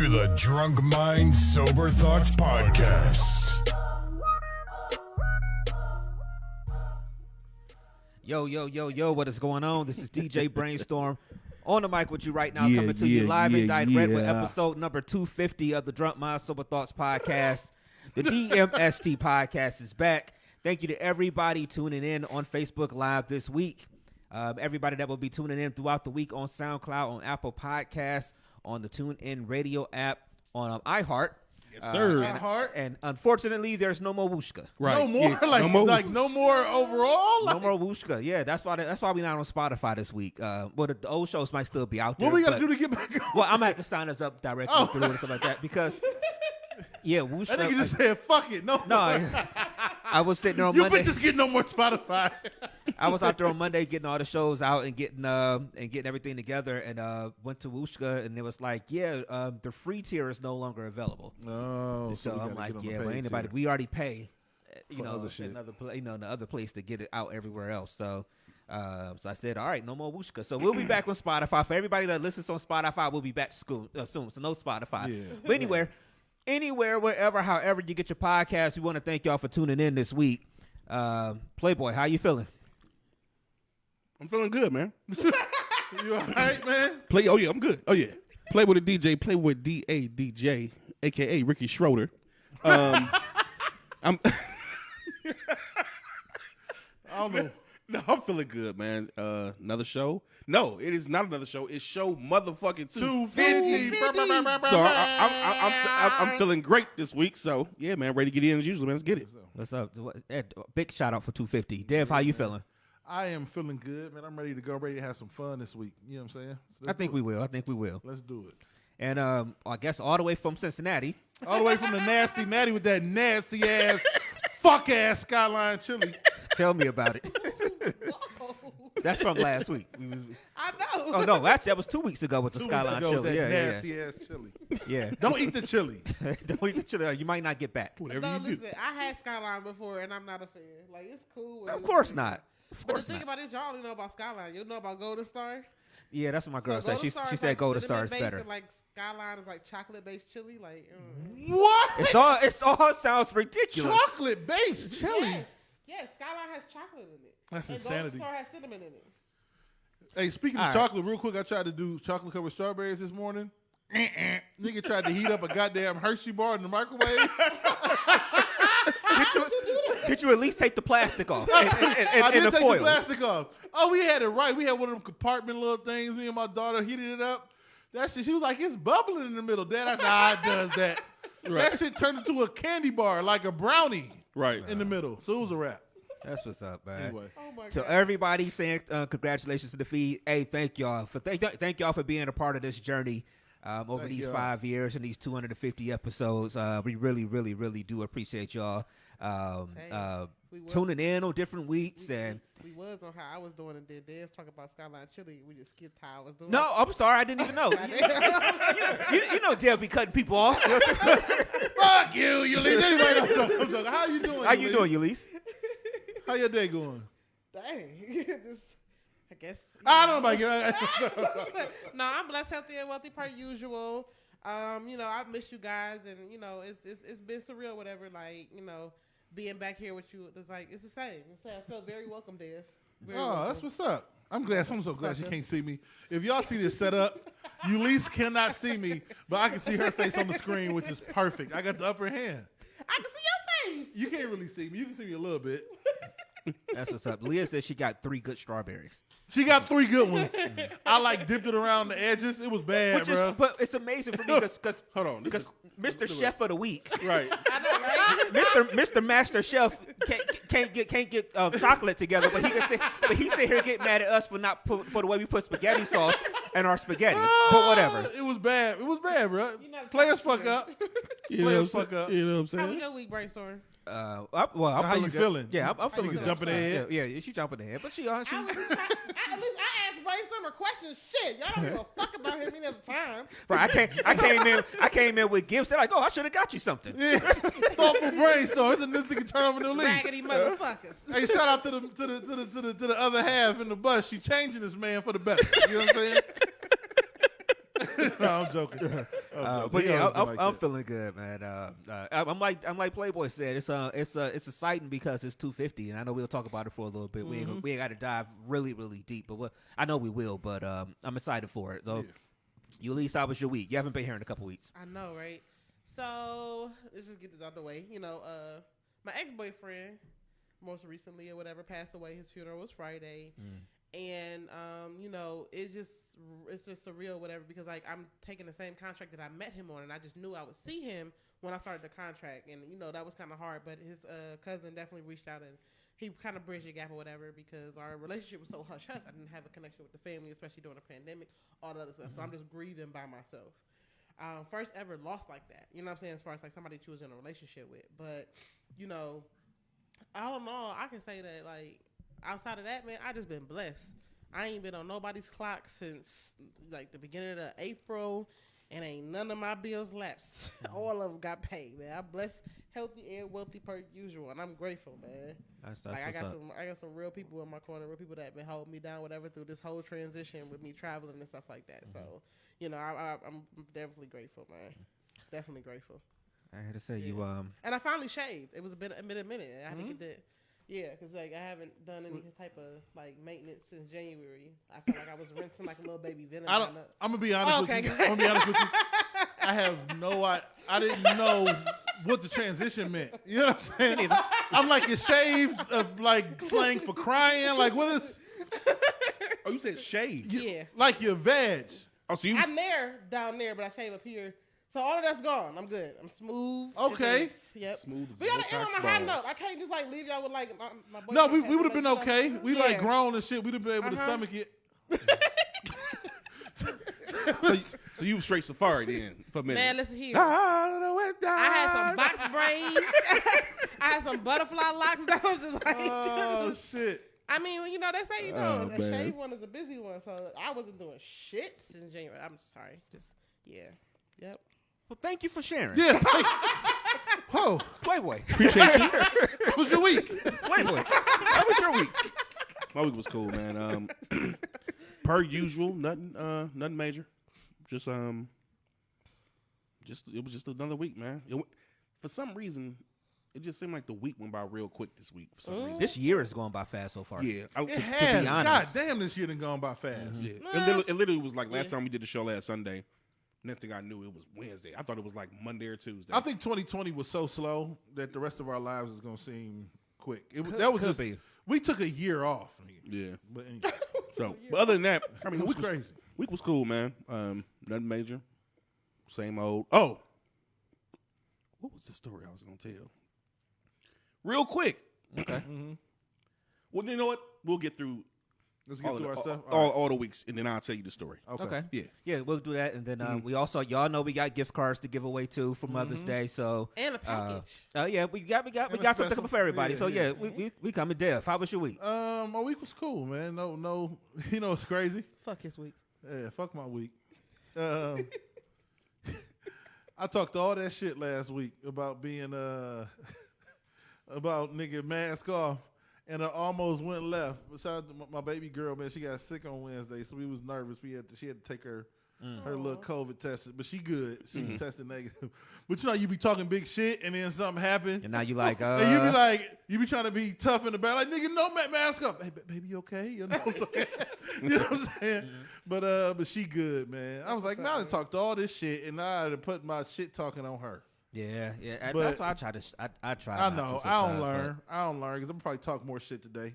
to the Drunk Mind Sober Thoughts Podcast. Yo, what is going on? This is DJ Brainstorm on the mic with you right now, coming to you live and direct with episode number 250 of the Drunk Mind Sober Thoughts Podcast. The DMST podcast is back. Thank you to everybody tuning in on Facebook Live this week. Everybody that will be tuning in throughout the week on SoundCloud, on Apple Podcasts, on the TuneIn Radio app, on iHeart. Yes, sir. And unfortunately, there's no more Wooshka. Right. No more, no more overall. No more Wooshka. Yeah, that's why we're not on Spotify this week. Well, the old shows might still be out there. What we got to do to get back on? Well, I'm gonna have to sign us up directly through it and stuff like that because, yeah, Wooshka. That nigga just said, "Fuck it, no." I was sitting there on you Monday. You bitches get no more Spotify. I was out there on Monday getting all the shows out and getting everything together, and went to Wooshka, and it was like, the free tier is no longer available. No, so I'm like, well, anybody, we already pay, the other place to get it out everywhere else. So I said, all right, no more Wooshka. So we'll be back on Spotify. For everybody that listens on Spotify, we'll be back soon. So no Spotify. Yeah. But anywhere, wherever, however you get your podcast, we want to thank y'all for tuning in this week. Playboy, how you feeling? I'm feeling good, man. You all right, man? Oh yeah, I'm good. Oh yeah. Play with a DJ, play with DJ, aka Ricky Schroeder. I'm I don't know. No, I'm feeling good, man. Another show? No, it is not another show. It's show motherfucking 250. So I'm feeling great this week. So yeah, man, ready to get in as usual, man. Let's get it. What's up? Big shout out for 250. Dev, how you feeling? I am feeling good, man. I'm ready to go. Ready to have some fun this week. You know what I'm saying? So I think we will. Let's do it. And I guess all the way from Cincinnati. All the way from the nasty Natty with that nasty ass, fuck ass Skyline chili. Tell me about it. That's from last week. I know. Oh no, actually that was 2 weeks ago with the Skyline chili. Nasty ass chili. Yeah. Don't eat the chili. Don't eat the chili. You might not get back. Listen, I had Skyline before, and I'm not a fan. Like, it's cool. Of course not. But the thing about it is, y'all only know about Skyline. You know about Golden Star? Yeah, that's what my girl said. She said Golden Star is better. And like Skyline is like chocolate-based chili. Like, what? It all sounds ridiculous. Chocolate-based chili. Yes, Skyline has chocolate in it. That's and insanity. Golden Star has cinnamon in it. Hey, speaking of chocolate, real quick, I tried to do chocolate covered strawberries this morning. Nigga tried to heat up a goddamn Hershey bar in the microwave. Did you at least take the plastic off? I did take foil? the plastic off. Oh, we had it right. We had one of them compartment little things. Me and my daughter heated it up. That shit, she was like, it's bubbling in the middle. Dad, I said, how it does that? Right. That shit turned into a candy bar, like a brownie in the middle. So it was a wrap. That's what's up, man. Anyway. Oh my God. To everybody saying congratulations to the feed. Hey, thank y'all for being a part of this journey over these 5 years and these 250 episodes. We really, really, really do appreciate y'all tuning in on different weeks. We was on how I was doing, and then Dev talking about Skyline Chili. We just skipped how I was doing. No, I'm sorry, I didn't even know. you know, Dev be cutting people off. Fuck you, Eulise. Anyway, I'm joking. How you doing? How you doing, Eulise? How your day going? Dang, I guess. I don't know about you. No, I'm blessed, healthy, and wealthy per usual. I miss you guys, and it's been surreal. Whatever, like being back here with you, it's the same. I feel very welcome, Dev. Welcome. That's what's up. I'm so glad she can't see me. If y'all see this setup, Eulise cannot see me, but I can see her face on the screen, which is perfect. I got the upper hand. I can see your face. You can't really see me. You can see me a little bit. That's what's up. Leah says she got 3 good strawberries. She got 3 good ones. I dipped it around the edges. It was bad, bro. But it's amazing for me because hold on, because Mr. Chef of the Week, right? I know, right? Mr. Master Chef can't get chocolate together, but he sit here get mad at us for the way we put spaghetti sauce in our spaghetti. But whatever. It was bad. It was bad, bro. Players fuck up. Players fuck up. You know what I'm saying? How was your week, Brainstorm? I'm how you feeling? Yeah, I'm feeling good. Jumping ahead. Yeah, she jumping ahead, but she. At least I asked Brainstorm a question. Shit, y'all don't give a fuck about him any other time. Bro, I came in with gifts. They're like, oh, I should have got you something. Yeah. Thoughtful Brainstorm. It's a nigga can turn over the league. Raggedy motherfuckers. Hey, shout out to the other half in the bus. She changing this man for the better. You know what I'm saying? I'm joking. But yeah, I'm feeling good, man. I'm like Playboy said, it's exciting because it's 250, and I know we'll talk about it for a little bit. Mm-hmm. We ain't got to dive really deep, but I know we will. But I'm excited for it. So, Eulise, how was your week? You haven't been here in a couple weeks. I know, right? So let's just get this out the way. My ex-boyfriend, most recently or whatever, passed away. His funeral was Friday. And, it's just surreal, whatever, because, like, I'm taking the same contract that I met him on, and I just knew I would see him when I started the contract. And, that was kind of hard, but his cousin definitely reached out, and he kind of bridged the gap or whatever, because our relationship was so hush-hush. I didn't have a connection with the family, especially during the pandemic, all the other stuff. So I'm just grieving by myself. First ever loss like that, you know what I'm saying, as far as, like, somebody you was in a relationship with. But, I don't know. I can say that, like, outside of that, man, I just been blessed. I ain't been on nobody's clock since, like, the beginning of April, and ain't none of my bills lapsed. All of them got paid, man. I'm blessed, healthy, and wealthy per usual, and I'm grateful, man. That's like, I got some real people in my corner, real people that been holding me down, whatever, through this whole transition with me traveling and stuff like that. So, I'm definitely grateful, man. Definitely grateful. I had to say you And I finally shaved. It was a minute. I had to get that. Yeah, because, like, I haven't done any type of, like, maintenance since January. I felt like I was rinsing like a little baby Venom. I'm gonna be honest with you. I'm gonna be honest with you. I have I didn't know what the transition meant. You know what I'm saying? I'm like, it's shaved of, like, slang for crying. Like, what is? Oh, you said shave? Yeah. Like your veg. Oh, so I'm down there, but I shave up here. So all of that's gone. I'm good. I'm smooth. Okay. Yep. Smooth as We gotta end on a Botox high balls. note. I can't just, like, leave y'all with, like, my boyfriend. No, we passed would have been away, okay. We like grown and shit. We'd have been able to stomach it. So you was straight safari then for a minute. Man, listen here. I had some box braids. I had some butterfly locks that was just like. Oh shit. I mean, they say Oh, a man. shave one is a busy one, so I wasn't doing shit since January. I'm sorry. Yep. Well, thank you for sharing. Yeah. Whoa. Playboy. Appreciate you. How was your week? Playboy. How was your week? My week was cool, man. Per usual, nothing major. Just it was just another week, man. For some reason, it just seemed like the week went by real quick this week. For some reason. This year has gone by fast so far. Yeah, It to has. be God honest. damn, this year done gone by fast. Yeah. It literally was like last time we did the show last Sunday. Next thing I knew, it was Wednesday. I thought it was like Monday or Tuesday. I think 2020 was so slow that the rest of our lives is gonna seem quick. We took a year off. Yeah. But anyway, So, but other than that, I mean, it was crazy. Week was cool, man. Nothing major. Same old. Oh, what was the story I was gonna tell? Real quick. Okay. Well, you know what? We'll get through Let's get to our stuff. all the weeks, and then I'll tell you the story. Okay. Yeah. Yeah, we'll do that, and then we also, y'all know, we got gift cards to give away too for Mother's Day. So And a package. yeah, we got something special. for everybody. Yeah, so yeah. we coming deaf. How was your week? My week was cool, man. No, it's crazy. Fuck his week. Yeah, fuck my week. I talked all that shit last week about being about nigga mask off, and I almost went left. Besides my baby girl, man, she got sick on Wednesday, so we was nervous. She had to take her little COVID test, but she good. She tested negative. But you be talking big shit, and then something happened. And now you like, and you be trying to be tough in the back, like, nigga, no mask up. Hey, baby, you okay? You know what I'm saying? You know what I'm saying? But she good, man. I was like, now I talked all this shit, and now I had to put my shit talking on her. Yeah. But That's why I try to. I try. I not know. to I don't sometimes, learn because I'm probably talk more shit today.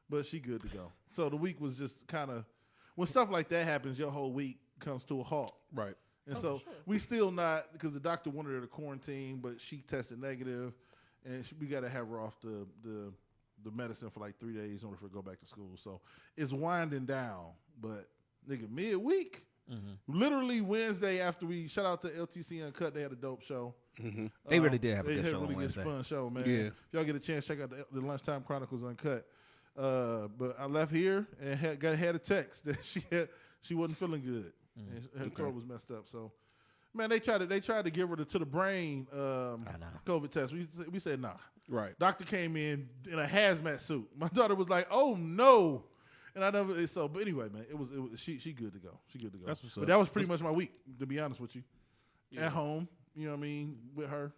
But she good to go. So the week was just kind of when stuff like that happens, your whole week comes to a halt. Right. And so we still not because the doctor wanted her to quarantine, but she tested negative, and we got to have her off the medicine for like 3 days in order for her to go back to school. So it's winding down, but nigga, midweek. Literally Wednesday after we shout out to LTC Uncut, they had a dope show. They really did have a good They had show a really on good Wednesday. fun show, man. Yeah. If y'all get a chance, check out the Lunchtime Chronicles Uncut. But I left here and had a text that she wasn't feeling good. And her throat was messed up. So, man, they tried to give her to the brain COVID test. We said nah. Right. Doctor came in a hazmat suit. My daughter was like, "Oh no." And I never. So, but anyway, man, it was. She good to go. She good to go. That's what's But up. that was pretty much my week, to be honest with you. Yeah. At home, you know what I mean, with her,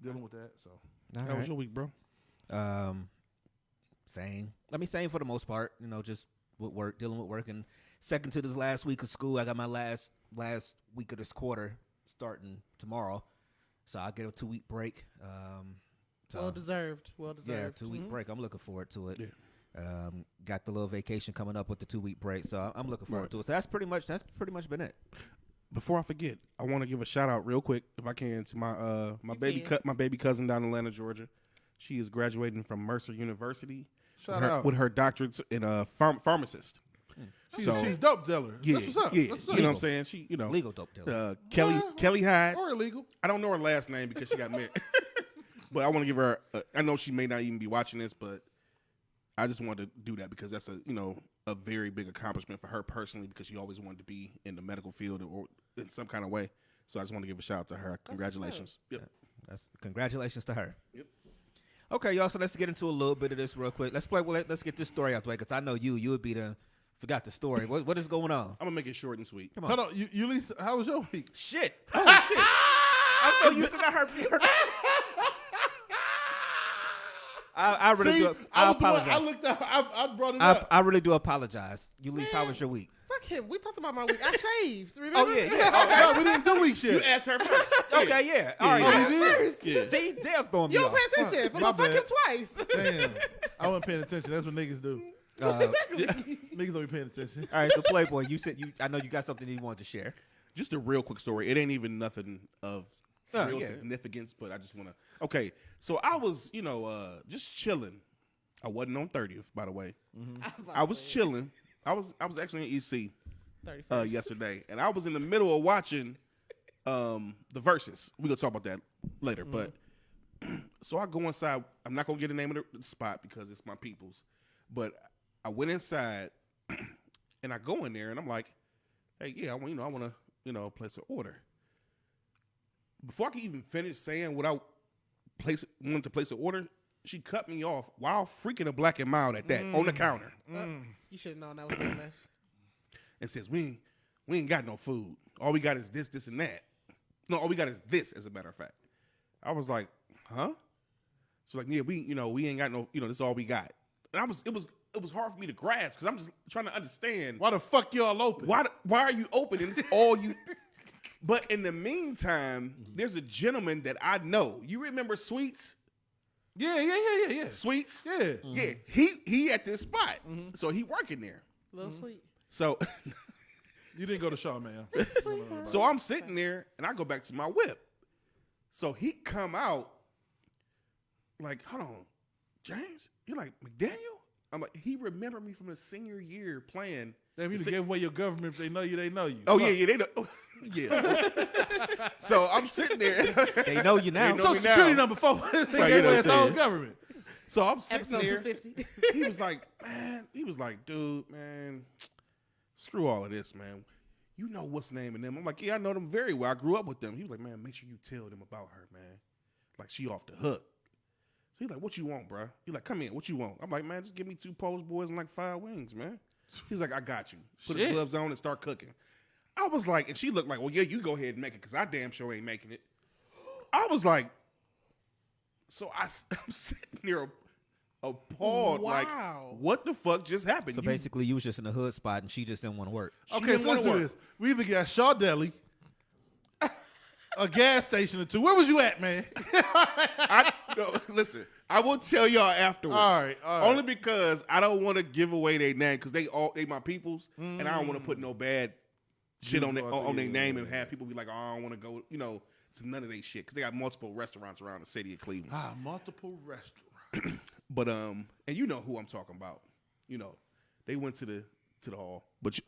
dealing with that. So, How was your week, bro? Same. Same for the most part. Just with work, dealing with work. And second to this last week of school, I got my last week of this quarter starting tomorrow. So I'll get a 2-week break. Well deserved. Yeah, 2-week break. I'm looking forward to it. Yeah. Got the little vacation coming up with the 2-week break, so I'm looking forward to it. So that's pretty much been it. Before I forget, I want to give a shout out real quick, if I can, to my baby cousin down in Atlanta, Georgia. She is graduating from Mercer University with her doctorate in pharmacist. she's dope dealer. Yeah, That's what's up. yeah. That's what's You up. know what I'm saying? She, Legal dope dealer. Kelly Hyde. Or illegal. I don't know her last name because she got married. But I want to give her. I know she may not even be watching this, but I just wanted to do that because that's a very big accomplishment for her personally because she always wanted to be in the medical field or in some kind of way. So I just want to give a shout out to her. Congratulations. Yep. That's congratulations to her. Yep. Okay, y'all. So let's get into a little bit of this real quick. Let's get this story out the way because I know you would be forgot the story. What is going on? I'm gonna make it short and sweet. Come on. Hold on, Eulise, how was your week? Shit. Holy shit. I'm so used to not her. I really do. I apologize. I looked up. I brought it up. I really do apologize. Eulise, how was your week? Fuck him. We talked about my week. I shaved. Remember? Oh yeah. No, we didn't do week You yet. asked her first. Okay, yeah. All right. Oh, Yeah. you did? Yeah. See, Dev throwing me You don't off. pay attention. But My I fuck him bad. twice. Damn. I wasn't paying attention. That's what niggas do. Niggas don't be paying attention. All right, so Playboy, you said I know you got something you wanted to share. Just a real quick story. It ain't even nothing of real yeah. significance, but I just want to. Okay, so I was, just chilling. I wasn't on 30th, by the way. I was chilling. I was actually in EC 31st. yesterday, and I was in the middle of watching the verses. We gonna talk about that later, but so I go inside. I'm not gonna get the name of the spot because it's my people's, but I went inside and I go in there and I'm like, hey, yeah, I want to place an order. Before I could even finish saying what I wanted to place an order, she cut me off while freaking a Black and Mild at that on the counter You should have known that was going to and says, we ain't got no food. All we got is this, and that. No, all we got is this, as a matter of fact. I was like, huh? She's like, yeah, we ain't got no, this is all we got. And it was hard for me to grasp because I'm just trying to understand Why the fuck y'all open? why are you open and it's all you. But in the meantime, there's a gentleman that I know. You remember Sweets? Yeah. Sweets? Yeah. Yeah, he at this spot. So he working there. Little sweet. So You didn't go to Shaw, man. so I'm sitting there and I go back to my whip. So he come out like, hold on, James, you like McDaniel? I'm like, he remembered me from the senior year playing. Damn, you gave away your government. If they know you, they know you. Oh, Fuck. yeah, they know. Yeah. So I'm sitting there. They know you now. They know Social me security now. number 4. They Right, gave you know away what his I'm whole saying. government. So I'm sitting Episode there. 250. He was like, dude, man, screw all of this, man. You know what's naming them. I'm like, yeah, I know them very well. I grew up with them. He was like, man, make sure you tell them about her, man. Like, she off the hook. So he's like, what you want, bro? He's like, come in, what you want? I'm like, man, just give me 2 Polish boys and like 5 wings, man. He's like, I got you. Put his gloves on and start cooking. I was like, and she looked like, well, yeah, you go ahead and make it because I damn sure ain't making it. I was like, so I'm sitting there appalled, like, Wow. what the fuck just happened? So basically, you was just in a hood spot and she just didn't want to work. She Okay, didn't so let's wanna do work. this. We either got Shaw Deli, a gas station or 2. Where was you at, man? No, listen, I will tell y'all afterwards. All right. Only because I don't want to give away their name because they my peoples, and I don't want to put no bad shit on their name and have people be like, oh, I don't want to go, to none of their shit because they got multiple restaurants around the city of Cleveland. Multiple restaurants. But and you know who I'm talking about. They went to the hall, but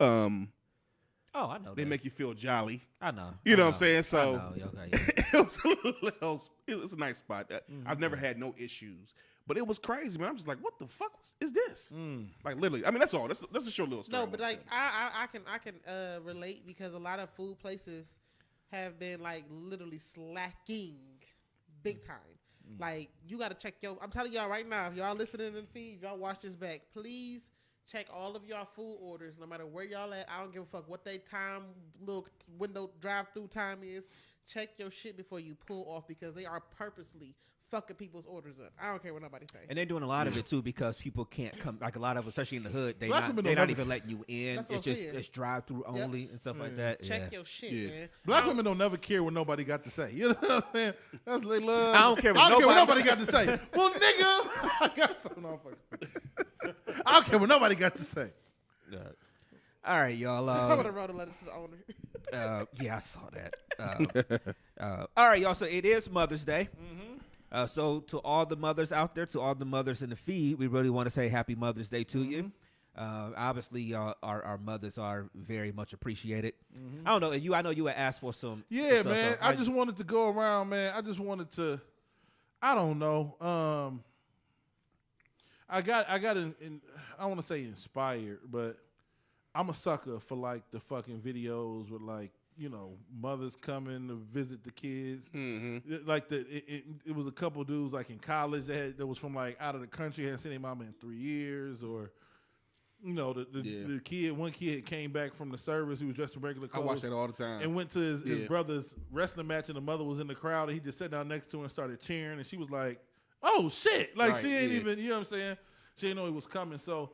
Oh, I know. they that. make you feel jolly. I know. You I know what I'm saying? So I know. Okay, yeah. it was a nice spot. I've never had no issues, but it was crazy, man. I'm just like, what the fuck is this? Like literally, I mean, that's all. That's a short little story. No, but like I can relate because a lot of food places have been like literally slacking big time. Like you got to check I'm telling y'all right now, if y'all listening in the feed, y'all watch this back, please check all of y'all food orders, no matter where y'all at. I don't give a fuck what they time, little window drive-through time is. Check your shit before you pull off because they are purposely fucking people's orders up. I don't care what nobody say. And they're doing a lot of it too because people can't come. Like a lot of, especially in the hood, they're Black women not don't even letting you in. That's what It's I'm just saying. it's drive through only and stuff like that. Check Yeah. your shit, man. Black women don't never care what nobody got to say. You know what I'm saying? That's they love. I don't care what nobody got to say. Well, nigga, I got something off. I don't care what nobody got to say. All right, y'all. I would have wrote a letter to the owner. Yeah, I saw that. All right, y'all. So it is Mother's Day. So to all the mothers out there, to all the mothers in the feed, we really want to say Happy Mother's Day to you. Obviously, our mothers are very much appreciated. I don't know. I know you had asked for some. Yeah, some man. stuff, I just wanted to go around, man. I just wanted to. I don't know. I got I want to say inspired, but I'm a sucker for like the fucking videos with like, you know, mothers coming to visit the kids. Like it was a couple dudes like in college that was from like out of the country, hadn't seen their mama in 3 years, or you know, one kid came back from the service. He was dressed in regular I clothes. watch that all the time. And went to his brother's wrestling match, and the mother was in the crowd, and he just sat down next to her and started cheering, and she was like, "Oh shit!" Like she ain't even, you know what I'm saying? She didn't know he was coming. So,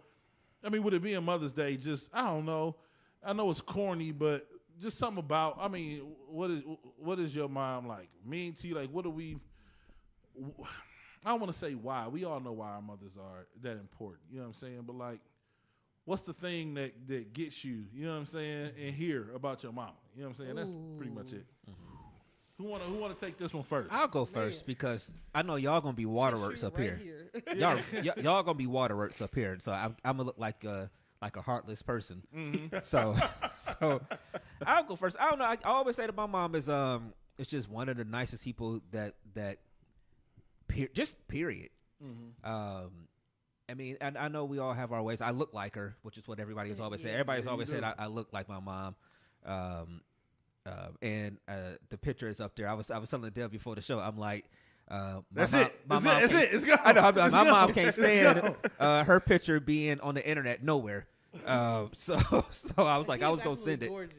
I mean, with it being Mother's Day, just I don't know. I know it's corny, but just something about. I mean, what is your mom like mean to you? Like, what do we? I don't want to say why. We all know why our mothers are that important. You know what I'm saying? But like, what's the thing that gets you? You know what I'm saying? And hear about your mama. You know what I'm saying? That's pretty much it. Who wanna take this one first? I'll go first because I know y'all gonna be waterworks up Right here. Y'all gonna be waterworks up here. So I'm gonna look like a heartless person. So I'll go first. I don't know. I always say that my mom is it's just one of the nicest people that period. I mean, and I know we all have our ways. I look like her, which is what everybody has always said. Everybody's always said I look like my mom. And the picture is up there. I was telling Deb before the show. I'm like, That's it. It's go. I know. My mom can't stand her picture being on the internet nowhere. So I was like, I was gonna send it. Gorgeous.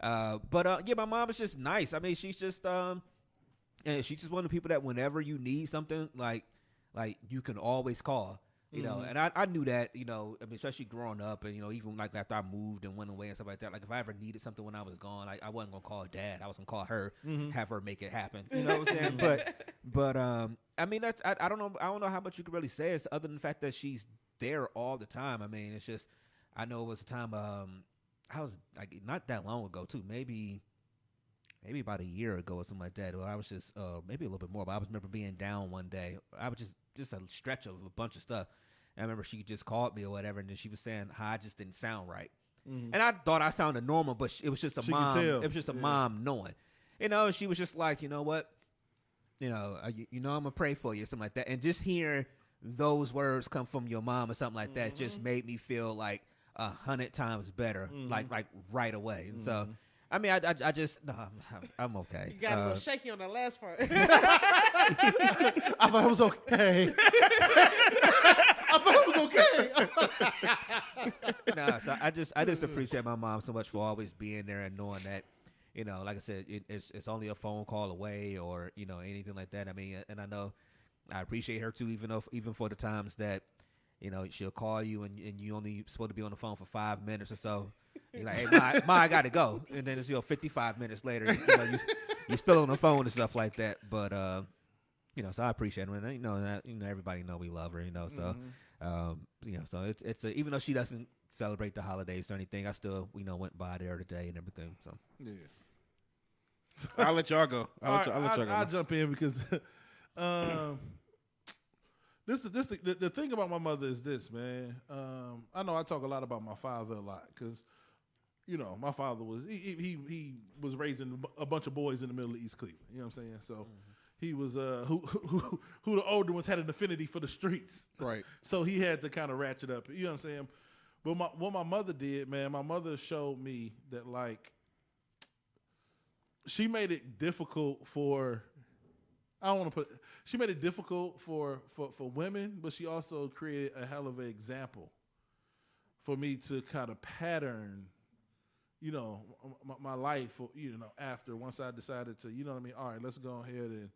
But yeah, my mom is just nice. I mean, she's just and she's just one of the people that whenever you need something, like you can always call. You know, and I knew that, you know, I mean, especially growing up and, you know, even like after I moved and went away and stuff like that, like if I ever needed something when I was gone, I wasn't going to call Dad. I was going to call her, have her make it happen. You know what I'm saying? But I mean, that's, I don't know how much you could really say it's other than the fact that she's there all the time. I mean, it's just, I know it was a time, I was like, not that long ago too, maybe about a year ago or something like that. Or I was just, maybe a little bit more, but I remember being down one day. I was just a stretch of a bunch of stuff. And I remember she just called me or whatever, and then she was saying how I just didn't sound right. And I thought I sounded normal, but it was just a mom. It was just a mom knowing, you know. And she was just like, you know what, you know, I'm gonna pray for you, something like that. And just hearing those words come from your mom or something like that just made me feel like 100 times better, like right away. And so. I mean, I just no, I'm okay. You got a little shaky on the last part. I thought it was okay. I thought it was okay. Nah, so I just appreciate my mom so much for always being there and knowing that, you know, like I said, it's only a phone call away or, you know, anything like that. I mean, and I know I appreciate her too, even for the times that, you know, she'll call you and you only supposed to be on the phone for 5 minutes or so. You're like, hey, Ma, I got to go. And then it's, 55 minutes later, you know, you're still on the phone and stuff like that. But, you know, so I appreciate her. And, you know, everybody know we love her, you know. So, you know, so it's even though she doesn't celebrate the holidays or anything, I still, you know, went by there today and everything. So, yeah. I'll let y'all go. I'll jump in because the thing about my mother is this, man. I know I talk a lot about my father a lot because, you know, my father was he was raising a bunch of boys in the middle of East Cleveland. You know what I'm saying? So he was who the older ones had an affinity for the streets, right? So he had to kind of ratchet up. You know what I'm saying? But what my mother did, man, my mother showed me that like she made it difficult for. She made it difficult for women, but she also created a hell of an example for me to kind of pattern, my life, after once I decided to, all right, let's go ahead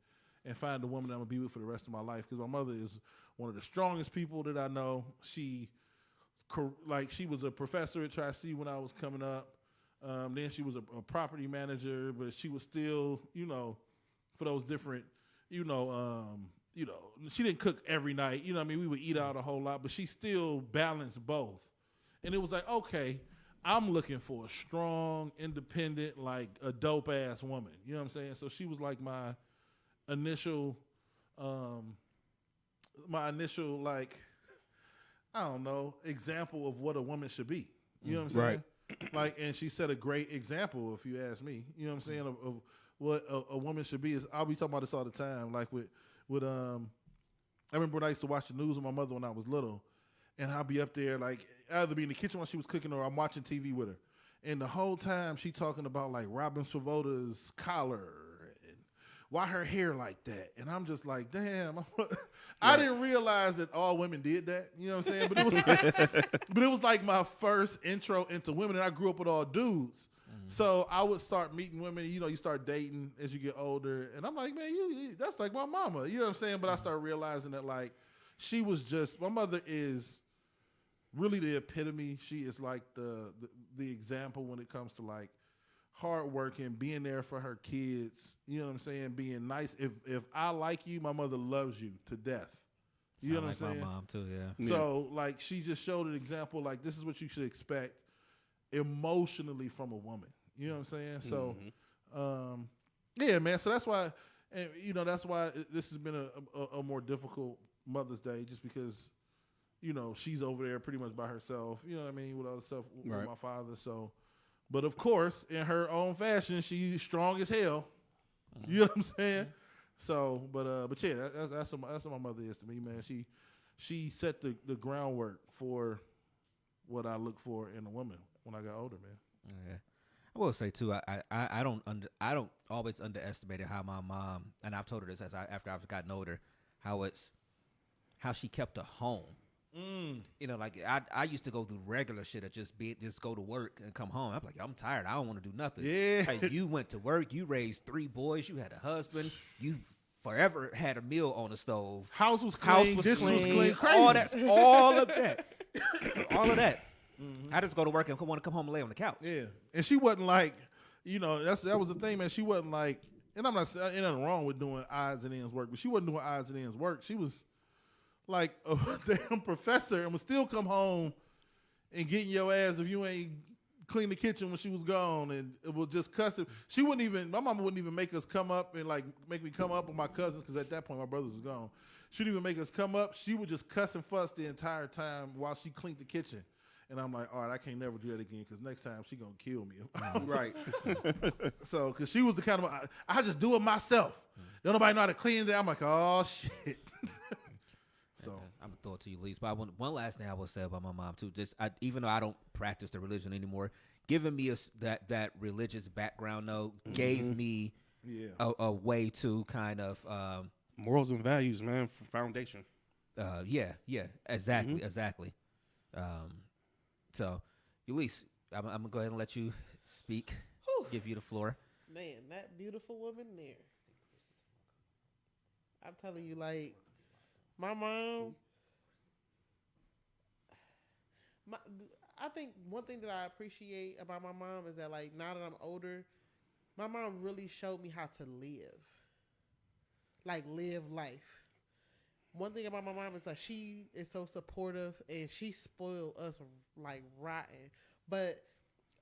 and find the woman I'm going to be with for the rest of my life. Because my mother is one of the strongest people that I know. She was a professor at Tri-C when I was coming up. Then she was a property manager, but she was still, for those different, she didn't cook every night. We would eat out a whole lot, but she still balanced both. And it was like, okay, I'm looking for a strong, independent, like a dope ass woman. You know what I'm saying? So she was like my initial like, I don't know, example of what a woman should be. You know what I'm saying? Right. Like, and she set a great example, if you ask me. You know what I'm saying? Of what a woman should be. I'll be talking about this all the time. Like I remember when I used to watch the news with my mother when I was little, and I'll be up there, like, either be in the kitchen while she was cooking or I'm watching TV with her. And the whole time she talking about, like, Robin Svoboda's collar and why her hair like that. And I'm just like, damn. I didn't realize that all women did that. You know what I'm saying? But it was like my first intro into women, and I grew up with all dudes. So I would start meeting women, you start dating as you get older. And I'm like, man, that's like my mama. You know what I'm saying? But I started realizing that, like, she was just, my mother is really the epitome. She is like the example when it comes to, like, hard working, being there for her kids. You know what I'm saying? Being nice. If I like you, my mother loves you to death. You know what I'm saying? My mom too, yeah. So, like, she just showed an example, like, this is what you should expect emotionally from a woman. You know what I'm saying? So, yeah, man. So that's why, and that's why this has been a more difficult Mother's Day, just because, she's over there pretty much by herself. You know what I mean? With all the stuff with my father. So, but of course, in her own fashion, she's strong as hell. You know what I'm saying? So, but yeah, that's what my mother is to me, man. She set the groundwork for what I look for in a woman when I got older, man. Yeah. I will say too, I don't always underestimate how my mom, and I've told her this after I've gotten older, how she kept a home. Like I used to go through regular shit of just go to work and come home. I'm like, I'm tired. I don't want to do nothing. Yeah. Hey, you went to work. You raised 3 boys. You had a husband. You forever had a meal on the stove. House was clean. This was clean. Crazy. All of that. All of that. I just go to work and want to come home and lay on the couch. Yeah, and she wasn't like, that was the thing, man. She wasn't like, and I'm not saying ain't nothing wrong with doing odds and ends work, but she wasn't doing odds and ends work. She was like a damn professor and would still come home and getting your ass if you ain't clean the kitchen when she was gone, and it was just cussing. My mama wouldn't even make us come up and, like, make me come up with my cousins, because at that point my brothers was gone. She didn't even make us come up. She would just cuss and fuss the entire time while she cleaned the kitchen. And I'm like, all right, I can't never do that again, because next time she gonna kill me. Right. So, because she was the kind of, I just do it myself. Don't nobody know how to clean it. I'm like, oh shit. So I'm gonna throw it to you, Eulise. But one last thing I will say about my mom too. Even though I don't practice the religion anymore, giving me that religious background though gave me a way to kind of morals and values, man, foundation. Yeah, exactly. So, Eulise, I'm gonna go ahead and let you speak. Whew. Give you the floor. Man, that beautiful woman there. I'm telling you, like, my mom. I think one thing that I appreciate about my mom is that, like, now that I'm older, my mom really showed me how to live. Like, live life. One thing about my mom is that she is so supportive, and she spoiled us like rotten. But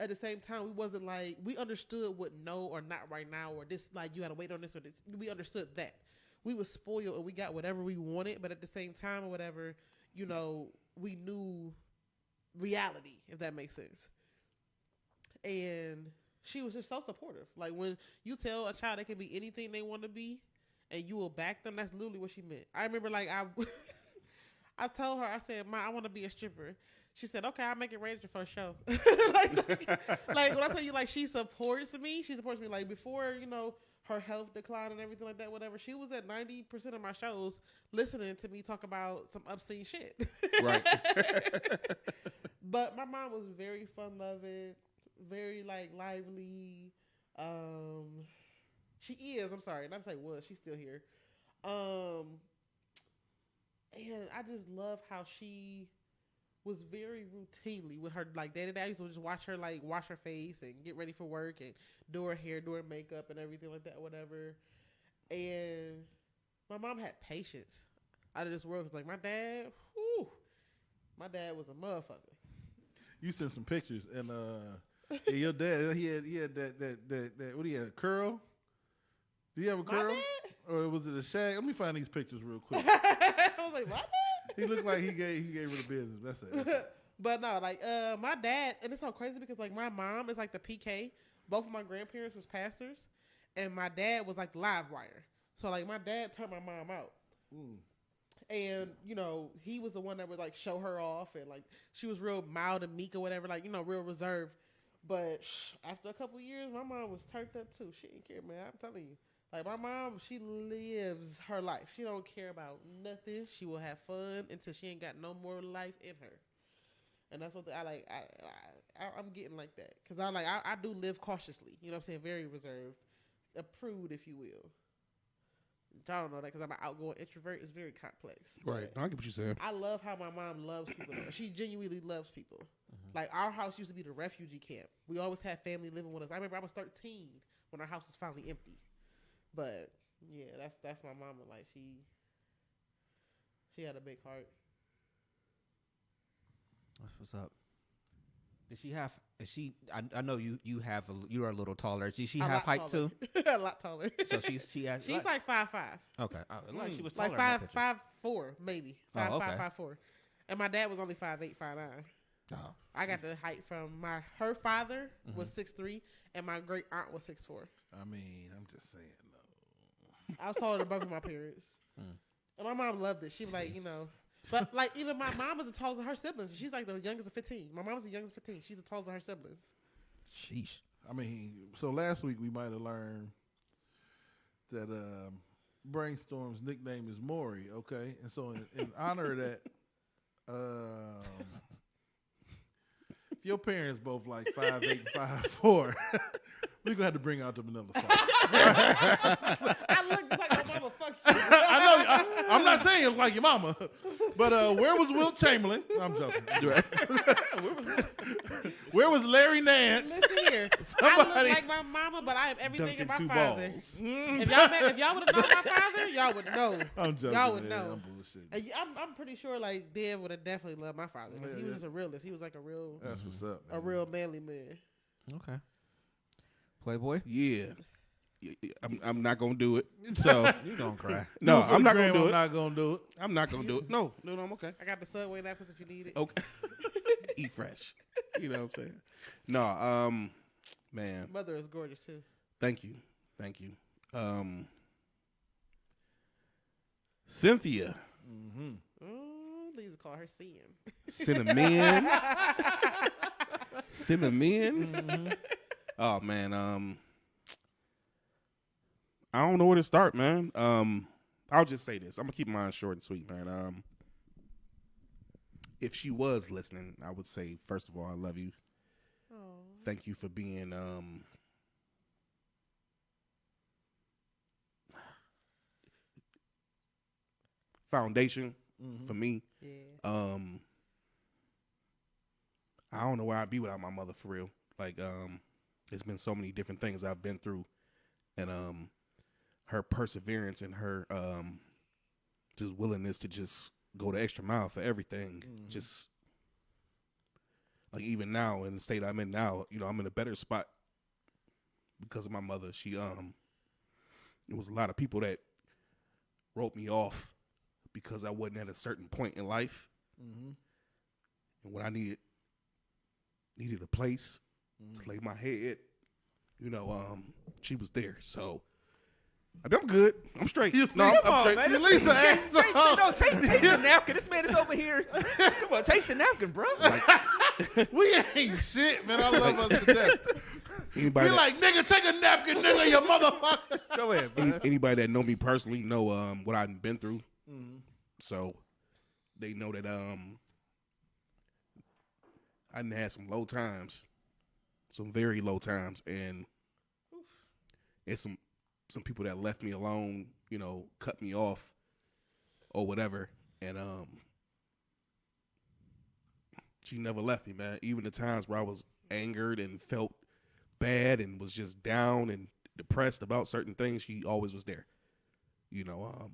at the same time, we wasn't like, we understood what no or not right now, or this, like, you got to wait on this or this. We understood that. We were spoiled and we got whatever we wanted, but at the same time or whatever, we knew reality, if that makes sense. And she was just so supportive. Like, when you tell a child they can be anything they want to be, and you will back them, that's literally what she meant. I remember, like, I told her, I said, Ma, I want to be a stripper. She said, okay, I'll make it ready for a show. like when I tell you, like, she supports me, like, before, her health declined and everything like that, whatever, she was at 90% of my shows listening to me talk about some obscene shit. Right. But my mom was very fun-loving, very like lively. She is. I'm sorry, not to say was. She's still here. And I just love how she was very routinely with her like day to day. I used to just watch her like wash her face and get ready for work and do her hair, do her makeup and everything like that, whatever. And my mom had patience out of this world. Like my dad, my dad was a motherfucker. You sent some pictures, and yeah, your dad he had that what he had, a curl? Do you have a curl? My dad? Or was it a shag? Let me find these pictures real quick. I was like, my dad? He looked like he gave her the business. That's it. But no, like my dad, and it's so crazy because like my mom is like the PK. Both of my grandparents was pastors, and my dad was like the live wire. So like my dad turned my mom out. And, you know, he was the one that would, like, show her off. And, like, she was real mild and meek or whatever, like, you know, real reserved. But after a couple of years, my mom was turned up, too. She didn't care, man. I'm telling you. Like, my mom, she lives her life. She don't care about nothing. She will have fun until she ain't got no more life in her. And that's what I like. I'm getting like that. Because I do live cautiously. You know what I'm saying? Very reserved. A prude, if you will. Y'all don't know that because I'm an outgoing introvert. It's very complex. Right. I get what you're saying. I love how my mom loves people. She genuinely loves people. Like, our house used to be the refugee camp. We always had family living with us. I remember I was 13 when our house was finally empty. But, yeah, that's my mama. Like, she had a big heart. That's what's up. Did she have? Is she? I know you are a little taller. Does she have height too? A lot taller. So she has. She's like 5'5". Okay, like she was taller. Like 5'4", maybe 5'5", okay. 5'4". And my dad was only 5'8", 5'9". Oh. I got the height from her father was 6'3", and my great aunt was 6'4". I mean, I'm just saying though. I was taller than both of my parents, and my mom loved it. She was like, you know. But, like, even my mom is the tallest of her siblings. She's, like, the youngest of 15. My mom was the youngest of 15. She's the tallest of her siblings. Sheesh. I mean, so last week we might have learned that Brainstorm's nickname is Maury, okay? And so in honor of that, if your parents both like 5'8" and 5'4", we're going to have to bring out the vanilla sauce. I look like my mama. Fuck you. I know. I'm not saying it's like your mama, but where was Wilt Chamberlain? I'm joking. Where was Larry Nance? Listen here. I look like my mama, but I am everything in my father. If y'all would have known my father, y'all would know. I'm joking. Y'all would know. I'm bullshitting. I'm pretty sure like Dad would have definitely loved my father because he was just a realist. He was like a real, That's what's up, man. a real manly man. Okay. Playboy. Yeah. I'm not gonna do it. So You gonna cry? no, I'm not gonna do I'm it. not gonna do it. I'm not gonna do it. No, I'm okay. I got the Subway napkins if you need it. Okay. Eat fresh. You know what I'm saying? No, man. Mother is gorgeous too. Thank you. Cynthia. They used to call her Sin. Cinnamon. Cinnamon. Oh man. I don't know where to start, man. I'll just say this. I'm gonna keep mine short and sweet, man. If she was listening, I would say, first of all, I love you. Aww. Thank you for being foundation for me. Yeah. I don't know where I'd be without my mother, for real. Like, there's been so many different things I've been through, and her perseverance and her just willingness to just go the extra mile for everything. Just like even now in the state I'm in now, you know, I'm in a better spot because of my mother. She it was a lot of people that wrote me off because I wasn't at a certain point in life, and when I needed a place to lay my head, you know, she was there. So I'm good. I'm straight. No, I'm straight. Man. Eulise, Take the napkin. This man is over here. Come on, take the napkin, bro. we ain't shit, man. I love us to death. Anybody Be like, nigga, take a napkin, nigga, you motherfucker. Go ahead, man. anybody that know me personally know what I've been through. So they know that I done had some low times, some very low times, and it's some people that left me alone, you know, cut me off or whatever, and she never left me, man. Even the times where I was angered and felt bad and was just down and depressed about certain things, she always was there. You know,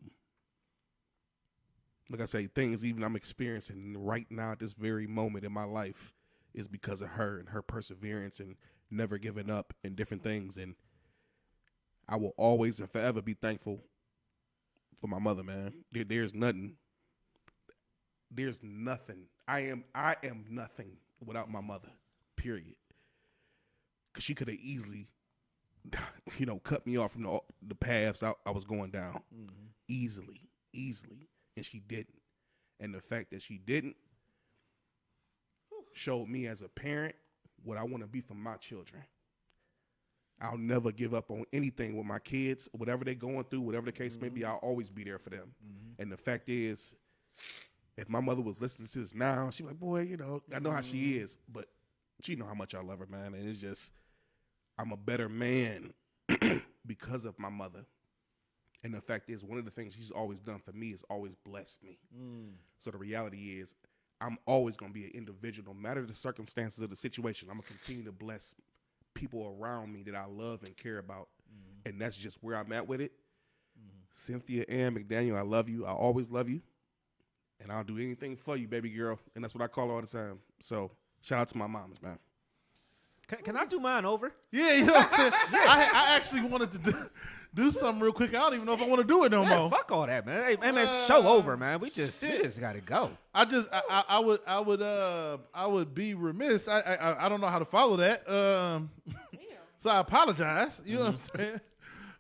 like I say, things even I'm experiencing right now at this very moment in my life is because of her and her perseverance and never giving up and different things. And I will always and forever be thankful for my mother, man. There's nothing. I am nothing without my mother, period. Because she could have easily, you know, cut me off from the paths I was going down. Easily. And she didn't. And the fact that she didn't showed me as a parent what I want to be for my children. I'll never give up on anything with my kids, whatever they're going through, whatever the case may be, I'll always be there for them. And the fact is, if my mother was listening to this now, she'd be like, boy, you know, I know how she is, but she know how much I love her, man. And it's just, I'm a better man because of my mother. And the fact is, one of the things she's always done for me is always blessed me. So the reality is, I'm always going to be an individual, no matter the circumstances of the situation. I'm going to continue to bless people around me that I love and care about. And that's just where I'm at with it. Cynthia Ann McDaniel, I love you. I always love you. And I'll do anything for you, baby girl. And that's what I call her all the time. So shout out to my moms, man. Can I do mine over? Yeah, you know what I'm saying? I actually wanted to do something real quick. I don't even know if I want to do it no Man, more. fuck all that, man. Hey, man, show over, man. We just got to go. I would be remiss. I don't know how to follow that. So I apologize. You know what I'm saying?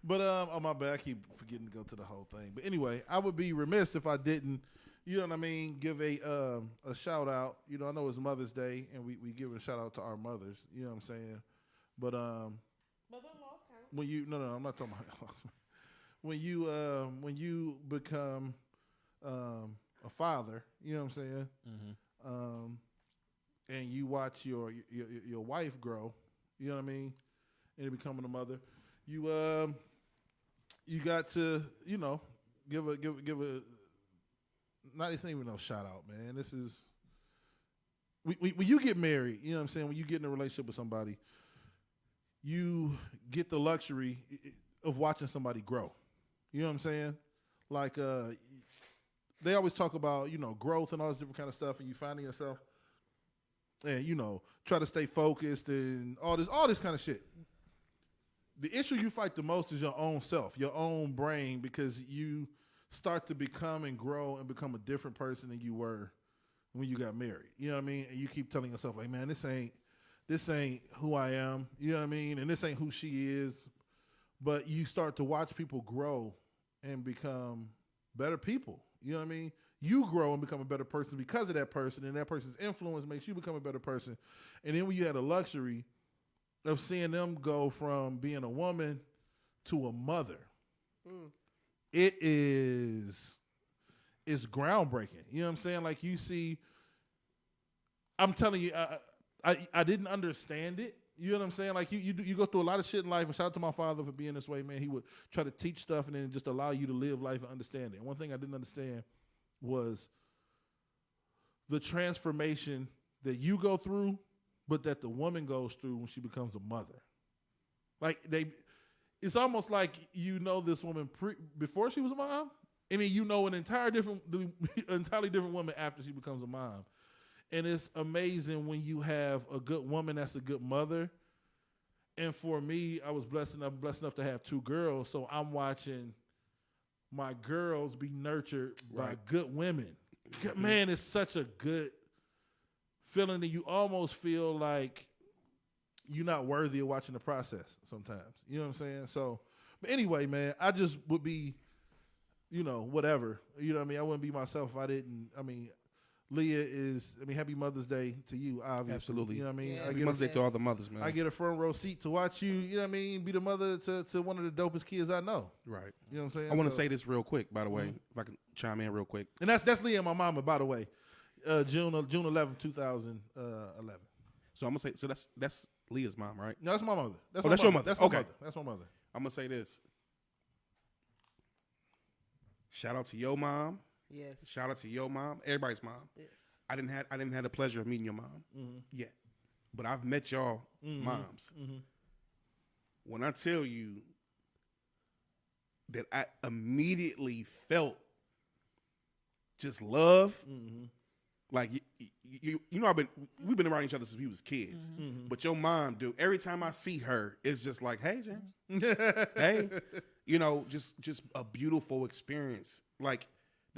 But oh my bad, I keep forgetting to go to the whole thing. But anyway, I would be remiss if I didn't, you know what I mean, give a shout out. You know, I know it's Mother's Day, and we give a shout out to our mothers. You know what I'm saying? But Mother-in-law's count. when you no, I'm not talking about when you become a father, you know what I'm saying? And you watch your wife grow, you know what I mean, and becoming a mother, you got to, you know, give a not even no shout out, man. This is when you get married, you know what I'm saying, when you get in a relationship with somebody, you get the luxury of watching somebody grow. You know what I'm saying? Like they always talk about, you know, growth and all this different kind of stuff, and you finding yourself and, you know, try to stay focused and all this kind of shit. The issue you fight the most is your own self, your own brain, because you start to become and grow and become a different person than you were when you got married. You know what I mean? And you keep telling yourself, like, man, this ain't who I am. You know what I mean? And this ain't who she is. But you start to watch people grow and become better people. You know what I mean? You grow and become a better person because of that person, and that person's influence makes you become a better person. And then when you had a luxury of seeing them go from being a woman to a mother, it's groundbreaking. You know what I'm saying? Like, you see, I'm telling you, I didn't understand it. You know what I'm saying? Like, you go through a lot of shit in life, and shout out to my father for being this way, man. He would try to teach stuff and then just allow you to live life and understand it. And one thing I didn't understand was the transformation that you go through, but that the woman goes through when she becomes a mother. Like, it's almost like you know this woman before she was a mom, and then you know an entirely different woman after she becomes a mom. And it's amazing when you have a good woman that's a good mother. And for me, I was blessed enough to have two girls, so I'm watching my girls be nurtured by good women. Man, it's such a good feeling that you almost feel like you're not worthy of watching the process sometimes. You know what I'm saying? So, but anyway, man, I just would be, you know, whatever. You know what I mean? I wouldn't be myself if I didn't. I mean, Leah is, happy Mother's Day to you, obviously. Absolutely. You know what I mean? Yeah. Happy Mother's Day to all the mothers, man. I get a front row seat to watch you, you know what I mean, be the mother to one of the dopest kids I know. Right. You know what I'm saying? I want to say this real quick, by the way, if I can chime in real quick. And that's Leah and my mama, by the way. June 11, 2011. So I'm gonna say, so that's Leah's mom, right? No, that's my mother. That's your mother. That's my Okay. mother. That's my mother. I'm gonna say this. Shout out to your mom. Yes. Shout out to your mom. Everybody's mom. Yes. I didn't have the pleasure of meeting your mom yet, but I've met y'all moms. When I tell you that I immediately felt just love, like you know, we've been around each other since we was kids. But your mom, dude, every time I see her, it's just like, hey, James, hey, you know, just a beautiful experience. Like,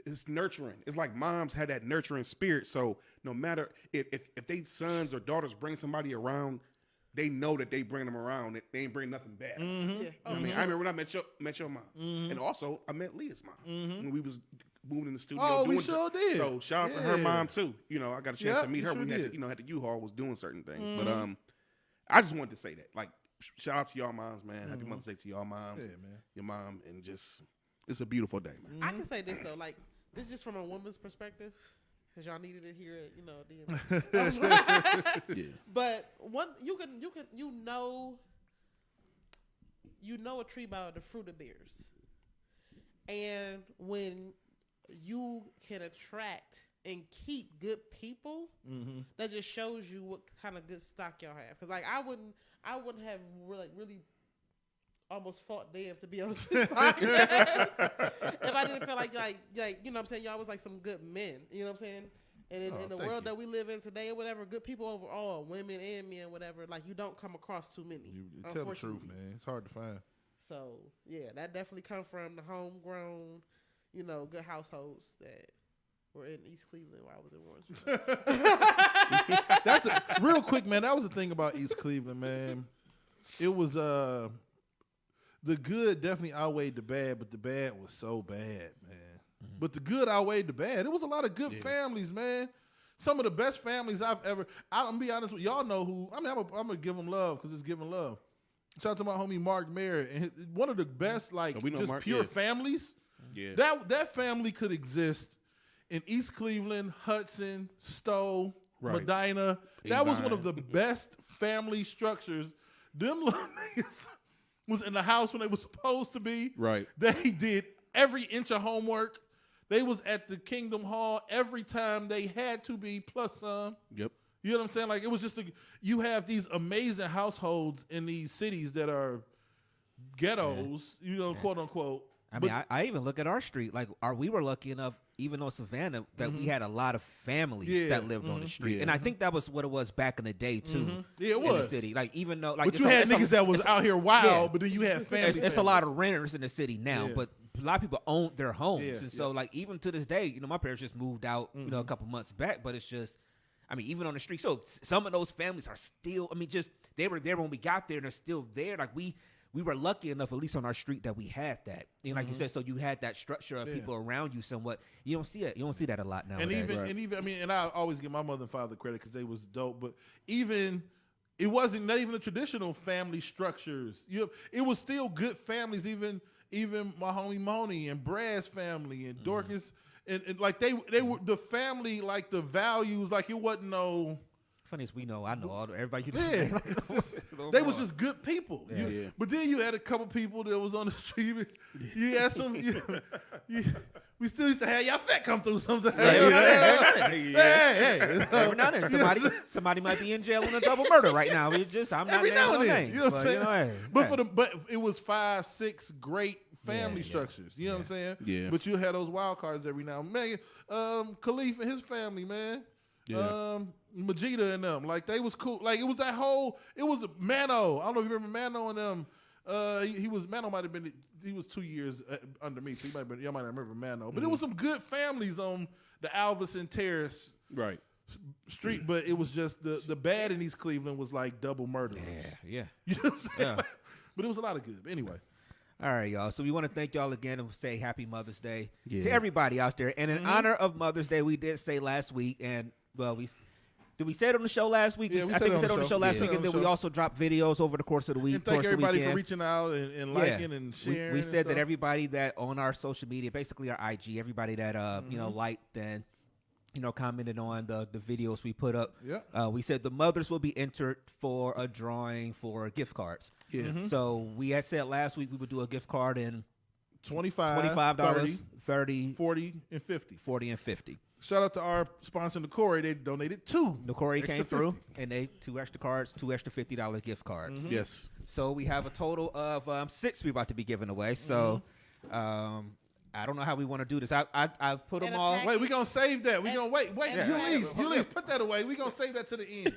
it's nurturing. It's like moms had that nurturing spirit. So no matter if they sons or daughters bring somebody around, they know that they bring them around. They ain't bring nothing bad. Yeah. I mean, I remember when I met your mom, and also I met Leah's mom when we was moving in the studio. Oh, we doing sure did. So shout out to her mom too. You know, I got a chance to meet her. sure We had did. to, at the U-Haul was doing certain things. But I just wanted to say that, like, shout out to y'all moms, man. Happy Mother's Day to y'all moms. Yeah, man. Your mom, and just it's a beautiful day, man. I can say this though, like this is just from a woman's perspective, because y'all needed it here at DMST. Yeah. But one, you know a tree by the fruit it bears, and when you can attract and keep good people, that just shows you what kind of good stock y'all have. Because like I wouldn't have really almost fought Dev to be on this podcast if I didn't feel like you know what I'm saying, y'all was like some good men, you know what I'm saying? And in the world that we live in today or whatever, good people overall, women and men, whatever, like you don't come across too many. You tell the truth, unfortunately. man. It's hard to find. So yeah, that definitely come from the homegrown, good households that were in East Cleveland while I was in Warrensburg. That's real quick, man. That was the thing about East Cleveland, man. It was the good definitely outweighed the bad, but the bad was so bad, man. But the good outweighed the bad. It was a lot of good families, man. Some of the best families I've ever. I'm gonna be honest with y'all. Know who? I'm gonna give them love because it's giving love. Shout out to my homie Mark Merritt, and one of the best, like, we know just Mark, pure families. Yeah. That family could exist in East Cleveland, Hudson, Stowe, Right. Medina. That was Avon. one of the best family structures. Them little niggas was in the house when they were supposed to be. Right. They did every inch of homework. They was at the Kingdom Hall every time they had to be, plus some. Yep. You know what I'm saying? Like, it was just you have these amazing households in these cities that are ghettos, quote unquote. I even look at our street. Like, we were lucky enough, even on Savannah, that we had a lot of families that lived on the street, and I think that was what it was back in the day too. Yeah, it in was. the city. Like, even though, like, But you had niggas that was out here wild, but then you had families. It's a lot of renters in the city now, Yeah. but a lot of people own their homes, Yeah, and so like even to this day, my parents just moved out, a couple months back, but it's just. Even on the street. So some of those families are still, just they were there when we got there and they're still there. Like we were lucky enough, at least on our street, that we had that. Like you said, so you had that structure of people around you somewhat. You don't see it. You don't see that a lot nowadays. And even and I always give my mother and father credit because they was dope. But even it wasn't not even the traditional family structures. It was still good families. Even my homie Moni and Brad's family and Dorcas. And like they were the family, like the values, like it wasn't no. Funny as I know everybody. You just They was just good people. Yeah. But then you had a couple people that was on the street. You had some. We still used to have y'all fat come through sometimes. Hey. Every now and then, somebody might be in jail on a double murder right now. I'm not Every now naming and no then. names. You know what I'm saying? But it was 5, 6 great family structures. You know what I'm saying? Yeah. But you had those wild cards every now and then. Khalif and his family, man. Yeah. Majida and them. Like, they was cool. Like, it was that whole, it was Mano. I don't know if you remember Mano and them. Mano might have been, he was 2 years under me, so y'all might not remember Mano. But it was some good families on the Alverson Terrace street, but it was just the bad in East Cleveland was like double murder. Yeah. You know what I'm saying? Yeah. But it was a lot of good. But anyway. All right, y'all. So we want to thank y'all again and say Happy Mother's Day to Yeah. everybody out there. And in honor of Mother's Day, we did say last week, and well, did we say it on the show last week? Yeah, I think we said it on the show last Yeah. week, and then we also dropped videos over the course of the week. And thank towards the everybody for weekend. reaching out and liking and sharing. We and said that stuff. everybody that on our social media, basically our IG, everybody that liked and commented on the videos we put up. Yeah. We said the mothers will be entered for a drawing for gift cards. Yeah. So we had said last week we would do a gift card in $25, $25, 30, 40, and 50. 40, and 50. Shout out to our sponsor, Nokore. They donated 2. Nokore Extra came through, 50. and they 2 extra cards, 2 extra $50 gift cards. Yes. So we have a total of 6 we're about to be giving away. So I don't know how we want to do this. I put And them a all. pack- Wait, we going to save that. we going to wait. and- Eulise, put that away. we going to save that to the end.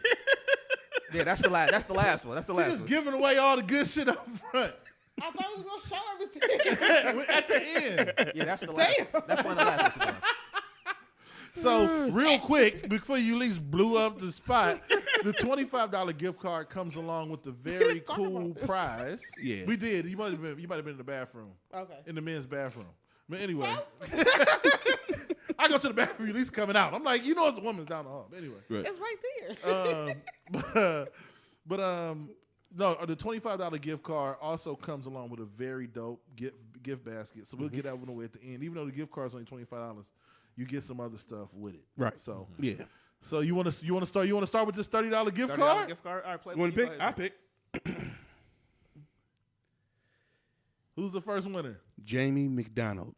Yeah, that's the last. That's the last one. That's the She last just one. giving away all the good shit up front. I thought we was gonna show everything. At the end. Yeah, that's the last. That's one of the last ones. So, real quick, before you at least blew up the spot, the $25 gift card comes along with the very Talk cool about this. prize. Yeah. We did. You might have been in the bathroom. Okay. In the men's bathroom. But anyway. I go to the bathroom, Eulise coming out. I'm like, it's a woman's down the hall. But anyway. Right. It's right there. No, the $25 gift card also comes along with a very dope gift basket. So we'll get that one away at the end. Even though the gift card's only $25, you get some other stuff with it. Right. So Yeah. So you want to start with this $30 gift $30 card? gift card. All right, play. You want to pick? I pick. Who's the first winner? Jamie McDonald.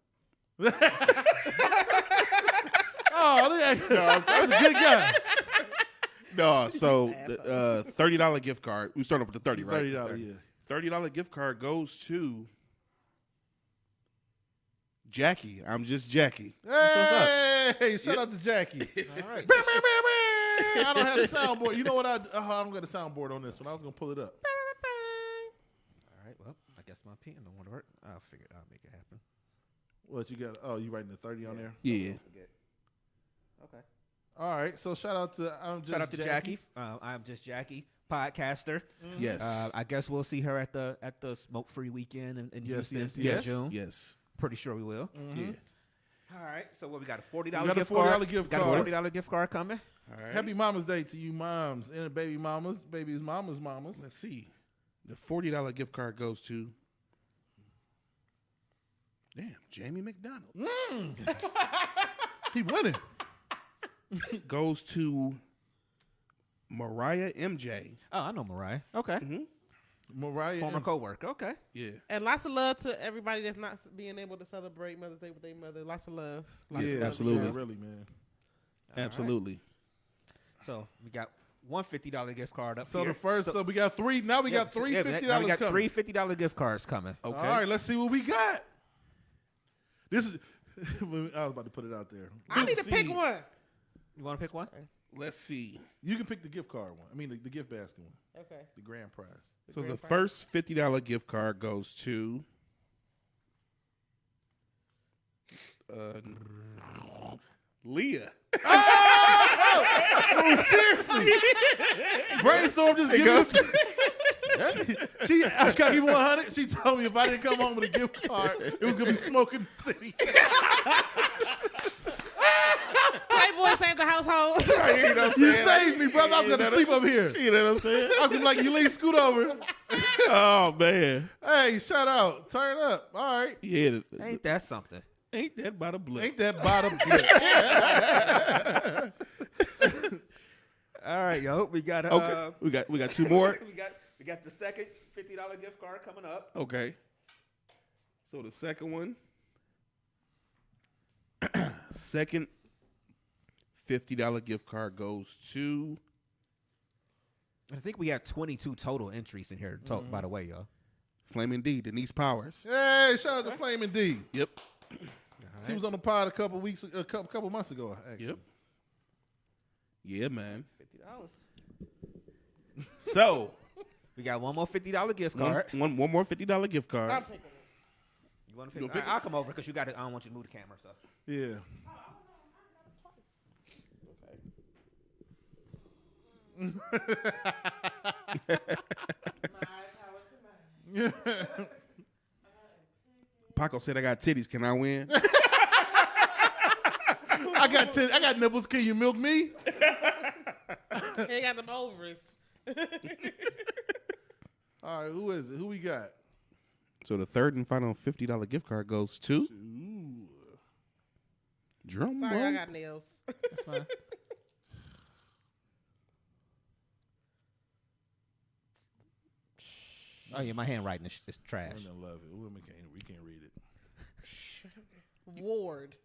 Oh, that's a good guy. No, so $30 gift card. We start off with the 30, right? $30, yeah. $30 gift card goes to Jackie. I'm just Jackie. Hey, shout out to Jackie. All right. I don't have the soundboard. You know what? I don't got a soundboard on this one. I was gonna pull it up. All right. Well, I guess my pen don't want to work. I'll make it happen. What you got? Oh, you writing the 30 on there? Yeah. Okay. All right. So shout out to Jackie. I'm just Jackie, podcaster. Yes. I guess we'll see her at the Smoke Free Weekend in Yes, Houston yes, in yes. June. Yes. Pretty sure we will. Yeah. All right. So what we got? A $40 got a gift $40 card. gift Got card. a $40 gift card coming. All right. Happy Mama's Day to you moms and baby mamas, baby's mamas. Let's see. The $40 gift card goes to. Damn, Jamie McDonald. He winning. Goes to Mariah MJ. Oh, I know Mariah. Okay. Mariah. Former coworker. Okay. Yeah. And lots of love to everybody that's not being able to celebrate Mother's Day with their mother. Lots of love. Lots of Yeah, love. absolutely. Yeah, really, man. Absolutely. So we got one $50 gift card up So here. the first, so we got 3. Now we got three $50 now we got coming. 3 $50 gift cards coming. Okay. All right, let's see what we got. This is. I was about to put it out there. I need to see. pick one. You want to pick one? Let's see. You can pick the gift card one. I mean, the gift basket one. Okay. The grand prize. So the grand prize. first $50 gift card goes to Leah. Seriously. Brainstorm just give us. She, I got you 100. She told me if I didn't come home with a gift card, it was gonna be smoking the city. Playboy saved the household. You know what I'm You saying? saved me, brother. I was gonna sleep up here. You know what I'm saying? I was gonna be like, Eulise, scoot over. Oh man. Hey, shout out, turn up. All right, Yeah. Ain't that something? Ain't that about a blip? ain't that bottom good? All right, yo. We got Okay. We got 2 more. we got the second $50 gift card coming up. Okay. So the second one. Second $50 gift card goes to I think we have 22 total entries in here. By the way, y'all. Flaming D, Denise Powers. Hey, shout out to Flaming D. Yep. She was on the pod a couple months ago. Actually. Yep. Yeah, man. $50. So We got one more $50 gift one, card. one more $50 gift card. I'm picking it. You want to You pick? gonna pick I'll come over because you got it. I don't want you to move the camera. So Yeah. Paco said I got titties. Can I win? I got nipples. Can you milk me? He got them ovaries. All right, who is it? Who we got? So the third and final $50 gift card goes to Ooh. drum Sorry, I roll. got nails. That's fine. Oh yeah, my handwriting is trash. Women love it. We can't read it. Ward.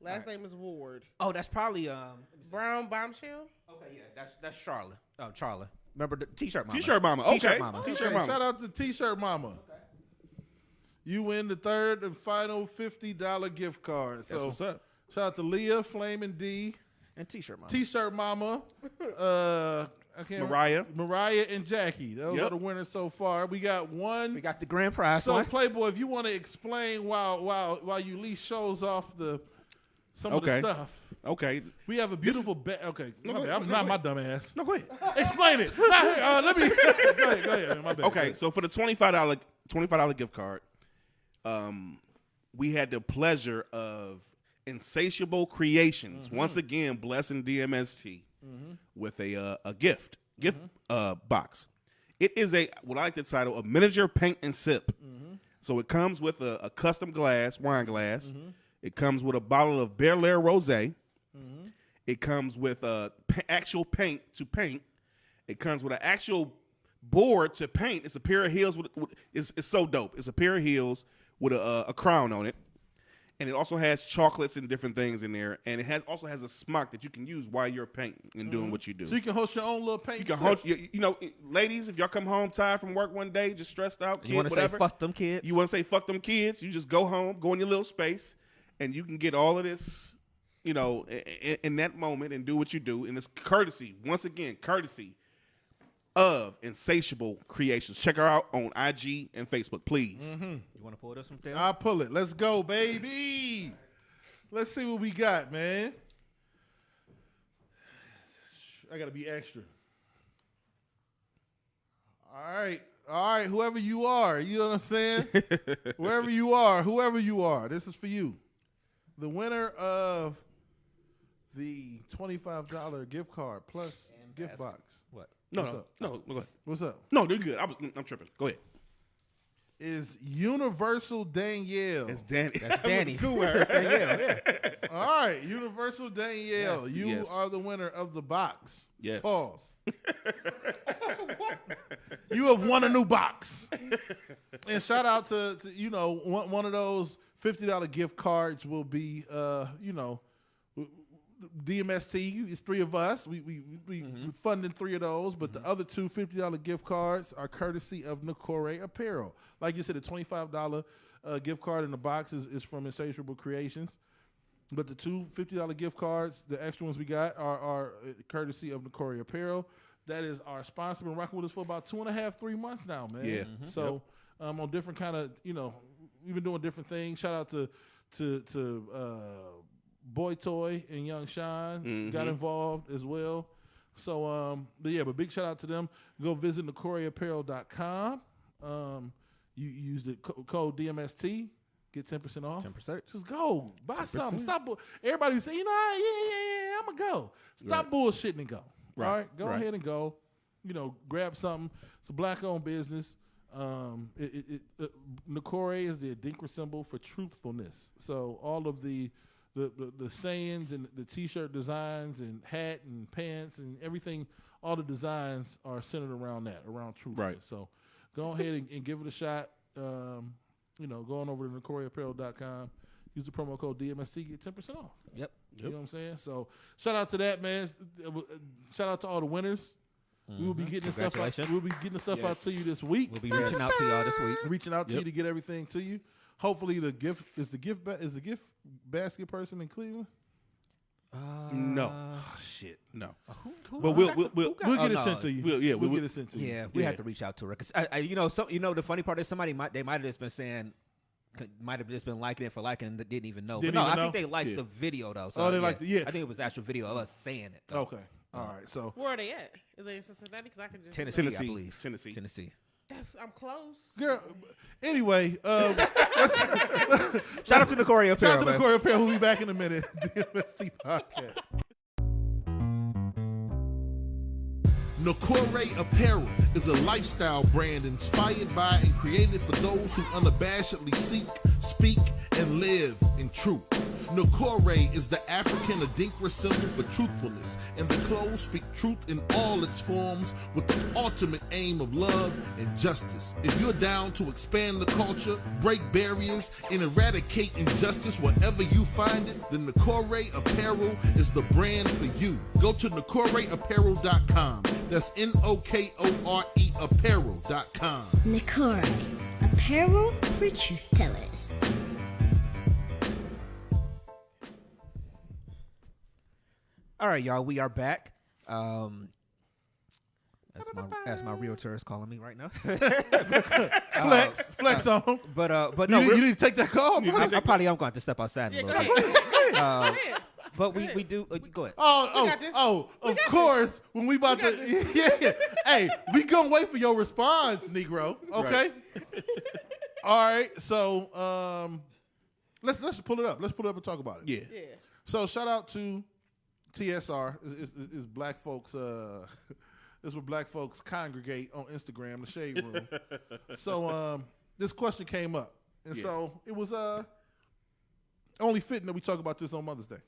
Last name is Ward. Oh, that's probably Brown Bombshell. Okay, yeah, that's Charlotte. Oh, Charlotte. Remember the T-shirt mama. T-shirt mama. Okay. T-shirt mama. T-shirt Okay, mama. shout out to T-shirt Mama. Okay. You win the third and final $50 gift card. That's So what's up. shout out to Leah, Flamin' D, And T-shirt mama. T-shirt Mama, Mariah. Mariah, and Jackie. Those Yep. are the winners so far. We got one. We got the grand prize. So one. Playboy, if you want to explain while Eulise shows off some of the Okay. stuff, Okay. we have a beautiful bed. Okay, No, my go bad. ahead, I'm go not my ahead. dumb ass. No, go ahead. Explain it. Let me go ahead. My bad. Okay, so for the $25 gift card, we had the pleasure of Insatiable Creations once again blessing DMST with a gift box. It is what I like to title a miniature paint and sip. So it comes with a custom wine glass. It comes with a bottle of Bel Air Rosé. It comes with actual paint to paint. It comes with an actual board to paint. It's a pair of heels. It's so dope. It's a pair of heels with a crown on it. And it also has chocolates and different things in there. And it also has a smock that you can use while you're painting and doing what you do. So you can host your own little paint. You can sip. host, you know, ladies, if y'all come home tired from work one day, just stressed out, You want to say whatever, fuck them kids? you want to say fuck them kids, you just go home, go in your little space, and you can get all of this, you know, in that moment and do what you do. And it's courtesy, once again, courtesy of Insatiable Creations. Check her out on IG and Facebook, please. You want to pull this from there? I'll pull it. Let's go, baby. Let's see what we got, man. I got to be extra. All right, whoever you are, you know what I'm saying? whoever you are, this is for you. The winner of the $25 gift card plus And gift basket. box. What? No, What's no, up? no, go ahead. What's up? No, you're good. I'm tripping. Go ahead. Is Universal Danielle. It's Danny. That's Danny. School word. Yeah. All right, Universal Danielle, you Yes. are the winner of the box. Yes. Pause. You have won a new box. And shout out to you know, one of those $50 gift cards will be, you know, DMST. It's three of us. We funding three of those, but the other two $50 gift cards are courtesy of Nakore Apparel. Like you said, the $25 gift card in the box is from Insatiable Creations. But the two $50 gift cards, the extra ones we got, are courtesy of Nakore Apparel. That is our sponsor. Been rocking with us for about 2.5, 3 months now, man. Yeah. So on different kind of, you know, we've been doing different things. Shout out to Boy Toy and Young Shine got involved as well. So, but big shout out to them. Go visit NakoreApparel.com. You use the code DMST, get 10% off. 10%. Just go buy something. Stop. Everybody say, you know, yeah, I'm gonna go. Stop bullshitting and go. Right. All right, go Right. ahead and go. You know, grab something. It's a black-owned business. Nakore is the Adinkra symbol for truthfulness. So all of the sayings and the T-shirt designs and hat and pants and everything, all the designs are centered around that, around truthfulness. Right. So go ahead and give it a shot. You know, go on over to NakoreApparel.com. Use the promo code DMST, get 10% off. Yep. You know what I'm saying? So shout out to that, man. Shout out to all the winners. We will be getting the stuff out. Congratulations. We'll be getting the stuff out Yes. to you this week. We'll be reaching out to y'all this week. Reaching out to you to get everything to you. Hopefully the gift is the gift basket person in Cleveland. No. Shit. No. Who But got we'll We'll get it sent to you. We'll get it sent to you. Yeah, we have to reach out to her because you know, the funny part is they might have just been saying, might have just been liking it for liking and didn't even know. Didn't But no, even I think know? they liked Yeah. the video though. So, Oh, they liked it, yeah. I think it was actual video of us saying it. Though. Okay. All right. So Where are they at? Is they in Cincinnati? Because I can just Tennessee, I Tennessee. believe. Tennessee. Tennessee. I'm close. Girl, anyway, Shout out to Nicoria Apparel. shout out to Nicoria Apparel. We'll be back in a minute. DMST podcast. Nicoria Apparel is a lifestyle brand inspired by and created for those who unabashedly seek, speak, and live in truth. Nicoria is the African Adinkra symbol for truthfulness, and the clothes speak truth in all its forms with the ultimate aim of love and justice. If you're down to expand the culture, break barriers, and eradicate injustice wherever you find it, then Nicoria Apparel is the brand for you. Go to NicoriaApparel.com. That's NOKORE Apparel.com. Nicoria, apparel for truth tellers. All right, y'all, we are back. As my realtor is calling me right now. Flex on. But no, You need to take that call. I probably am going to step outside in a Yeah, little go bit. ahead. Go ahead. But we do go ahead. Of course. When we about got to, this. yeah. Hey, we gonna wait for your response, Negro. Okay. All right. So, let's pull it up. Let's pull it up and talk about it. Yeah. Yeah. So shout out to TSR. Is black folks. This is where black folks congregate on Instagram, the Shade Room. So this question came up, and so it was only fitting that we talk about this on Mother's Day.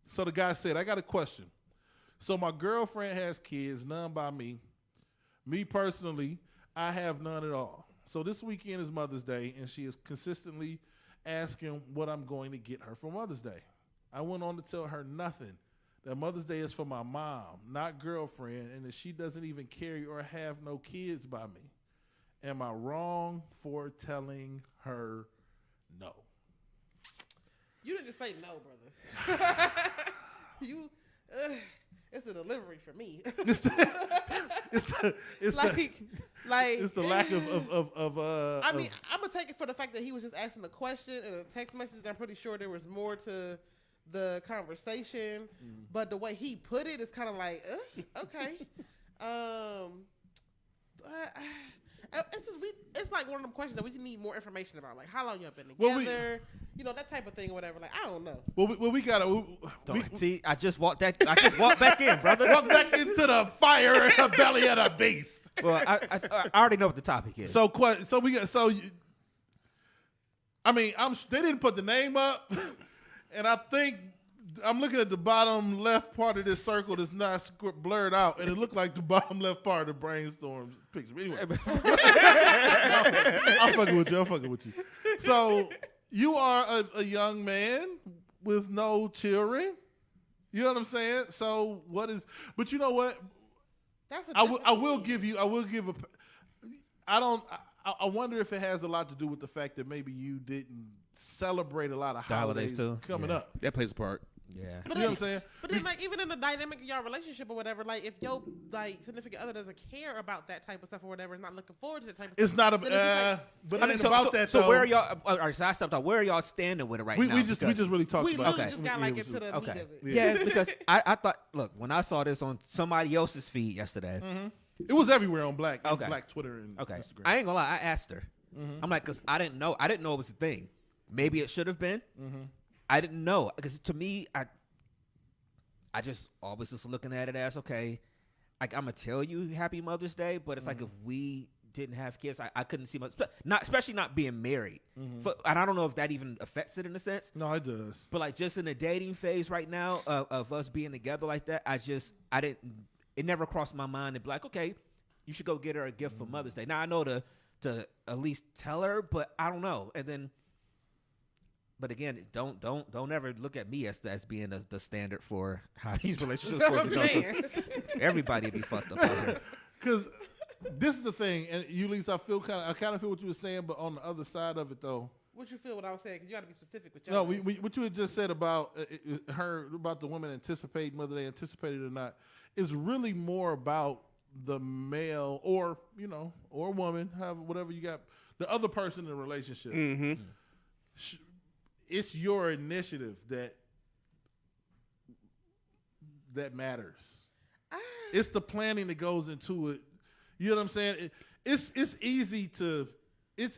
So the guy said, I got a question. So my girlfriend has kids, none by me. Me personally, I have none at all. So this weekend is Mother's Day, and she is consistently asking what I'm going to get her for Mother's Day. I went on to tell her nothing. That Mother's Day is for my mom, not girlfriend, and that she doesn't even carry or have no kids by me. Am I wrong for telling her no? You didn't just say no, brother. It's a delivery for me. It's the lack of I mean, I'm gonna take it for the fact that he was just asking the question in a text message. I'm pretty sure there was more to the conversation, but the way he put it is kind of like, okay. It's like one of them questions that we need more information about, like how long y'all been together, that type of thing or whatever. Like I don't know. Well, we gotta. See, I just walked back in, brother. Walk back into the fire in the belly of the beast. Well, I already know what the topic is. They didn't put the name up, and I think I'm looking at the bottom left part of this circle that's not blurred out, and it looked like the bottom left part of the brainstorm picture. But anyway, I'm fucking with you. So you are a young man with no children. You know what I'm saying? So what is? But you know what? I wonder if it has a lot to do with the fact that maybe you didn't celebrate a lot of holidays too. coming up. That plays a part. Yeah. But You know what I'm saying? But then, like, even in the dynamic of your relationship or whatever, like, if your significant other doesn't care about that type of stuff or whatever, is not looking forward to that type of It's stuff. not but it ain't about that. So though. where are y'all? All right, so I stepped out. Where are y'all standing with it right now? We just really talked We about literally it. just got like into the meat of it. Yeah, because I thought, look, when I saw this on somebody else's feed yesterday, It was everywhere on Black Twitter and okay, Instagram. I ain't gonna lie, I asked her. I'm like, because I didn't know it was a thing. Maybe it should have been. I didn't know, because to me, I just always just looking at it as, okay, like I'm gonna tell you Happy Mother's Day, but it's like if we didn't have kids, I couldn't see much, especially not being married. And I don't know if that even affects it in a sense. No, it does. But like just in the dating phase right now of us being together like that, it never crossed my mind to be like, okay, you should go get her a gift for Mother's Day. Now I know to at least tell her, but I don't know. And then, but again, don't ever look at me as being the standard for how these relationships supposed to go. 'Cause everybody be fucked up out here. Because this is the thing, and Eulise, I kind of feel what you were saying, but on the other side of it though. What you feel? What I was saying? Because you got to be specific with your. No, what you had just said about about the women anticipating whether they anticipated or not is really more about the male or woman, whatever you got, the other person in the relationship. It's your initiative that matters. It's the planning that goes into it. You know what I'm saying? it's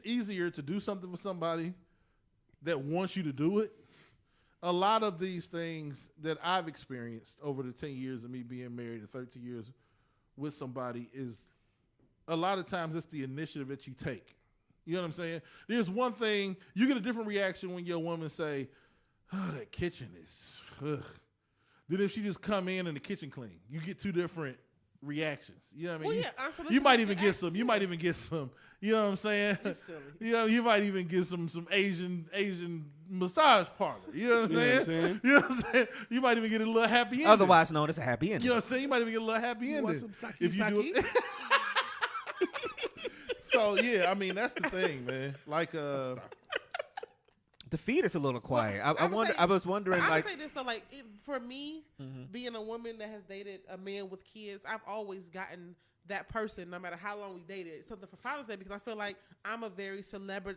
easier to do something for somebody that wants you to do it. A lot of these things that I've experienced over the 10 years of me being married and 13 years with somebody is a lot of times it's the initiative that you take. You know what I'm saying? There's one thing, you get a different reaction when your woman say, oh, that kitchen is, ugh. Then if she just come in and the kitchen clean, you get two different reactions. You know what I mean? Well, yeah, you might even get some, you know what I'm saying? You're silly. You might even get some Asian massage parlor. You know what I'm saying? You know what I'm saying? You might even get a little happy ending. Otherwise known as a happy ending. You know what I'm saying? You might even get a little happy ending. Want some sake, if you do sake? it. So yeah, I mean that's the thing, man. Like The feed is a little quiet. Well, I was wondering, I like, would say this though, like for me, being a woman that has dated a man with kids, I've always gotten that person, no matter how long we dated, something for Father's Day because I feel like I'm a very celebratory.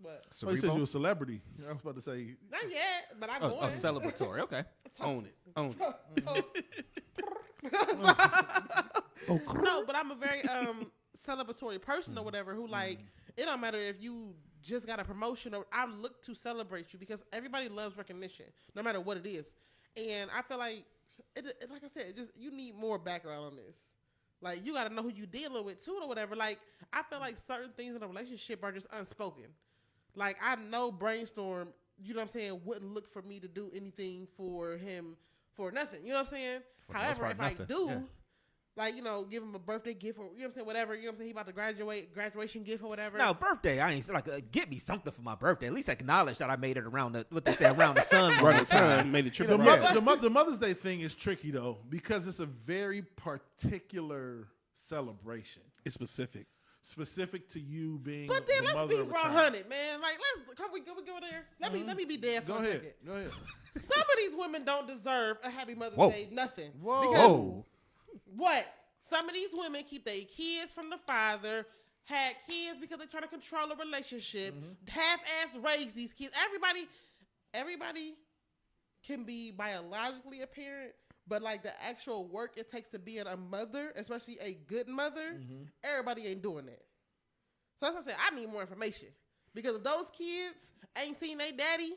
What? Oh, you said you were a celebrity. I was about to say. Not yet, but I'm going. celebratory. Okay. Own it. No, but I'm a very celebratory person or whatever who like it don't matter if you just got a promotion or I look to celebrate you because everybody loves recognition no matter what it is. And I feel like like I said, you need more background on this. Like you got to know who you dealing with too or whatever. Like I feel like certain things in a relationship are just unspoken. Like I know Brainstorm, you know what I'm saying, wouldn't look for me to do anything for him for nothing. You know what I'm saying? However, if I do, like, you know, give him a birthday gift or, you know what I'm saying, whatever, you know what I'm saying, he about to graduation gift or whatever. No, birthday, I ain't like, get me something for my birthday. At least acknowledge that I made it around around the sun. Right, the sun made it trip. The Mother's Day thing is tricky though because it's a very particular celebration. It's specific to you being. But then the let's mother be of a raw child. hunted, man. Like can we go there? Let me be dead for a second. Go ahead. Some of these women don't deserve a happy Mother's Day, nothing. Whoa. Because what? Some of these women keep their kids from the father, had kids because they're trying to control a relationship, half-ass raise these kids. Everybody can be biologically a parent, but like the actual work it takes to being a mother, especially a good mother, everybody ain't doing that. So that's what I said. I need more information because if those kids ain't seen their daddy,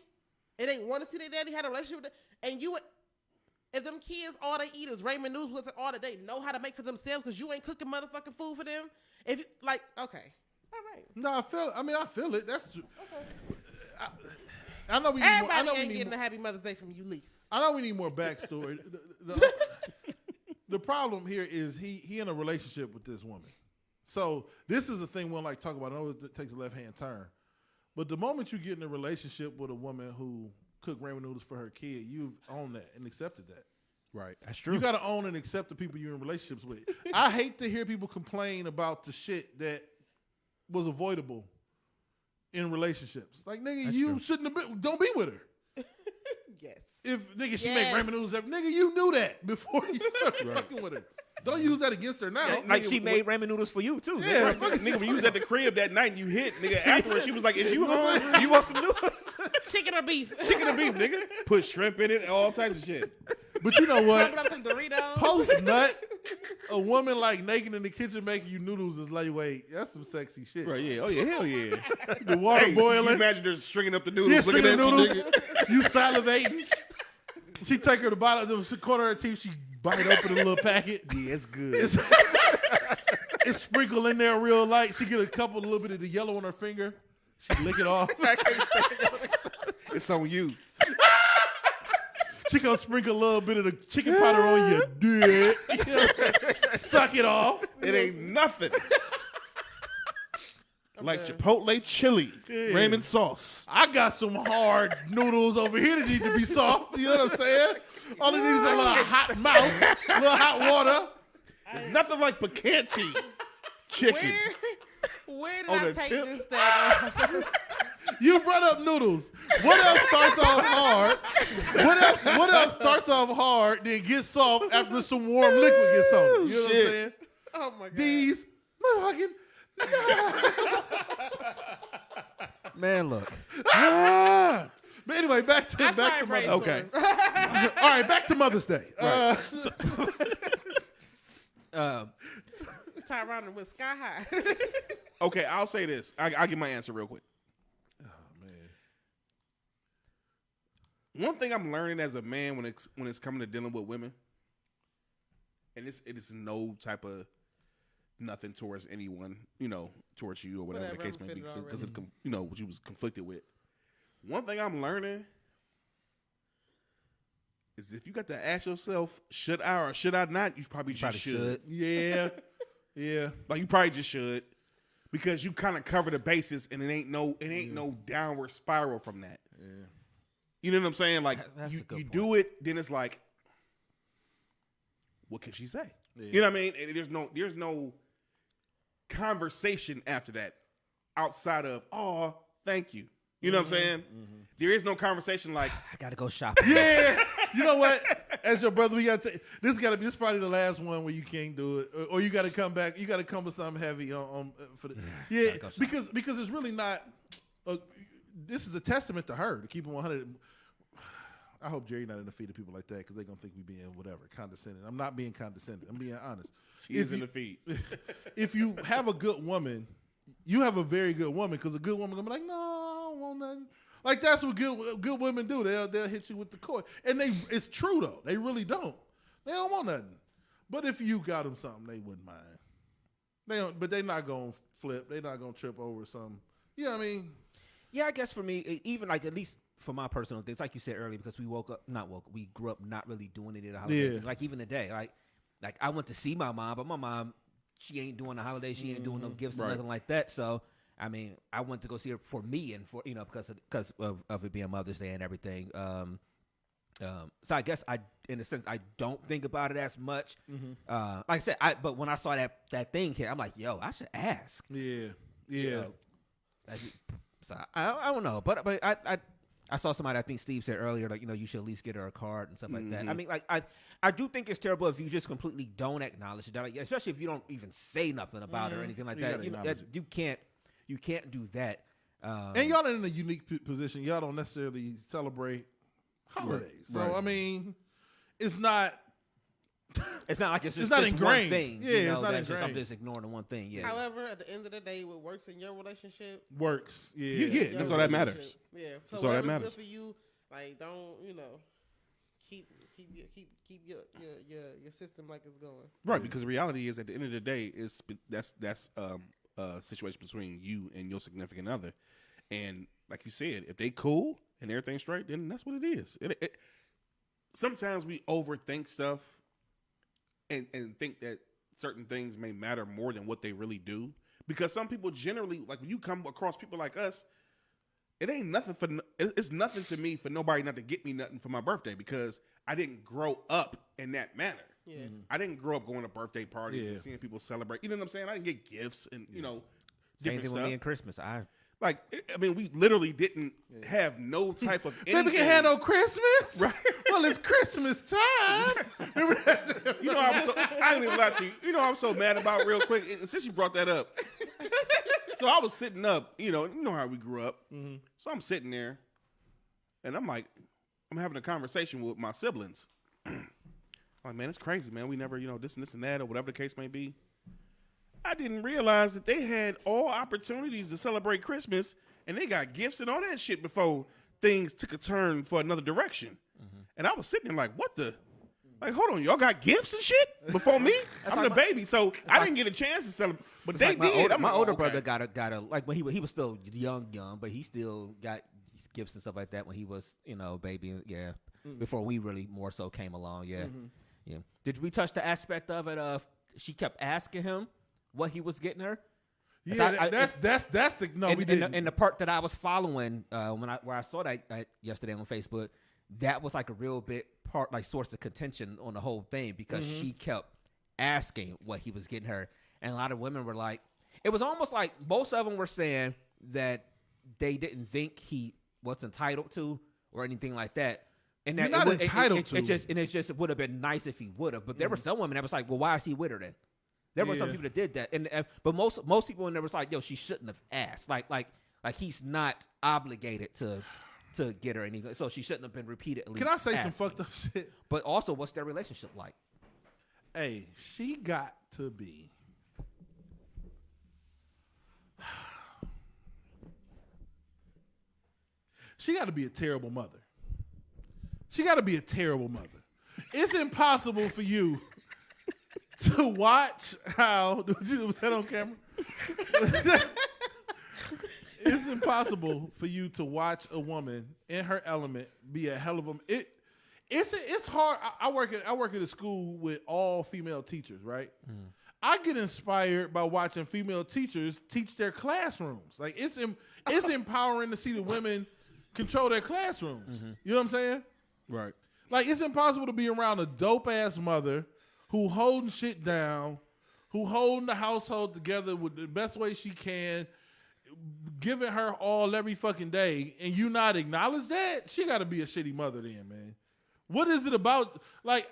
and ain't want to see their daddy had a relationship with them, and if them kids all they eat is ramen noodles with all that they know how to make for themselves because you ain't cooking motherfucking food for them. If you, like, okay, all right. No, I feel it. That's true. Okay. I know we need Everybody more. I know ain't we need getting more. a happy Mother's Day from Eulise. I know we need more backstory. The problem here is he in a relationship with this woman. So this is the thing we don't like to talk about. I know it takes a left-hand turn. But the moment you get in a relationship with a woman who cook ramen noodles for her kid, you've owned that and accepted that. Right. That's true. You got to own and accept the people you're in relationships with. I hate to hear people complain about the shit that was avoidable in relationships. Like, nigga, That's you true. shouldn't have been, don't be with her. Yes. If, nigga, she Yes. make ramen noodles, nigga, you knew that before you started fucking with her. Don't use that against her now. Like nigga, she made ramen noodles for you too. Yeah, nigga. fuck Nigga, when you was at the crib that night and you hit, nigga, afterwards she was like, is you hungry? You want some noodles? Chicken or beef? Chicken and beef, nigga. Put shrimp in it, all types of shit. But you know what? Put up some Doritos. Post nut, a woman like naked in the kitchen making you noodles is like, wait, that's some sexy shit. Right, yeah. Oh, yeah, hell yeah. The water Hey, boiling. You imagine her stringing up the Yeah, noodles, looking stringing at the you, noodles. nigga. You salivating. She take her the bottom, the corner of her teeth, she bite open a little packet. Yeah, it's good. It's sprinkled in there real light. She get a little bit of the yellow on her finger. She lick it off. It's on you. She gonna sprinkle a little bit of the chicken powder on your dick. Suck it off. It ain't nothing. Like Chipotle chili, ramen sauce. I got some hard noodles over here that need to be soft. You know what I'm saying? All it needs is a little hot mouth, a little hot water. Nothing like picanti chicken. Where did On I the take tip? this thing? You brought up noodles. What else starts off hard? What else starts off hard, then gets soft after some warm liquid gets on it? You know what I'm Shit. saying? Oh my god. These motherfucking Man, look. But anyway, back to I'm sorry, Mother's Day. Brainstorm. Okay. All right, back to Mother's Day. Talk turned around and went sky high. Okay, I'll say this. I'll give my answer real quick. Oh man. One thing I'm learning as a man when it's coming to dealing with women, and it is no type of nothing towards anyone, towards you or whatever the case may be, because what you was conflicted with. One thing I'm learning is if you got to ask yourself, should I or should I not? You probably just should. Yeah, yeah. Like you probably just should, because you kind of cover the bases, and it ain't no downward spiral from that. Yeah. You know what I'm saying? Like That's a good you point. do it, then it's like, what can she say? Yeah. You know what I mean? And there's no conversation after that outside of, oh, thank you. You know what I'm saying? Mm-hmm. There is no conversation like, I gotta go shopping. Yeah. You know what? As your brother, we got to. This is probably the last one where you can't do it, or you got to come back. You got to come with something heavy for the. Yeah, because it's really not. This is a testament to her to keep it 100. I hope Jerry not in the feed of people like that, because they're gonna think we being whatever condescending. I'm not being condescending. I'm being honest. she is in the feed. If you have a good woman, you have a very good woman, because a good woman gonna be like, no, I don't want nothing. Like that's what good women do. They'll hit you with the cord, and it's true though. They really don't. They don't want nothing. But if you got them something, they wouldn't mind. They don't. But they're not gonna flip. They're not gonna trip over something. You know what I mean? Yeah, I guess for me, even like at least for my personal things, like you said earlier, because we we grew up not really doing it at the holidays. Yeah. Like even today, like I went to see my mom, but my mom, she ain't doing the holidays. She ain't doing no gifts or nothing like that. So I mean, I went to go see her for me and for because of it being Mother's Day and everything. So I guess in a sense, I don't think about it as much. Like I said, but when I saw that thing here, I'm like, yo, I should ask. Yeah. So I don't know, but I saw somebody, I think Steve said earlier, like, you should at least get her a card and stuff like that. I mean, like I do think it's terrible if you just completely don't acknowledge it, like, especially if you don't even say nothing about it or anything like that. You can't do that. And y'all are in a unique position. Y'all don't necessarily celebrate holidays, so I mean, it's not. It's not like it's just not this ingrained. One thing. Yeah, it's not ingrained. I'm just ignoring the one thing. Yeah. However, at the end of the day, what works in your relationship works. Yeah, Yeah, that's all that matters. Yeah, so that's all that matters. Good for you. Like, don't keep your system like it's going. Right, because the reality is, at the end of the day, that's a situation between you and your significant other, and like you said, if they cool and everything's straight, then that's what it is. Sometimes we overthink stuff and think that certain things may matter more than what they really do, because some people generally, like when you come across people like us, it's nothing to me for nobody not to get me nothing for my birthday, because I didn't grow up in that manner. Yeah. I didn't grow up going to birthday parties and seeing people celebrate. You know what I'm saying? I didn't get gifts and Same different thing stuff. with me and Christmas. We literally didn't have no type of anything. Baby can handle Christmas? Right. Well, it's Christmas time. I ain't even lie to you. I'm so mad about real quick, and since you brought that up. So I was sitting up, you know how we grew up. Mm-hmm. So I'm sitting there, and I'm having a conversation with my siblings. Like, man, it's crazy, man. We never, this and this and that, or whatever the case may be. I didn't realize that they had all opportunities to celebrate Christmas, and they got gifts and all that shit before things took a turn for another direction. Mm-hmm. And I was sitting there like, what the? Like, hold on, y'all got gifts and shit before me? I'm the baby, so I didn't get a chance to celebrate. But they did. My older brother got a like when he was still young, but he still got gifts and stuff like that when he was, baby, before we really more so came along, yeah. Did we touch the aspect of it of she kept asking him what he was getting her? Yeah, that's the no. We didn't. And the part that I was following where I saw that yesterday on Facebook, that was like a real big part, like source of contention on the whole thing, because she kept asking what he was getting her, and a lot of women were like, it was almost like most of them were saying that they didn't think he was entitled to or anything like that. And that not entitled to. It would have been nice if he would have. But there were some women that was like, well, why is he with her then? There were some people that did that, but most people in there was like, yo, she shouldn't have asked. Like he's not obligated to get her anything, so she shouldn't have been repeatedly. Can I say asking. some fucked up shit? But also, what's their relationship like? Hey, she got to be she got to be a terrible mother. She got to be a terrible mother. It's impossible for you to watch how. Was that on camera? It's impossible for you to watch a woman in her element be a hell of a. It's hard. I work at a school with all female teachers, right? Mm. I get inspired by watching female teachers teach their classrooms. Like it's empowering to see the women control their classrooms. Mm-hmm. You know what I'm saying? Right. Like it's impossible to be around a dope ass mother who holding shit down, who holding the household together with the best way she can, giving her all every fucking day, and you not acknowledge that. She got to be a shitty mother, then, man. What is it about? Like,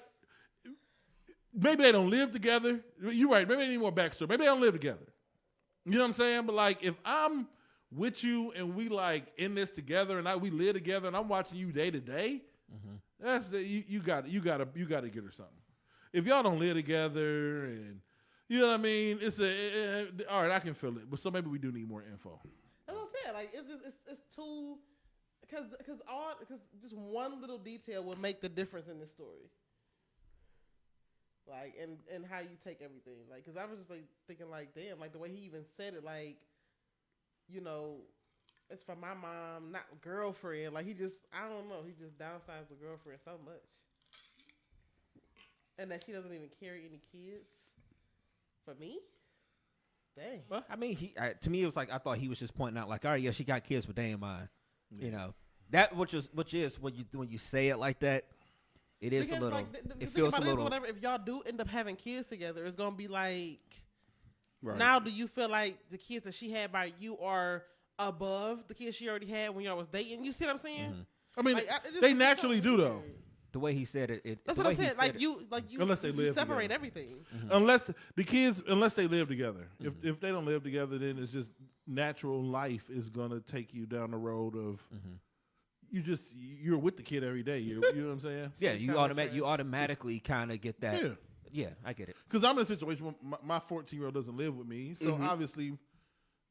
maybe they don't live together. You're right. Maybe they need more backstory. Maybe they don't live together. You know what I'm saying? But like, if I'm with you and we like in this together and we live together and I'm watching you day to day, that's you got to get her something. If y'all don't live together and you know what I mean, it's all right. I can feel it, but so maybe we do need more info. That's what I said. Like it's too because just one little detail will make the difference in this story. Like and how you take everything. Like because I was just like thinking like damn, like the way he even said it, like you know. It's for my mom, not girlfriend. Like, I don't know. He just downsized the girlfriend so much. And that she doesn't even carry any kids. For me? Dang. Well, I mean, to me, it was like, I thought he was just pointing out, like, all right, yeah, she got kids, but they ain't mine. Yeah. You know, that, which is when you say it like that, it is because, a little, like, it feels a little. Whatever, if y'all do end up having kids together, it's going to be like, now do you feel like the kids that she had by you are above the kids she already had when y'all was dating? You see what I'm saying? Mm-hmm. I mean, like, they naturally do though. The way he said it, that's what I'm saying. Like you, unless they live separate together. Everything. Mm-hmm. Unless they live together. Mm-hmm. If they don't live together, then it's just natural life is gonna take you down the road of you're with the kid every day. You know what I'm saying? Yeah, you automatically kind of get that. Yeah, I get it. Because I'm in a situation where my 14-year-old doesn't live with me, so obviously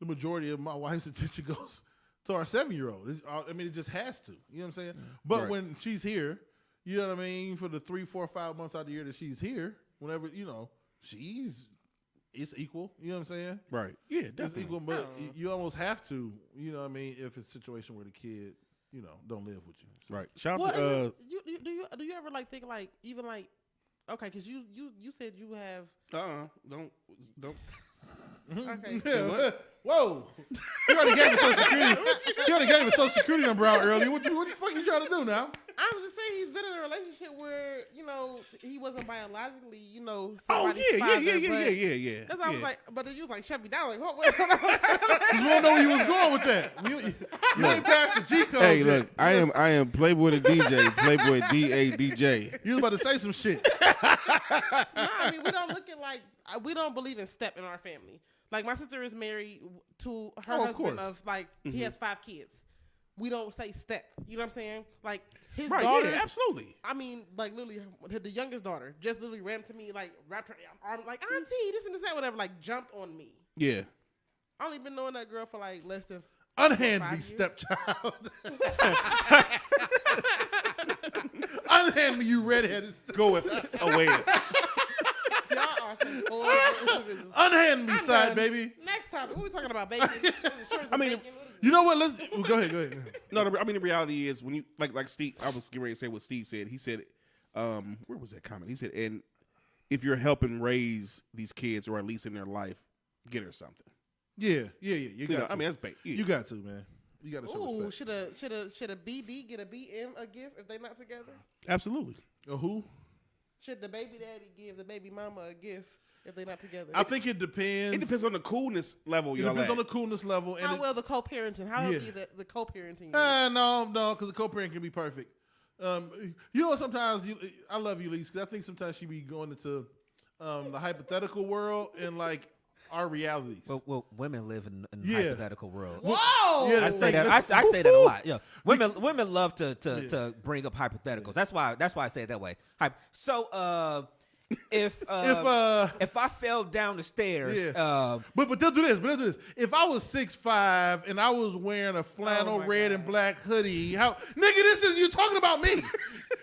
the majority of my wife's attention goes to our 7-year-old. I mean, it just has to. You know what I'm saying? But when she's here, you know what I mean, for the 3, 4, 5 months out of the year that she's here, whenever, you know, it's equal. You know what I'm saying? Right. Yeah, definitely. It's equal, but you almost have to, you know what I mean, if it's a situation where the kid, you know, don't live with you. So. Right. Shout out to... Do you ever, like, think, like, even, like, okay, because you said you have... Don't... Okay. Yeah. Whoa! You already gave us Social Security. You already gave us Social Security number out earlier. What the fuck you trying to do now? I was just saying he's been in a relationship where, you know, he wasn't biologically, you know, father. Yeah. That's why I was like, but then you was like, shut me down. Like, what? You don't know where you was going with that. You ain't passed the G code. Hey, look, I am Playboy the DJ, Playboy DJ. You was about to say some shit. No, I mean, we don't believe in step in our family. Like, my sister is married to her husband of like, he has 5 kids. We don't say step. You know what I'm saying? Like, his daughter. Yeah, absolutely. I mean, like, literally, the youngest daughter just literally ran to me, like, wrapped her arm, like, auntie, this and this, that, whatever, like, jumped on me. Yeah. I only been knowing that girl for, like, less than unhand me, stepchild. Unhand me, you redheaded. Go with away. Y'all are some horrible individuals. Unhand me, side baby. Next topic. What we talking about, bacon? I mean, you know what? Go ahead. No, I mean the reality is when you like Steve. I was getting ready to say what Steve said. He said, where was that comment? He said, and if you're helping raise these kids or at least in their life, get her something. Yeah. You got to. I mean, that's bait. Yeah. You got to, man. You got to show respect. Should a BD get a BM a gift if they're not together? Absolutely. A who? Should the baby daddy give the baby mama a gift if they're not together? I think it depends. It depends on the coolness level. It depends on the coolness level. And how well the co-parenting? How healthy the co-parenting? No, because the co-parenting can be perfect. You know what? Sometimes I love Eulise because I think sometimes she be going into the hypothetical world and like our realities. Well, women live in a hypothetical world. Whoa! Yeah, I say that. I say that a lot. Yeah, women love to bring up hypotheticals. That's why I say it that way. So, if I fell down the stairs, but they'll do this. If I was 6'5" and I was wearing a flannel red and black hoodie, you're talking about me.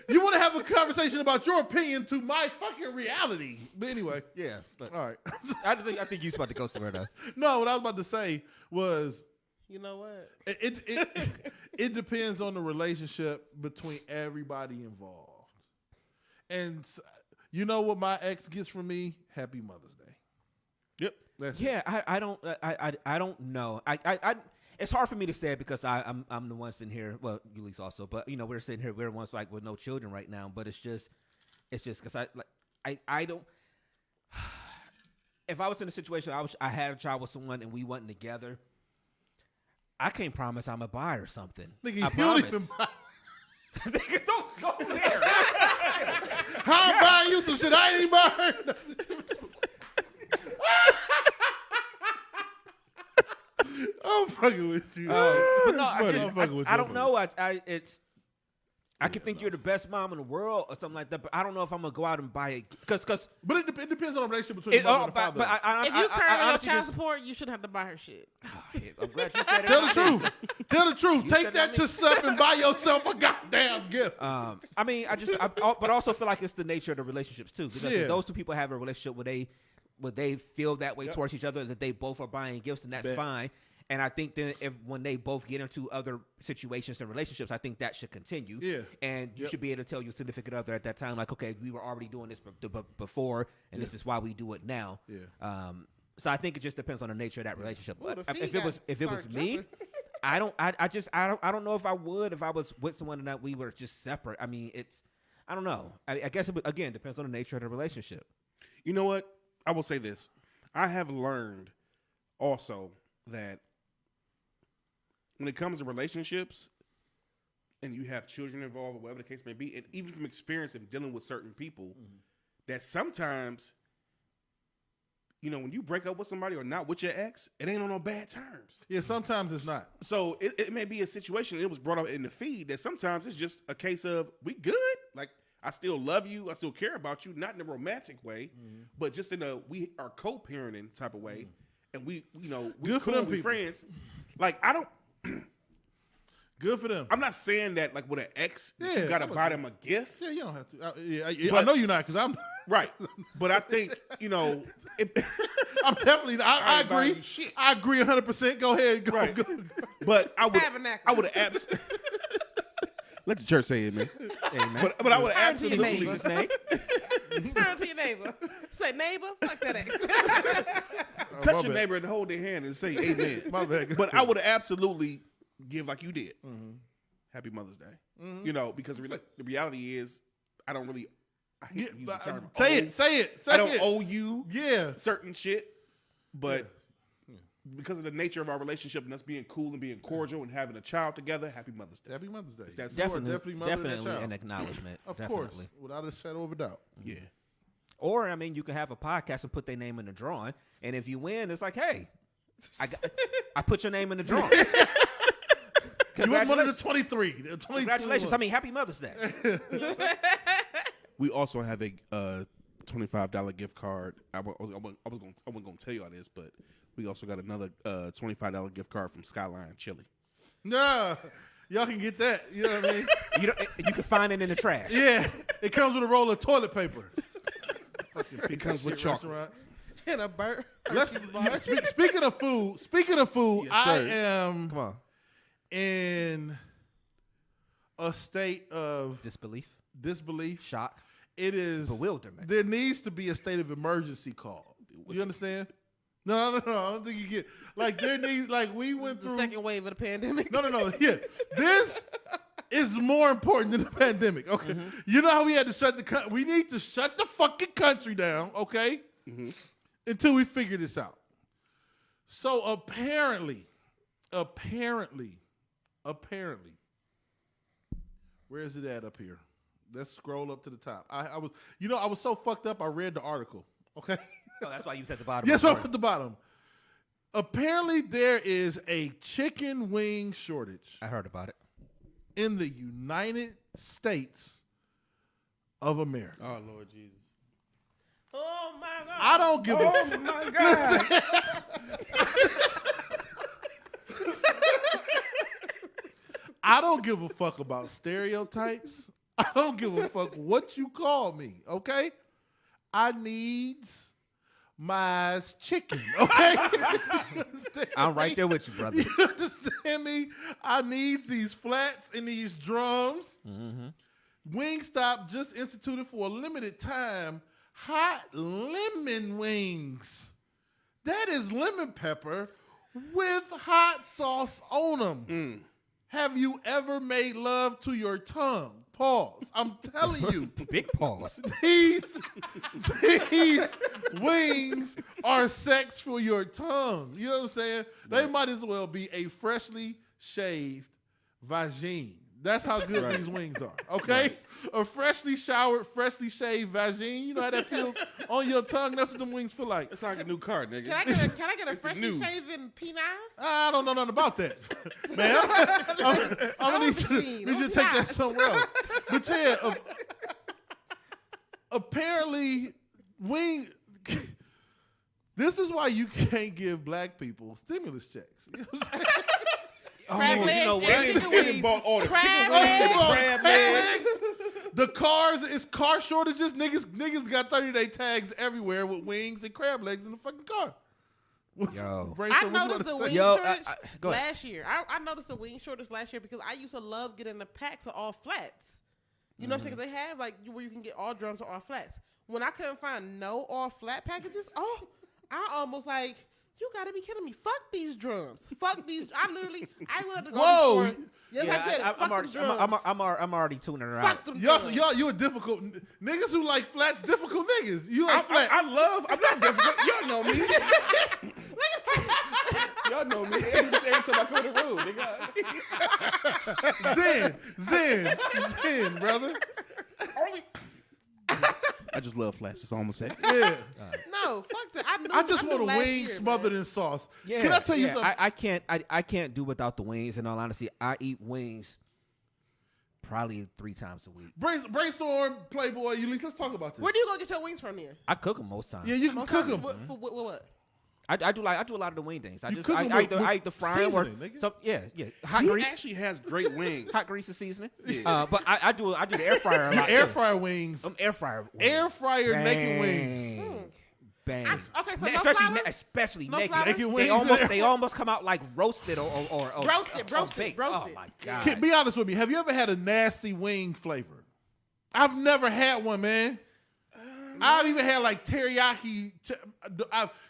You want to have a conversation about your opinion to my fucking reality. But anyway, yeah. But all right. I think you're about to go somewhere though. No, what I was about to say was, you know what? It depends on the relationship between everybody involved. And you know what my ex gets from me? Happy Mother's Day. Yep. I don't know. It's hard for me to say it because I'm the one sitting here. Well, Eulise also, but we're sitting here. We're the ones like with no children right now. But it's just because I don't. If I was in a situation I had a child with someone and we wasn't together, I can't promise I'm a buy or something. Nigga, I promise. Nigga, don't go there. How I'm buying you some shit I ain't buying? I'm fucking with you. But no, I I don't know. I can think you're the best mom in the world or something like that, but I don't know if I'm gonna go out and buy it because. But it depends on the relationship between the mother and the father. But if you currently on child support, you shouldn't have to buy her shit. I'm glad you said it. Tell the truth. Tell the truth. Take that to yourself and buy yourself a goddamn gift. I mean, but I also feel like it's the nature of the relationships too, because if those two people have a relationship where they feel that way towards each other, that they both are buying gifts, and that's fine. And I think then when they both get into other situations and relationships, I think that should continue. Yeah. And you should be able to tell your significant other at that time, like, okay, we were already doing this before, and this is why we do it now. Yeah. So I think it just depends on the nature of that relationship. Well, But if it was me, I don't know if I would if I was with someone and that we were just separate. I mean, I don't know. I guess it again depends on the nature of the relationship. You know what? I will say this. I have learned also that when it comes to relationships and you have children involved or whatever the case may be, and even from experience of dealing with certain people, that sometimes, when you break up with somebody or not with your ex, it ain't on no bad terms. Yeah, sometimes it's not. So it may be a situation, it was brought up in the feed, that sometimes it's just a case of, we good? Like, I still love you, I still care about you, not in a romantic way, but just in we are co-parenting type of way, and we Good for cool, them we people. friends. Like, I don't... Good for them. I'm not saying that like with an ex, you gotta buy them a gift. Yeah, you don't have to. I know you're not because I'm right. But I think I'm definitely. I agree. I agree 100%. Go ahead. Go. Right. But I would have let the church say it, man. Amen. But I would have Turn to your absolutely. neighbor. Turn to your neighbor. Say, neighbor, fuck that ex. Touch your neighbor and hold their hand and say amen. My bad. But I would absolutely give like you did. Happy Mother's Day. Because the reality is, I don't really. I hate to use the term. Say it. I don't owe you Yeah. certain shit, but because of the nature of our relationship and us being cool and being cordial and having a child together, Happy Mother's Day. Happy Mother's Day. That's Definitely an acknowledgement. Of definitely. course, without a shadow of a doubt. Yeah. Or I mean, you can have a podcast and put their name in the drawing, and if you win, it's like, hey, I put your name in the drawing. You were one of the 23. Congratulations. I mean, Happy Mother's Day. We also have a $25 gift card. I wasn't gonna tell you all this, but we also got another $25 gift card from Skyline Chili. No, y'all can get that. You know what I mean? You can find it in the trash. Yeah, it comes with a roll of toilet paper. It comes with chocolate. And a bird. Speaking of food, Yes, I sir. am Come on. in a state of Disbelief. Shock. It is bewilderment. There needs to be a state of emergency call. You understand? No. I don't think you get there needs we went through the second wave of the pandemic. No. Yeah, this is more important than the pandemic. Okay, You know how we had to shut the country? We need to shut the fucking country down. Okay, until we figure this out. So apparently, where is it at up here? Let's scroll up to the top. I was so fucked up. I read the article. Okay. Oh, that's why you was at the bottom. Yes, I'm at the bottom. Apparently, there is a chicken wing shortage. I heard about it. In the United States of America. Oh Lord Jesus! Oh my God. I don't give Oh my God. I don't give a fuck about stereotypes. I don't give a fuck what you call me, okay? I needs my chicken, okay? I'm right there with you, brother. You understand me? I need these flats and these drums. Wingstop just instituted for a limited time hot lemon wings. That is lemon pepper with hot sauce on them. Have you ever made love to your tongue? Pause. I'm telling you. Big pause. These wings are sex for your tongue. You know what I'm saying? They might as well be a freshly shaved vagine. That's how good these wings are. Okay? A freshly showered, freshly shaved vagine. You know how that feels on your tongue? That's what them wings feel like. It's like a new car, nigga. Can I get a freshly new. shaven penile? I don't know nothing about that. Man, I'm going to need you to take that somewhere else. But yeah, apparently, this is why you can't give black people stimulus checks. You know what I'm saying? Crab legs, you know what? and chicken wings. Bought all the Crab chicken legs. wings, crab legs. The cars, it's car shortages. Niggas got 30-day tags everywhere with wings and crab legs in the fucking car. Yo. I noticed the wing Yo, shortage go ahead. last year. I noticed the wing shortage last year because I used to love getting the packs of all flats. You know what I'm saying? 'Cause they have like where you can get all drums or all flats. When I couldn't find no all flat packages, I almost like, you gotta be kidding me. Fuck these drums. Fuck these. I went to go Whoa. to the store. Yes, Yeah, I said it. Fuck them drums. I'm already tuning her Fuck out. them Y'all, drums. you a difficult niggas who like flats. Difficult niggas. You like flats? I'm not difficult. Y'all know me. Y'all know me. Every time I come in the room, nigga. Zen, brother. I just love flats. That's all I'm gonna say. Yeah. No, fuck that. I just knew want a last wing year, smothered man. in sauce. Yeah, Can I tell you something? I can't do without the wings. In all honesty, I eat wings probably 3 times a week. Brainstorm, Playboy, Eulise. Let's talk about this. Where do you go get your wings from then? I cook them most times. Yeah, you can Most cook times, them. What? I do a lot of the wing things. I You just cook I 'em either with the frying or seasoning, nigga. some hot He grease. actually has great wings. Hot grease and seasoning. But I do the air fryer a lot. Air too. fryer wings. Air fryer. Air fryer Bang. naked wings. Bang. Okay, so no especially flour? especially No naked. flour? Naked They wings. almost come out like roasted or Roasted. baked. Oh my god. Be honest with me. Have you ever had a nasty wing flavor? I've never had one, man. I've even had like teriyaki.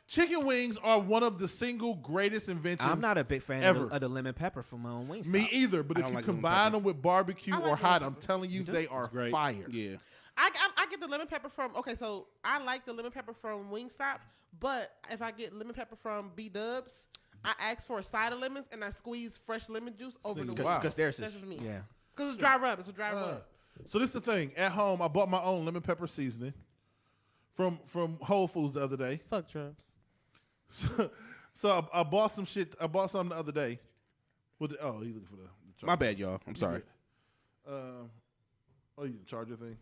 Chicken wings are one of the single greatest inventions. I'm not a big fan ever. of the lemon pepper from my own wings. Me either, but I if don't you like lemon combine pepper. them with barbecue I like or lemon hot, pepper. I'm telling you, they are Great. fire. Yeah. I get the lemon pepper from. Okay, so I like the lemon pepper from Wingstop, but if I get lemon pepper from B Dubs, I ask for a side of lemons and I squeeze fresh lemon juice over the Wow. because there's That's this. just me. Yeah. Because it's dry rub. It's a dry rub. So this is the thing. At home, I bought my own lemon pepper seasoning from Whole Foods the other day. Fuck drums. So I bought some shit. I bought something the other day. You looking for the My bad, y'all. I'm sorry. You the charger thing?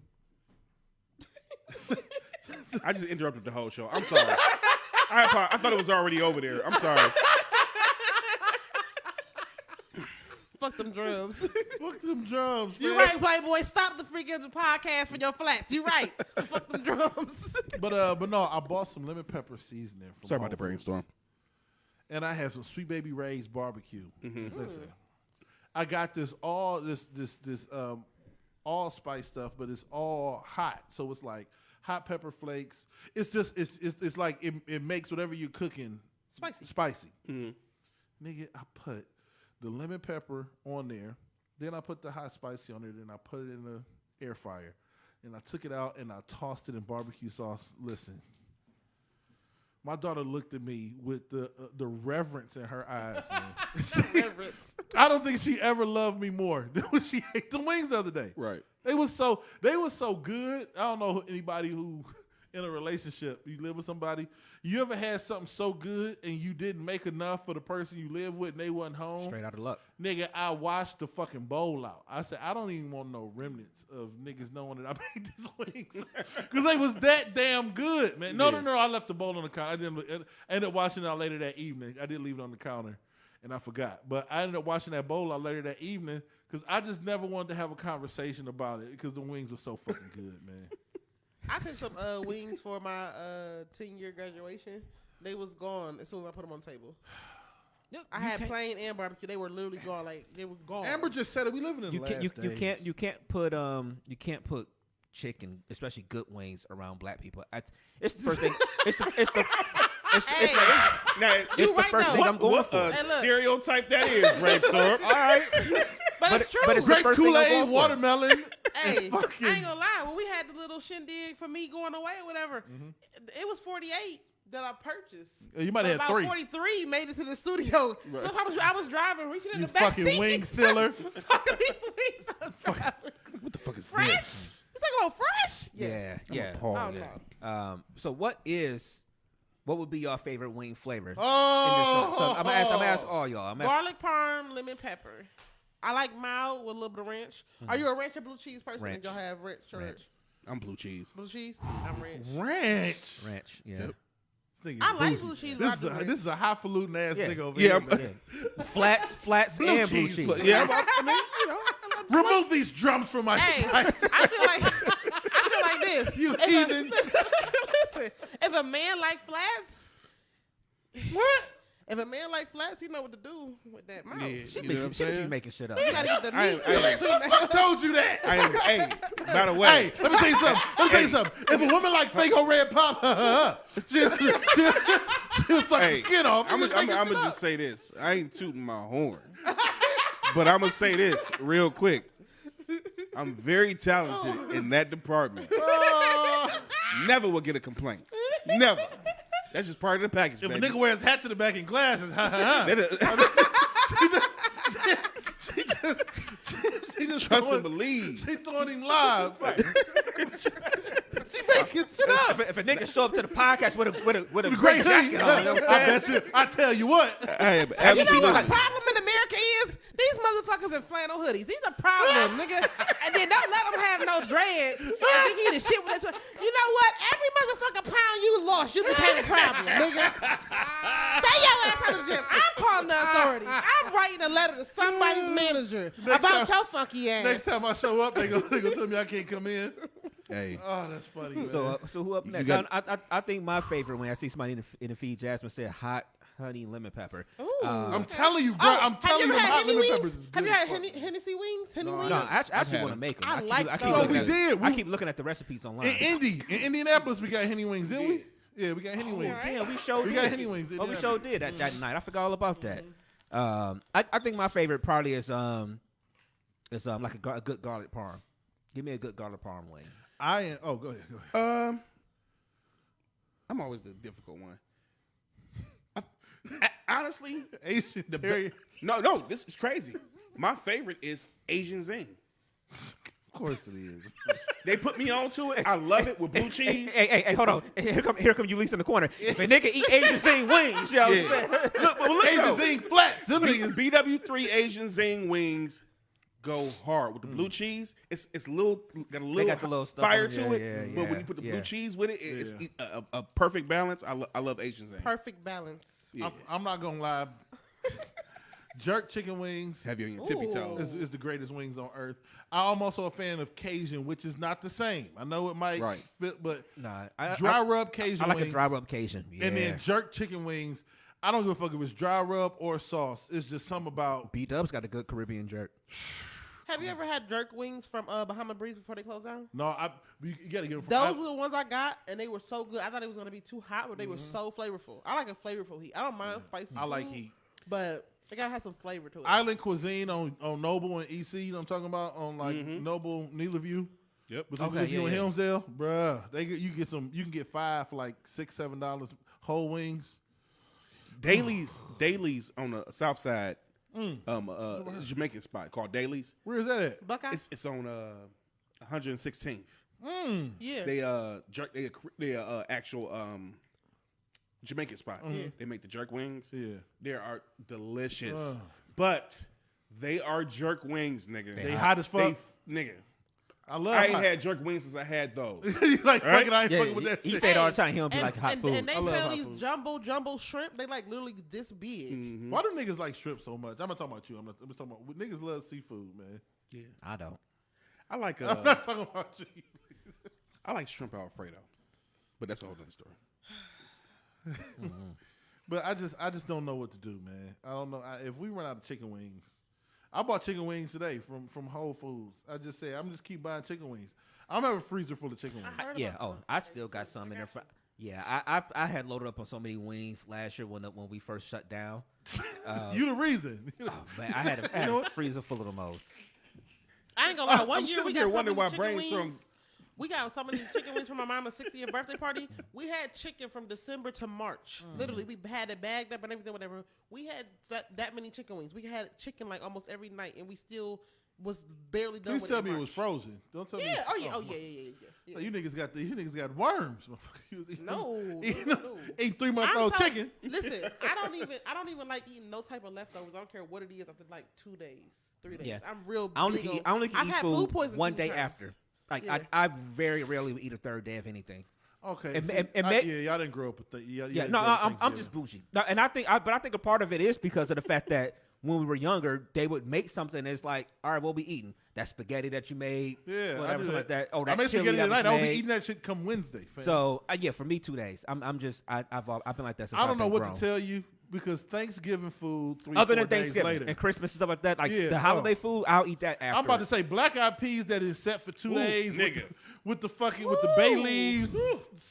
I just interrupted the whole show. I'm sorry. I thought it was already over there. I'm sorry. Fuck them drums. Fuck them drums. You man. right, Playboy. Stop the freaking podcast for your flats. You right. Fuck them drums. But no, I bought some lemon pepper seasoning. From Sorry about the Whole Foods. brainstorm. And I had some Sweet Baby Ray's barbecue. Mm-hmm. Listen, I got this allspice stuff, but it's all hot. So it's like hot pepper flakes. It's just it's like it makes whatever you're cooking spicy. Mm-hmm. Nigga, I put the lemon pepper on there, then I put the hot spicy on there, then I put it in the air fryer, and I took it out and I tossed it in barbecue sauce. Listen, my daughter looked at me with the reverence in her eyes, man. I don't think she ever loved me more than when she ate the wings the other day. Right. They was so good. I don't know anybody who in a relationship, you live with somebody, you ever had something so good and you didn't make enough for the person you live with and they wasn't home? Straight out of luck. Nigga, I washed the fucking bowl out. I said, I don't even want no remnants of niggas knowing that I made these wings. Because they was that damn good, man. No, I left the bowl on the counter. I ended up washing it out later that evening. I did leave it on the counter, and I forgot. But I ended up washing that bowl out later that evening because I just never wanted to have a conversation about it because the wings were so fucking good, man. I took some wings for my 10-year graduation. They was gone as soon as I put them on the table. I had plain and barbecue. They were literally gone. Like they were gone. Amber just said it. We living in the last days. You can't put chicken, especially good wings, around black people. It's the first thing. It's the first thing I'm going for. Stereotype that is, Brainstorm. All right, but it's true. But it's Grape the first thing I'm Kool-Aid, going for. watermelon. Hey, I ain't gonna lie. When we had the little shindig for me going away or whatever, it was 48 that I purchased. You might have about 3. 43 made it to the studio. Right. Look how much I was driving, reaching in You the back fucking seat. wing stealer. Fucking these wings I'm driving. What the fuck is Fresh? this? You talking about fresh? Yeah. Oh, no. So what would be your favorite wing flavor? Oh. So I'm gonna ask all y'all. Garlic parm, lemon pepper. I like mild with a little bit of ranch. Are you a ranch or blue cheese person? Ranch. Did y'all have ranch or Ranch. I'm blue cheese. blue cheese? I'm ranch. Ranch. Yeah. Yep. This nigga I is like bougie. blue cheese, but I do ranch. This is a highfalutin ass Yeah. nigga over Yeah, here. Flats and blue cheese. Yeah, I mean, you know, Remove these drums from my Hey, sprite. I feel like this. You If a- heathen. Listen, if a man like flats, What? if a man like flats, he know what to do with that mouth. Yeah, You you know what I'm She be saying? making shit up. gotta get the I meat. ain't- Who told you that? Hey, by the way, Hey, let me tell you something. If a woman like Fago Red Pop, she'll suck the skin off. I'm gonna just say this. I ain't tooting my horn, but I'm gonna say this real quick. I'm very talented in that department. Never will get a complaint. Never. That's just part of the package, If a baby. nigga wears hat to the back and glasses, she just Trust throwing, and believe. she throwing him live. She making shit up. If a nigga show up to the podcast with a Great great jacket on, you know what I'm I saying? bet you. I tell you what. I am You know absolutely. what the problem in America is? These motherfuckers in flannel hoodies. These a problem, nigga. And then don't let them have no dreads. And think he the shit with that. You know what? Every motherfucking pound you lost, you became a problem, nigga. Stay your ass out of the gym. I'm calling the authorities. I'm writing a letter to somebody's manager about your funky ass. Next time I show up, they gonna tell me I can't come in. Hey, Oh, that's funny. Man. So who up next? got- I think my favorite when I see somebody in the feed, Jasmine said hot honey lemon pepper. Ooh. I'm telling you, bro. I'm have telling you, you them ever hot had lemon Henny peppers wings? is good. Have you had as fuck. Hennessy wings? Henny wings? No, I actually had want to make them. I like keep those. looking We at- did. I keep looking at the recipes online. In Indianapolis, we got Henny wings, didn't we? Yeah, we got Henny wings. Damn, we showed We did. got Henny wings. Oh, we sure did that night. I forgot all about that. I think my favorite probably is like a good garlic parm. Give me a good garlic parm wing. Oh, go ahead. I'm always the difficult one. Honestly, Asian Terry. no, this is crazy. My favorite is Asian Zing. Of course it is. They put me onto it. I love it with blue cheese. Hey, hold on. Here come Eulise in the corner. If a nigga eat Asian Zing wings, you know what I'm saying? Look, Asian though. Zing flat. Them niggas. BW3 Asian Zing wings go hard with the blue cheese. It's little got a little, got the little stuff fire on it. to Yeah, it, yeah, but when yeah, you put the yeah. blue cheese with it, it's a perfect balance. I love Asian Zing. Perfect balance. Yeah. I'm not gonna lie. Jerk chicken wings Have you on your tippy Ooh. toes? is the greatest wings on earth. I'm also a fan of Cajun, which is not the same. I know it might Right. fit, but Nah, dry rub Cajun I like wings. a dry rub Cajun. Yeah. And then jerk chicken wings. I don't give a fuck if it's dry rub or sauce. It's just something about. B-Dub's got a good Caribbean jerk. Have you ever had jerk wings from Bahama Breeze before they closed down? No, you gotta get them from. Those were the ones I got, and they were so good. I thought it was gonna be too hot, but they were so flavorful. I like a flavorful heat. I don't mind spicy. I like food, heat. but they gotta have some flavor to it. Island Cuisine on Noble and EC. You know what I'm talking about on like Noble, Neela View. Yep. Between Okay, Neela View yeah, and yeah. Helmsdale, bruh. You can get 5 for like $6-7 whole wings. Dailies on the south side, Jamaican spot called Dailies. Where is that at? Buckeye. It's on 116th. Yeah. They actual Jamaican spot. They make the jerk wings. Yeah. They are delicious. But they are jerk wings, nigga. They hot as fuck. Nigga. I ain't had jerk wings since I had those. like, right? I ain't fucking with that He shit. said all the time he don't be like hot food. And they I love sell hot these food. jumbo shrimp. They like literally this big. Why do niggas like shrimp so much? I'm not talking about you. I'm just talking about niggas love seafood, man. Yeah. I don't. I like I'm not talking about you. I like shrimp Alfredo. But that's a whole other story. But I just don't know what to do, man. I don't know. If we run out of chicken wings, I bought chicken wings today from Whole Foods. I just said I'm just keep buying chicken wings. I'm having a freezer full of chicken wings. I still got some in there. I had loaded up on so many wings last year when we first shut down. You the reason. Oh, man, I had a freezer full of them hoes. I ain't gonna lie. One I'm year sure we you're got so wondering many why chicken Brainstorm. wings. We got so many chicken wings from my mama's 60th birthday party. We had chicken from December to March. Literally, we had it bagged up and everything, whatever. We had that many chicken wings. We had chicken like almost every night, and we still was barely done Please with tell in me it March. was frozen. Don't tell me. Yeah. It was, Yeah. So you niggas got worms. No. Eat 3-month-old I'm chicken. Listen, I don't even like eating no type of leftovers. I don't care what it is after like 2 days, 3 days. Yeah. I'm real. I only big can eat, on- I only can I've eat had food poisoning one 2 day times. after. Like Yeah. I very rarely eat a third day of anything. Okay. And- see, and yeah, ma- y'all didn't grow up with that. Yeah, no, I'm just bougie. No, and I think a part of it is because of the fact that when we were younger, they would make something that's like, all right, what we eating? That spaghetti that you made, Yeah, whatever, something like that. Oh, I that made chili spaghetti that was tonight. I'll be made. eating that shit come Wednesday. Fam. So yeah, for me 2 days. I've been like that since I don't know I've been what grown. to tell you because Thanksgiving food 3 Other 4 than days Thanksgiving later. and Christmas and stuff like that, like Yeah, the holiday food, I'll eat that after. I'm about to say black eyed peas that is set for 2 days nigga. with the bay leaves,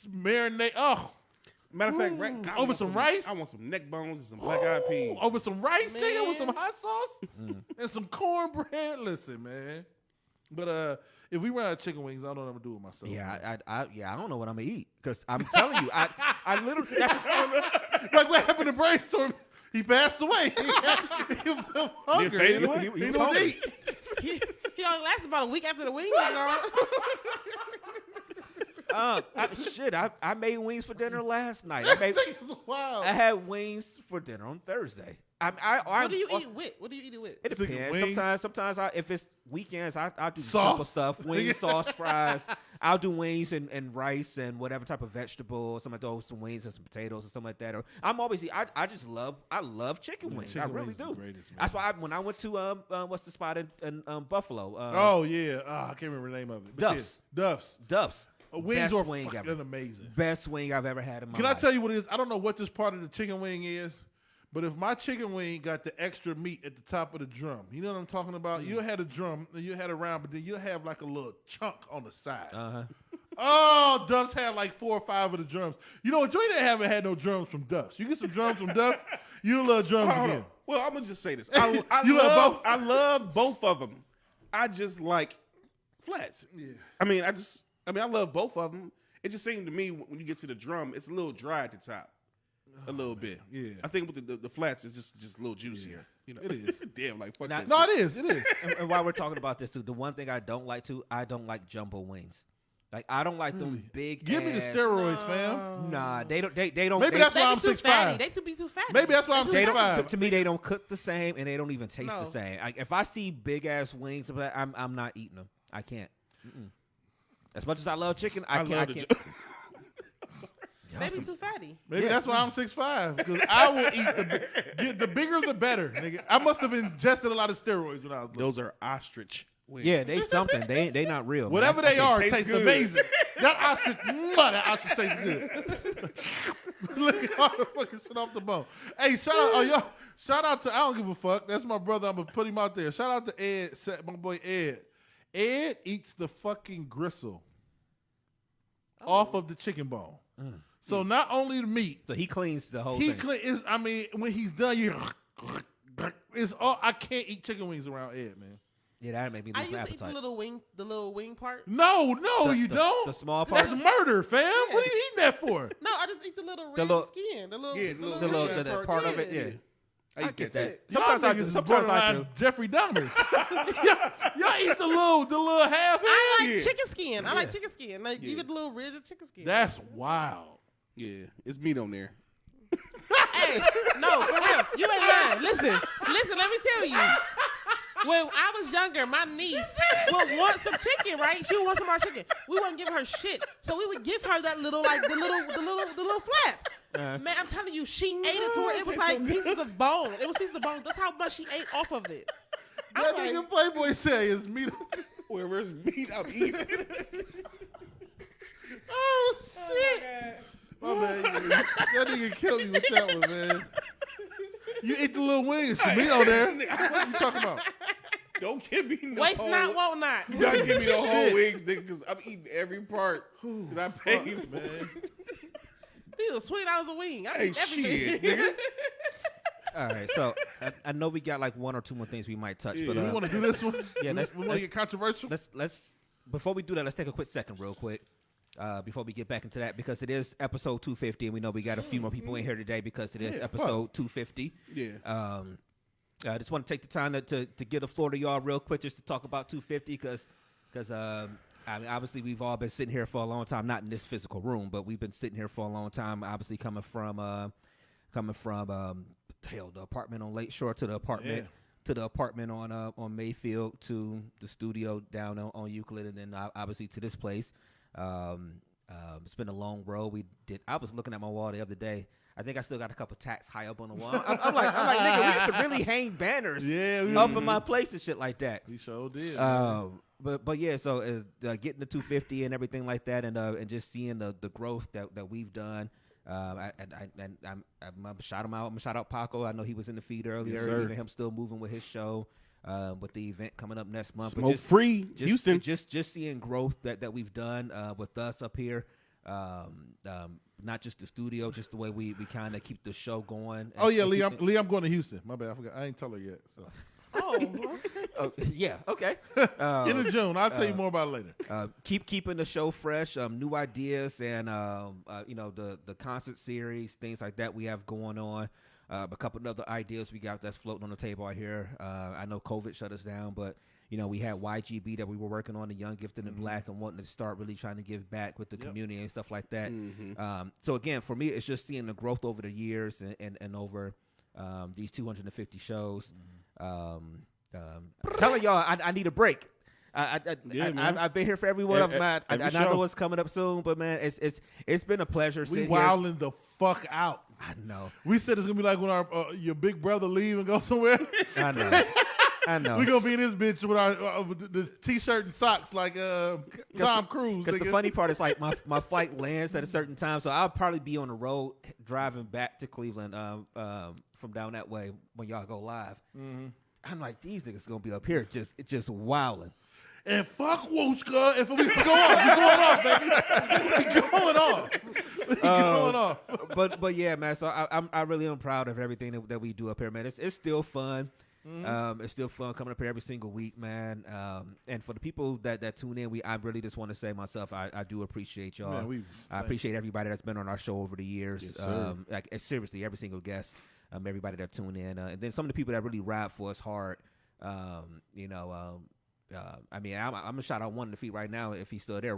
marinade. Oh, Matter of fact, I Over want some rice? I want some neck bones and some black eyed peas. over some rice, nigga, with Man. some hot sauce and some cornbread. Listen, man. But if we run out of chicken wings, I don't know what I'm gonna do with myself. Yeah, I don't know what I'm gonna eat because I'm telling you, I literally that's Like what happened to Brainstorm? He passed away. He was hungry. faded He away? knew He was what to hungry. eat. He only lasted about a week after the wings was gone. I made wings for dinner last night. This is wild. I had wings for dinner on Thursday. What do you eat with? What do you eat it with? It Chicken depends. wings? Sometimes if it's weekends, I'll do Sauce. simple stuff. Wings, sauce, fries. I'll do wings and rice and whatever type of vegetable. Some of those, some wings and some potatoes or something like that. Or I'm always I love chicken wings. chicken I really wings is do. the greatest, man. That's why when I went to what's the spot in Buffalo? Oh yeah, I can't remember the name of it. But Duff's. yeah, Duff's. Duff's. Wings Best are wing fucking ever. amazing. Best wing I've ever had in my Can life. I tell you what it is? I don't know what this part of the chicken wing is, but if my chicken wing got the extra meat at the top of the drum, you know what I'm talking about? You'll have a drum, and you'll have a round, but then you'll have like a little chunk on the side. Oh, Duff's had like 4 or 5 of the drums. You know what? You ain't haven't had no drums from Duff's. You get some drums from Duff's, you'll love drums Hold again. on. Well, I'm gonna just say this. I You love both? I love both of them. I just like flats. Yeah. I love both of them. It just seemed to me when you get to the drum, it's a little dry at the top, a little bit. Yeah. I think with the flats, it's just a little juicier. You know, It is. Damn, like fuck Now- that No, shit. it is. It is. And while we're talking about this too, the one thing I don't like jumbo wings. Like I don't like them big. Give me the ass- steroids, fam. Nah, they don't. They don't. Maybe they, that's They why be I'm too 6'5". fatty. They be too fatty. Maybe that's why I'm They don't, 6'5". to me, they don't cook the same, and they don't even taste No. the same. Like if I see big ass wings, I'm not eating them. I can't. As much as I love chicken, I love can't. They be too fatty. Maybe that's why I'm 6'5", because I will eat the bigger the better, nigga. I must have ingested a lot of steroids when I was little. Those are ostrich wings. Yeah, they something. They not real. man. Whatever they are, taste taste good. amazing. That ostrich, that ostrich tastes good. Look at all the fucking shit off the bone. Hey, shout out to, I don't give a fuck. That's my brother. I'm going to put him out there. Shout out to Ed, my boy Ed. Ed eats the fucking gristle off of the chicken bone. So not only the meat, So he cleans the whole he thing. when he's done, it's all, I can't eat chicken wings around Ed, man. Yeah, that made me I lose my used to eat appetite. the little wing part. No, you The- don't. the small part? That's murder, fam. What are you eating that for? No, I just eat the little red little- skin. The little, Yeah, the the little the red part of it. Yeah. I get that. Sometimes I do. Sometimes I do. Jeffrey Dahmers. y'all eat the little half. I like chicken skin. I like chicken skin. Like you get the little ridge of chicken skin. That's wild. Yeah, it's meat on there. Hey, no, for real. You ain't lying. Listen. Let me tell you. When I was younger, my niece would want some chicken, right? She would want some more chicken. We wouldn't give her shit, so we would give her that little, like the little flap. Man, I'm telling you, she ate it to where it was like pieces of bone. It was pieces of bone. That's how much she ate off of it. That nigga Playboy say is meat. Wherever it's meat, I'm eating. Oh shit! My man, that nigga killed me with that one, man. You eat the little wings, some meat on there. What you talking about? Don't give me no Waste whole, not, won't not. You gotta give me the whole wings, nigga, because I'm eating every part that I paid for. Man. These was $20 a wing. I Hey, eat everything. shit, nigga. All right, so I know we got like one or two more things we might touch, but we want to do this one. yeah, we want to get controversial. let's before we do that, let's take a quick second, real quick, before we get back into that, because it is episode 250, and we know we got a few more people in here today because it is episode 250. Yeah. I just want to take the time to get the floor to y'all real quick just to talk about 250 because I mean, obviously we've all been sitting here for a long time, not in this physical room, but we've been sitting here for a long time. Obviously coming from the apartment on Lakeshore to the apartment on Mayfield to the studio down on Euclid, and then obviously to this place. It's been a long road. I was looking at my wall the other day. I think I still got a couple tacks high up on the wall. I'm like, nigga, we used to really hang banners up in my place and shit like that. We sure did. But yeah, so getting the 250 and everything like that, and just seeing the growth that we've done. I'm shout him out. I'm shout out Paco. I know he was in the feed earlier. Yes, sir. Even him still moving with his show. With the event coming up next month. Smoke free, Houston. Just seeing growth that we've done with us up here. Not just the studio, just the way we kind of keep the show going. Oh yeah, Lee, I'm going to Houston. My bad, I forgot. I ain't tell her yet. So. Oh, yeah, okay. End of June. I'll tell you more about it later. Keeping the show fresh, new ideas, and the concert series, things like that we have going on. A couple of other ideas we got that's floating on the table out here. I know COVID shut us down, but we had YGB that we were working on, the Young, Gifted, and Black, and wanting to start really trying to give back with the community and stuff like that. So again, for me, it's just seeing the growth over the years and over these 250 shows. Telling y'all, I need a break. I've been here for every one of them. I know it's coming up soon, but man, it's been a pleasure. We sitting wilding here. the fuck out. I know. We said it's gonna be like when our your big brother leave and go somewhere. I know. We gonna be in this bitch with our the t-shirt and socks like Tom Cruise. Because the funny part is like my flight lands at a certain time, so I'll probably be on the road driving back to Cleveland from down that way when y'all go live. I'm like, these niggas gonna be up here just wilding. And fuck Wooska, if we go off, baby. We going off. But yeah, man. So I really am proud of everything that we do up here, man. It's still fun. It's still fun coming up here every single week, man. And for the people that tune in, I really just want to say myself, I do appreciate y'all. Man, I appreciate everybody that's been on our show over the years. Yes, sir. Seriously, every single guest, everybody that tune in, and then some of the people that really ride for us hard. I mean, I'm gonna shout out one in the feet right now if he's still there.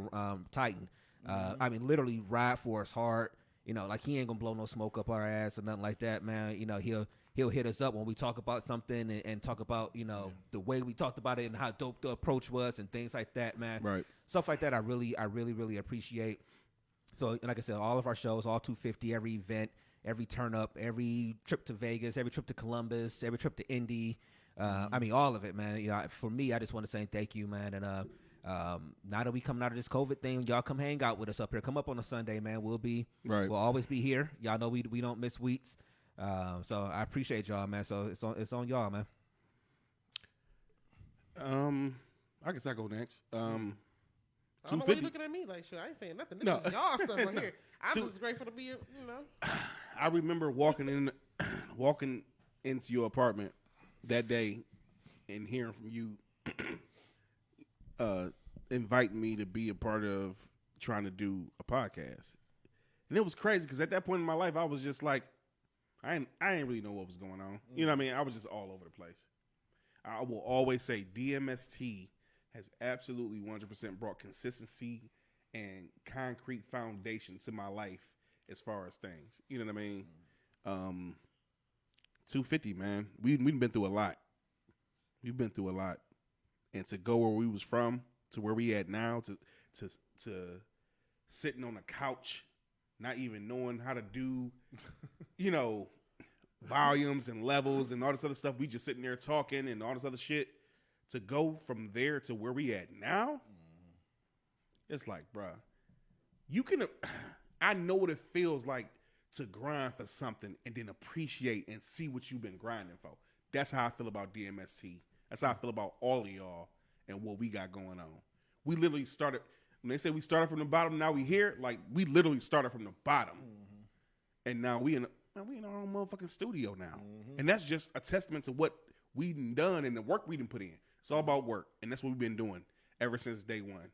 Titan. I mean, literally ride for us hard. Like he ain't gonna blow no smoke up our ass or nothing like that, man. He'll hit us up when we talk about something and talk about the way we talked about it and how dope the approach was and things like that, man. Right. Stuff like that I really appreciate. So like I said, all of our shows, all 250, every event, every turn up, every trip to Vegas, every trip to Columbus, every trip to Indy. I mean, all of it, man. For me, I just want to say thank you, man. And now that we coming out of this COVID thing, y'all come hang out with us up here. Come up on a Sunday, man. We'll always be here. Y'all know we don't miss weeks. So I appreciate y'all, man. So it's on y'all, man. I guess I go next. I don't know why you looking at me like, sure, I ain't saying nothing. This is y'all stuff right here. I'm just grateful to be here, I remember walking into your apartment that day and hearing from you inviting me to be a part of trying to do a podcast. And it was crazy because at that point in my life, I was just like, I ain't really know what was going on. You know what I mean? I was just all over the place. I will always say DMST has absolutely 100% brought consistency and concrete foundation to my life as far as things. You know what I mean? 250, man. We've been through a lot. We've been through a lot. And to go where we was from to where we at now, to sitting on a couch, not even knowing how to do, you know, volumes and levels and all this other stuff. We just sitting there talking and all this other shit. To go from there to where we at now, it's like, bruh, you can. I know what it feels like to grind for something and then appreciate and see what you've been grinding for. That's how I feel about DMST. That's how I feel about all of y'all and what we got going on. We literally started. When they say we started from the bottom, now we here. Like we literally started from the bottom, and now we in our own motherfucking studio now, and that's just a testament to what we done and the work we done put in. It's all about work, and that's what we've been doing ever since day one.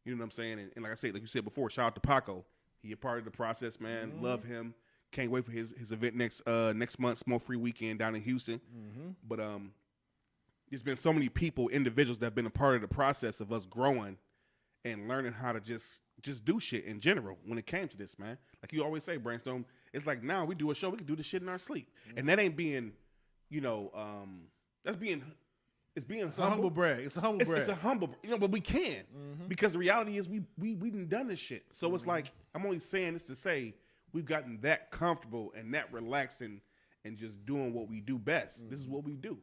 You know what I'm saying? And like I said, like you said before, shout out to Paco. He a part of the process, man. Love him. Can't wait for his event next month, Smoke Free Weekend down in Houston. But there's been so many people, individuals that have been a part of the process of us growing and learning how to just do shit in general when it came to this, man. Like you always say, Brainstorm, it's like now we do a show, we can do this shit in our sleep. And that ain't being, you know, it's a humble brag. It's a humble brag. It's a humble, you know, but we can. Because the reality is we done this shit. So it's like, I'm only saying this to say we've gotten that comfortable and that relaxed and just doing what we do best. This is what we do.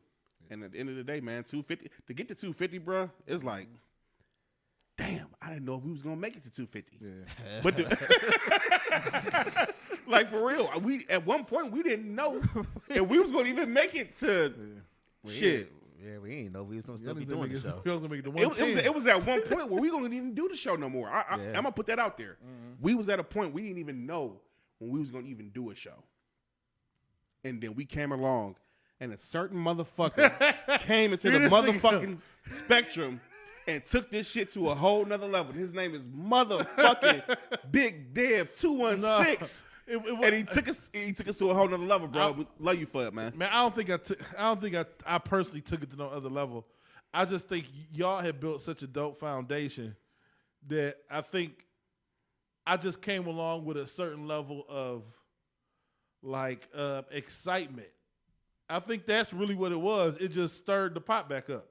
And at the end of the day, man, 250, to get to 250, bro, it's like, damn, I didn't know if we was going to make it to 250. Yeah. But like for real, we at one point, we didn't know if we was going to even make it to shit. Yeah, we ain't know we was gonna still be doing the show. It was at one point where we gonna even do the show no more. I'm gonna put that out there. We was at a point we didn't even know when we was gonna even do a show, and then we came along, and a certain motherfucker came into the motherfucking spectrum and took this shit to a whole nother level. His name is motherfucking Big Dev 216. And he took us to a whole nother level, bro. We love you for it, man. Man, I don't think I personally took it to no other level. I just think y'all had built such a dope foundation that I think I just came along with a certain level of like excitement. I think that's really what it was. It just stirred the pot back up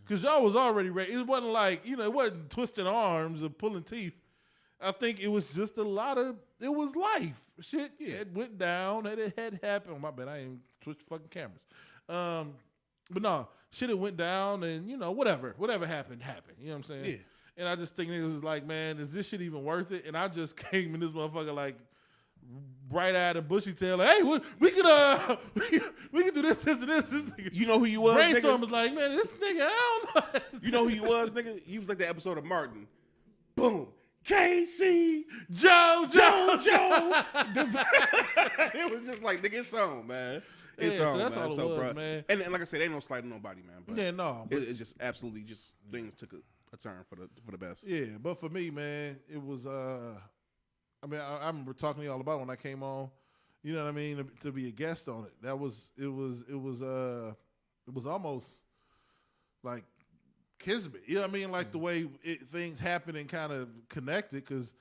because y'all was already ready. It wasn't like, you know, it wasn't twisting arms or pulling teeth. I think it was just it was life. Shit, yeah, it went down, and it had happened. My bad, I ain't switched fucking cameras. But no, shit, it went down, and, you know, whatever happened. You know what I'm saying? Yeah. And I just think it was like, man, is this shit even worth it? And I just came in this motherfucker like bright-eyed and bushy-tailed, like, hey, we could do this, and this. Nigga. You know who you was, Brainstorm nigga? Was like, man, this nigga, I don't know. You know who you was, nigga? You was like the episode of Martin. Boom. Casey, Joe. It was just like, nigga, it's on, man. It's on, that's man. all it was, man. And like I said, ain't no slighting nobody, man. But yeah, no. It's just absolutely just things took a turn for the best. Yeah, but for me, man, it was. I mean, I remember talking to y'all about it when I came on. You know what I mean? To be a guest on it, it was almost like kismet. You know what I mean? Like the way things happen and kind of connected. Because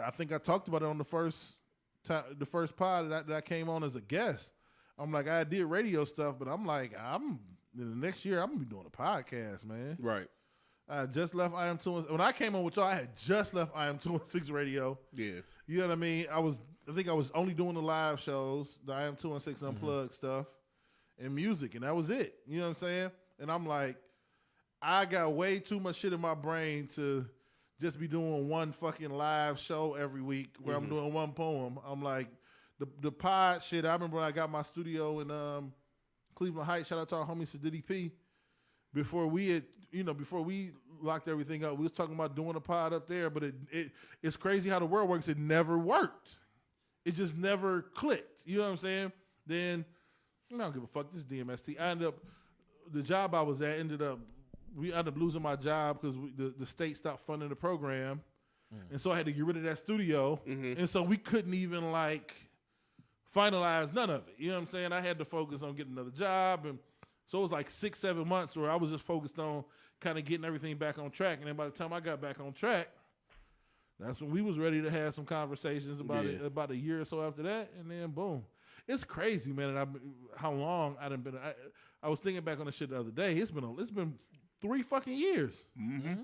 I think I talked about it on the first pod that I came on as a guest. I'm like, I did radio stuff, but I'm like, in the next year I'm gonna be doing a podcast, man. Right. I just left IM216. When I came on with y'all, I had just left IM216 radio. Yeah. You know what I mean? I think I was only doing the live shows, the IM216 Unplugged stuff, and music, and that was it. You know what I'm saying? And I'm like, I got way too much shit in my brain to just be doing one fucking live show every week where I'm doing one poem. I'm like, the pod shit, I remember when I got my studio in Cleveland Heights, shout out to our homie Sadiddy P, before we locked everything up, we was talking about doing a pod up there, but it's crazy how the world works. It never worked. It just never clicked. You know what I'm saying? Then, I don't give a fuck, this DMST. The job I was at we ended up losing my job because the state stopped funding the program. And so I had to get rid of that studio. And so we couldn't even finalize none of it. You know what I'm saying? I had to focus on getting another job, and so it was like 6-7 months where I was just focused on kind of getting everything back on track. And then by the time I got back on track, that's when we was ready to have some conversations about it. About a year or so after that, and then boom, it's crazy, man. And how long I done been. I was thinking back on the shit the other day. It's been 3 fucking years. Mm-hmm.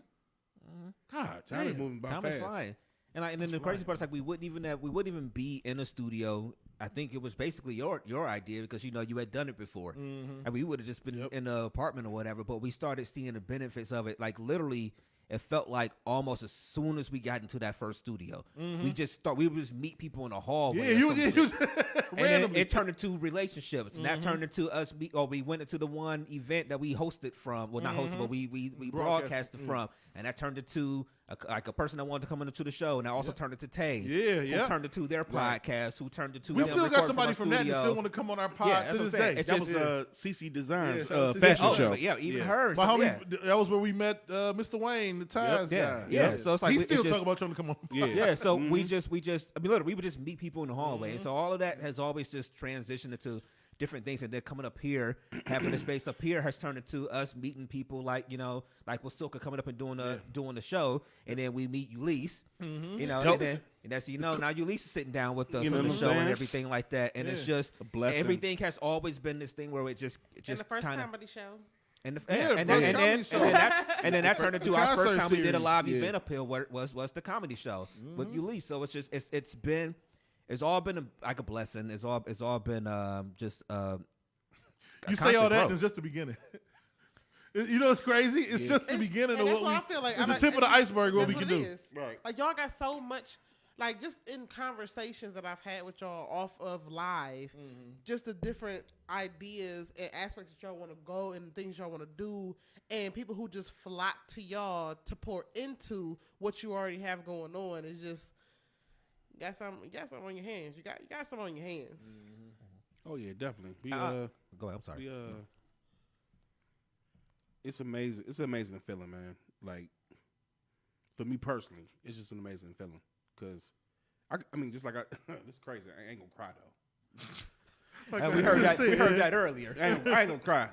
God, Time is damn. moving by Time fast. is flying. And then the crazy part is like we wouldn't even be in a studio. I think it was basically your idea because you had done it before, and we would have just been in an apartment or whatever. But we started seeing the benefits of it. Like literally, it felt like almost as soon as we got into that first studio, we would just meet people in the hallway. And then it turned into relationships, and that turned into us. We went into the one event that we hosted from. Well, not hosted, but we broadcasted from, and that turned into a person that wanted to come into the show, and that also turned into Tay. Who turned into their podcast. Who turned into we still got somebody from that still want to come on our pod to this day. That was CC Designs fashion show. Even her. My homie, that was where we met Mr. Wayne, the ties guy. Yeah. So it's like he still talk about trying to come on. Yeah. So we just literally we would just meet people in the hallway, and so all of that has always just transitioned into different things, and they're coming up here, having the space up here has turned into us meeting people like with Silka coming up and doing the show, and then we meet Eulise, and that's now Eulise is sitting down with us on the show and everything like that, and it's just a blessing. Everything has always been this thing where it just and the first comedy show. And then that turned into our first time we did a live event up here was the comedy show with Eulise. So it's just it's all been like a blessing. It's all been just. You say all that, and it's just the beginning. It's crazy. It's just the beginning of what I feel like. It's the tip of the iceberg. What we can do. Right. Like y'all got so much. Like just in conversations that I've had with y'all off of live, just the different ideas and aspects that y'all want to go and things y'all want to do, and people who just flock to y'all to pour into what you already have going on is just you got something on your hands. You got something on your hands. Oh yeah, definitely. Go ahead. I'm sorry. It's amazing. It's an amazing feeling, man. Like for me personally, it's just an amazing feeling. Cause I mean, just like this is crazy. I ain't gonna cry though. We heard that earlier. I ain't gonna cry.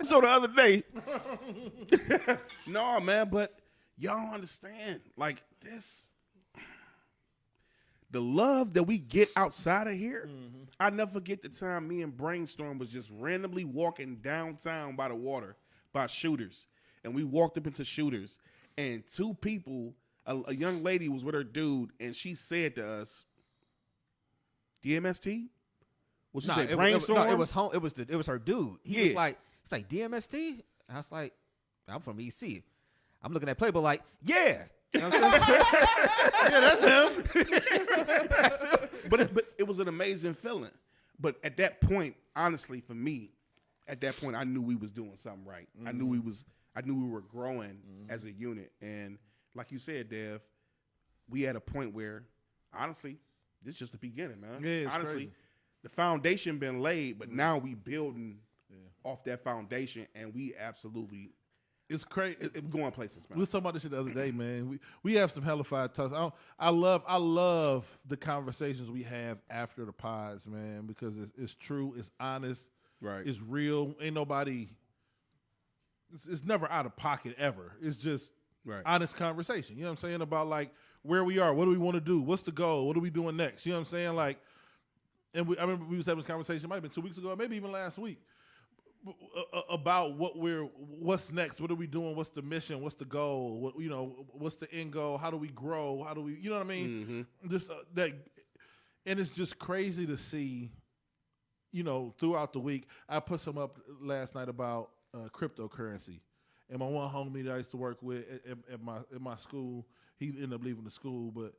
So the other day, no man, but y'all don't understand. Like this, the love that we get outside of here. I never forget the time me and Brainstorm was just randomly walking downtown by the water by Shooters, and we walked up into Shooters. And 2 people, a young lady was with her dude, and she said to us, "DMST." What she say? Brainstorm. It was her dude. He's like DMST. I was like, I'm from EC. I'm looking at Playboy like, yeah. You know what I'm saying? Yeah, that's him. But it was an amazing feeling. But at that point, honestly, for me, at that point, I knew we was doing something right. I knew we were growing as a unit. And like you said, Dev, we at a point where, honestly, this is just the beginning, man. Yeah, honestly, crazy. The foundation been laid, but now we building off that foundation, and we absolutely, it's crazy. It's going places, man. We was talking about this shit the other day, man. We have some hellified talks. I love the conversations we have after the pods, man, because it's true, it's honest, right? It's real. Ain't nobody. It's never out of pocket ever. It's just honest conversation. You know what I'm saying? About like where we are, what do we want to do, what's the goal, what are we doing next? You know what I'm saying? Like, and I remember we was having this conversation. It might have been 2 weeks ago, maybe even last week, about what's next, what are we doing, what's the mission, what's the goal, what's the end goal, how do we grow, how do we, you know what I mean? Just that, and it's just crazy to see, throughout the week. I put some up last night about cryptocurrency, and my one homie that I used to work with at my school, he ended up leaving the school, but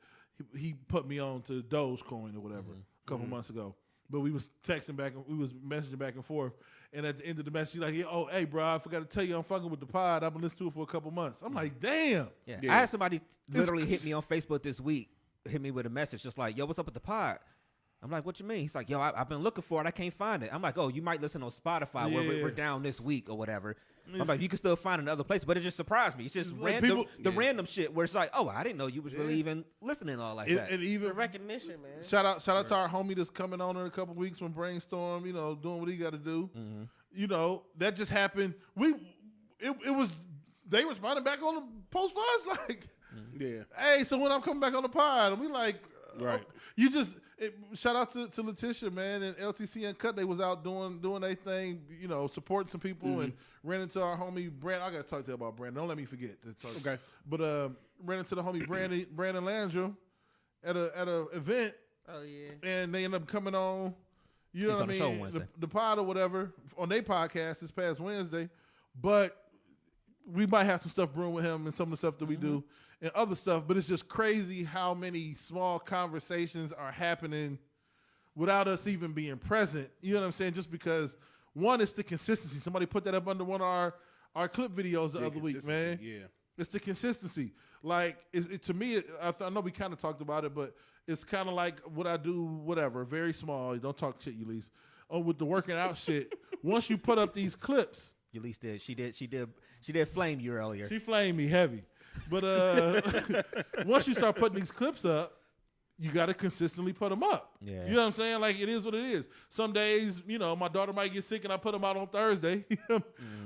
he put me on to Dogecoin or whatever a couple months ago. But we was texting back and we was messaging back and forth. And at the end of the message, he's like, "Oh, hey, bro, I forgot to tell you I'm fucking with the pod. I've been listening to it for a couple months." I'm like, "Damn." Yeah. I had somebody literally hit me on Facebook this week, hit me with a message just like, "Yo, what's up with the pod?" I'm like, "What you mean?" He's like, "Yo, I've been looking for it. I can't find it." I'm like, "Oh, you might listen on Spotify where we're down this week or whatever." I'm like, you can still find it in other places, but it just surprised me. It's just like random, random shit where it's like, oh, I didn't know you was really even listening all like that. And even The recognition, man. shout out to our homie that's coming on in a couple weeks from Brainstorm. You know, doing what he got to do. You know, that just happened. It was they responded back on the post for us like, hey, so when I'm coming back on the pod, and we like, Right. You just shout out to Letitia, man, and LTC Uncut. They was out doing their thing, you know, supporting some people, and ran into our homie Brandon. I gotta talk to you about Brandon. Don't let me forget. Okay. But ran into the homie Brandon Landrum at a event. Oh yeah. And they ended up coming on. You know He's what on I the show mean? Wednesday. The pod or whatever on their podcast this past Wednesday, but we might have some stuff brewing with him and some of the stuff that we do and other stuff. But it's just crazy how many small conversations are happening without us even being present. You know what I'm saying? Just because one is the consistency. Somebody put that up under one of our clip videos the other week, man. Yeah. It's the consistency. Like to me, I know we kind of talked about it, but it's kind of like what I do, whatever, very small. Don't talk shit, Eulise. Oh, with the working out shit. Once you put up these clips, Eulise did. She did flame you earlier. she flamed me heavy. But once you start putting these clips up, you got to consistently put them up. Yeah. You know what I'm saying? Like, it is what it is. Some days, you know, my daughter might get sick and I put them out on Thursday.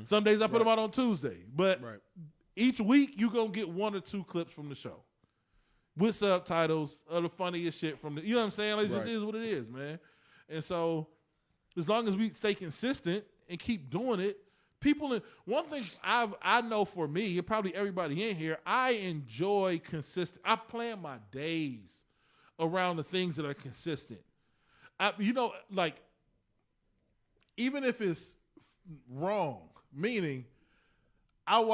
Some days I put them out on Tuesday. But each week, you're going to get 1 or 2 clips from the show with subtitles of the funniest shit from the, you know what I'm saying? Like, it just is what it is, man. And so, as long as we stay consistent and keep doing it, one thing I know for me, and probably everybody in here, I enjoy consistent. I plan my days around the things that are consistent. You know, like, even if it's wrong, meaning I'll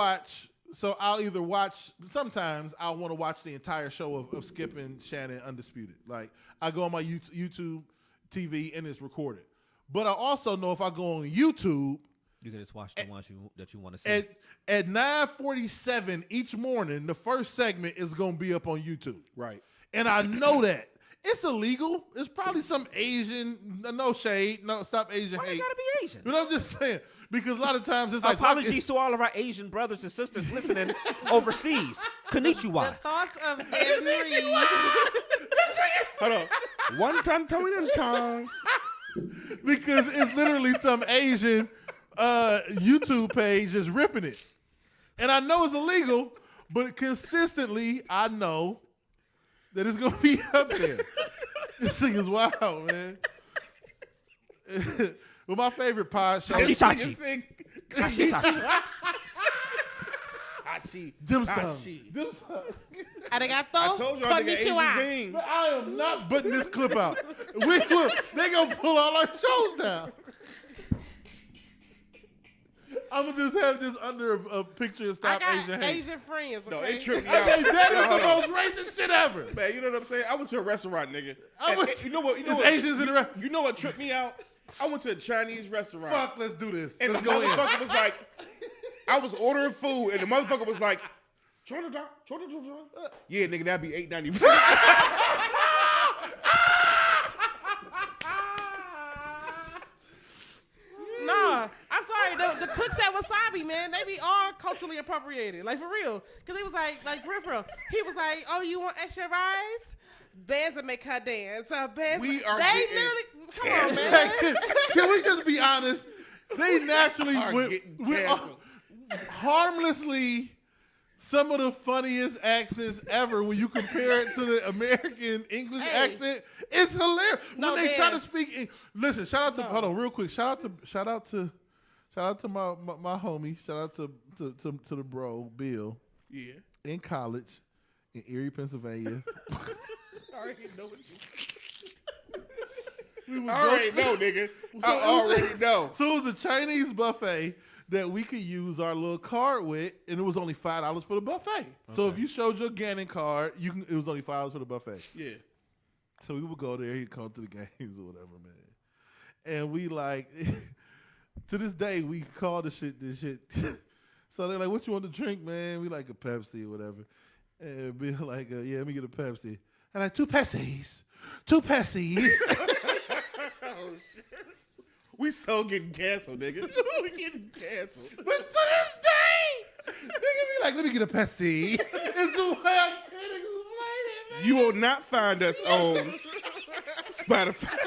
either watch, sometimes I want to watch the entire show of Skip and Shannon Undisputed. Like, I go on my YouTube TV and it's recorded. But I also know if I go on YouTube, You can just watch the ones that you want to see. at 9:47 each morning, the first segment is going to be up on YouTube. Right. And I know that. It's illegal. It's probably some Asian, no shade, no, stop Asian Why hate. you gotta be Asian? But I'm just saying, because a lot of times it's like, Apologies to all of our Asian brothers and sisters listening overseas. The Konnichiwa. thoughts of every Hold on. One ton, tongue. because it's literally some Asian YouTube page just ripping it. And I know it's illegal, but consistently I know that it's going to be up there. This thing is wild, man. Well, my favorite pod show. Hashi-tachi. Dim sum. arigato. I told you I think Asian konnichiwa. thing. But I am not putting this clip out. They going to pull all our shows down. I'm going to just have this under a picture of I Stop got Asian Hate. Asian friends. Okay? No, it tripped me Okay, out. that is Hold the on. most racist shit ever. Man, you know what I'm saying? I went to a restaurant, nigga. You know what? It's Asians in the restaurant. You know what tripped me out? I went to a Chinese restaurant. Fuck, let's do this. And Let's the go in. motherfucker was like, I was ordering food, and the motherfucker was like, yeah, nigga, that'd be $8.95. Nah, I'm sorry. The cooks at Wasabi, man, they be all culturally appropriated. Like, for real. Because he was like for real. He was like, oh, you want extra rice? Bands that make her dance. We are They getting literally, come on, man. Can we just be honest? They naturally Are went getting we canceled. harmlessly some of the funniest accents ever when you compare it to the American English Hey. accent. It's hilarious. No, when they try man. to speak listen, shout out to hold on real quick. Shout out to my homie. Shout out to the bro, Bill, Yeah. in college in Erie, Pennsylvania. I already know what We would I go already to- know, nigga. So I already know. So it was a Chinese buffet that we could use our little card with, and it was only $5 for the buffet. So if you showed your Gannon card, it was only $5 for the buffet. Yeah. So we would go there, he'd come to the games or whatever, man. And we like, to this day, we call this shit. So they're like, what you want to drink, man? We like a Pepsi or whatever. And be like, yeah, let me get a Pepsi. And like, 2 Pepsis. 2 Pepsis. We so getting canceled, nigga. We getting canceled. But to this day, nigga be like, let me get a Pepsi. It's the way I can't explain it, man. You will not find us on Spotify.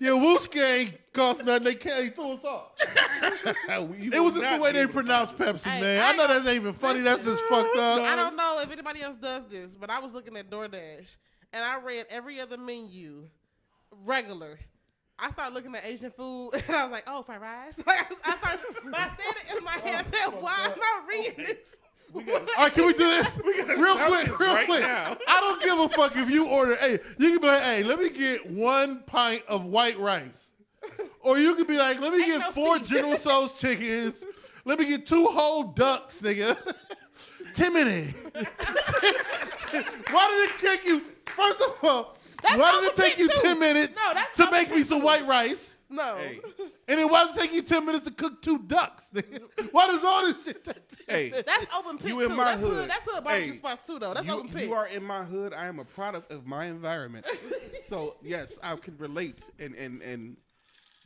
Yeah, Wooski ain't cost nothing. They can't. He threw us off. It was just the way they pronounce Pepsi, Hey, man. I know that ain't even funny. That's just fucked up. I don't know if anybody else does this, but I was looking at DoorDash and I read every other menu regular. I started looking at Asian food and I was like, oh, fried rice. Like I said it in my head. I said, why am I reading this? All right, can we do this? Real quick. Now. I don't give a fuck if you order. Hey, you can be like, hey, let me get 1 pint of white rice. Or you could be like, let me get 4 General Tso's chickens. Let me get 2 whole ducks, nigga. 10 minutes. Why did it take you, first of all, why did it take you 10 minutes to make me some white rice? No. Hey. And it wasn't taking you 10 minutes to cook 2 ducks, nigga. Why does all this shit take? Hey, That's open pit you too. in my That's hood. That's hood barbecue spots too, though. That's open pit. You are in my hood. I am a product of my environment. So yes, I can relate and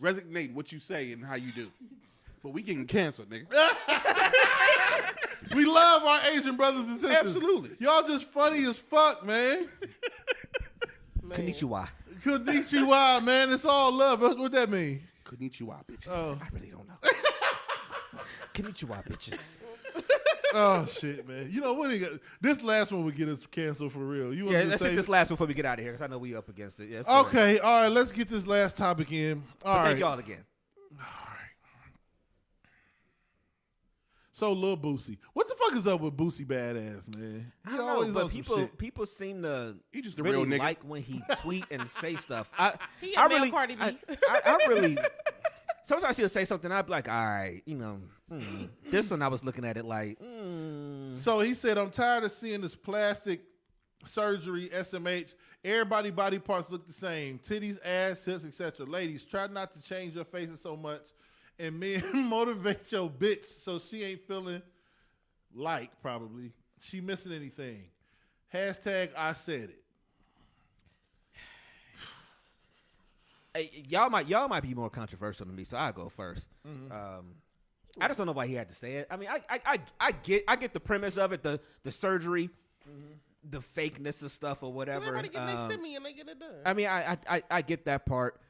resonate what you say and how you do. But we getting canceled, nigga. We love our Asian brothers and sisters. Absolutely. Y'all just funny as fuck, man. Konnichiwa. Konnichiwa, man. It's all love. What that mean? Konnichiwa, bitches. Oh. I really don't know. Konnichiwa, bitches. Oh, shit, man. You know, this last one would get us canceled for real. You want Yeah, to let's say hit this last one before we get out of here because I know we up against it. Yes. Okay, all right. Let's get this last topic in. All right. Thank y'all again. So, Lil Boosie. What the fuck is up with Boosie Badass, man? I He don't always know, on but some shit. people seem to He just a really real nigga. like when he tweet and say stuff. He I a male really, Cardi B. I really. Sometimes he'll say something. I'd be like, all right, This one I was looking at it like. So he said, I'm tired of seeing this plastic surgery, SMH. Everybody body parts look the same. Titties, ass, hips, etc. Ladies, try not to change your faces so much. And men, motivate your bitch so she ain't feeling like, probably, she missing anything. Hashtag I said it. Hey, y'all might be more controversial than me, so I'll go first. I just don't know why he had to say it. I mean, I get the premise of it, the surgery, the fakeness of stuff or whatever. Everybody get their stimmy and they get it done. I mean, I get that part.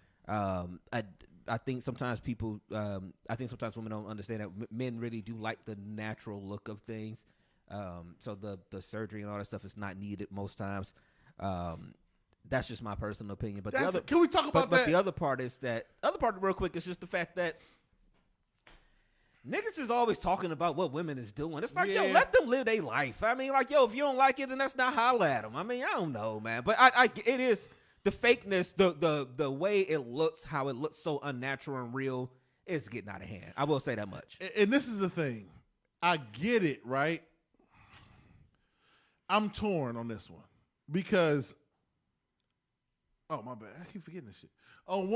I think sometimes women don't understand that men really do like the natural look of things. So the surgery and all that stuff is not needed most times. That's just my personal opinion. But Can we talk about that? But the other part real quick is just the fact that niggas is always talking about what women is doing. It's like, yo, let them live their life. I mean, like, yo, if you don't like it, then that's not holla at them. I mean, I don't know, man. But it is the fakeness, the way it looks, how it looks so unnatural and real, is getting out of hand. I will say that much. And this is the thing. I get it, right? I'm torn on this one because, oh, my bad. I keep forgetting this shit. On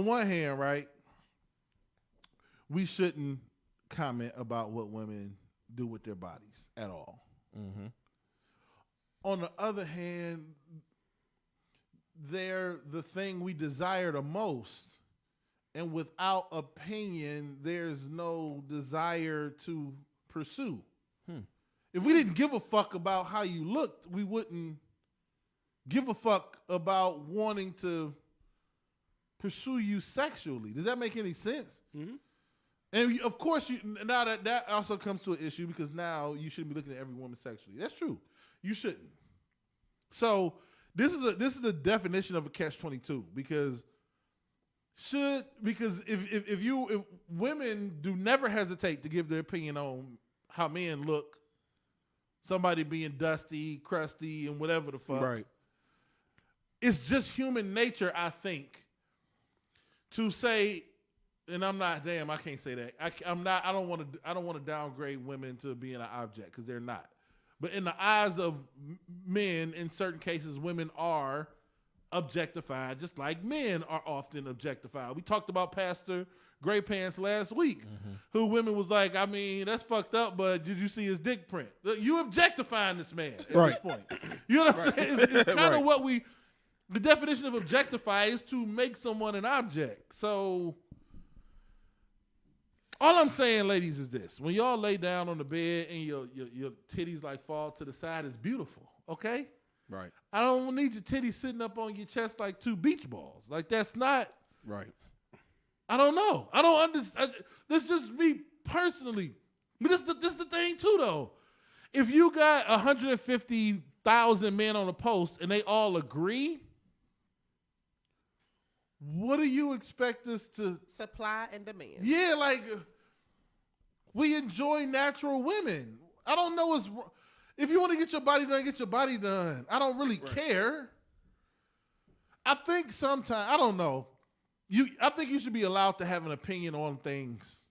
one hand, right, we shouldn't comment about what women do with their bodies at all. Mm-hmm. On the other hand, they're the thing we desire the most. And without opinion, there's no desire to pursue. If we didn't give a fuck about how you looked, we wouldn't give a fuck about wanting to pursue you sexually. Does that make any sense? Mm-hmm. And of course, now that also comes to an issue because now you shouldn't be looking at every woman sexually. That's true. You shouldn't. So this is the definition of a catch-22 because if women do never hesitate to give their opinion on how men look, somebody being dusty, crusty, and whatever the fuck. Right. It's just human nature, I think, to say, and I'm not. Damn, I can't say that. I'm not. I don't want to downgrade women to being an object because they're not. But in the eyes of men, in certain cases, women are objectified, just like men are often objectified. We talked about Pastor Gray Pants last week, who women was like, I mean, that's fucked up, but did you see his dick print? You objectifying this man at this point. You know what I'm saying? It's kind of what we The definition of objectify is to make someone an object. So all I'm saying, ladies, is this. When y'all lay down on the bed and your titties like fall to the side, it's beautiful, okay? Right. I don't need your titties sitting up on your chest like two beach balls. Like, that's not... Right. I don't know. I don't understand. This is just me personally. But this is the thing, too, though. If you got 150,000 men on a post and they all agree, what do you expect us to... Supply and demand. Yeah, like, we enjoy natural women. I don't know what's... If you want to get your body done, get your body done. I don't really care. I think sometimes... I don't know. I think you should be allowed to have an opinion on things.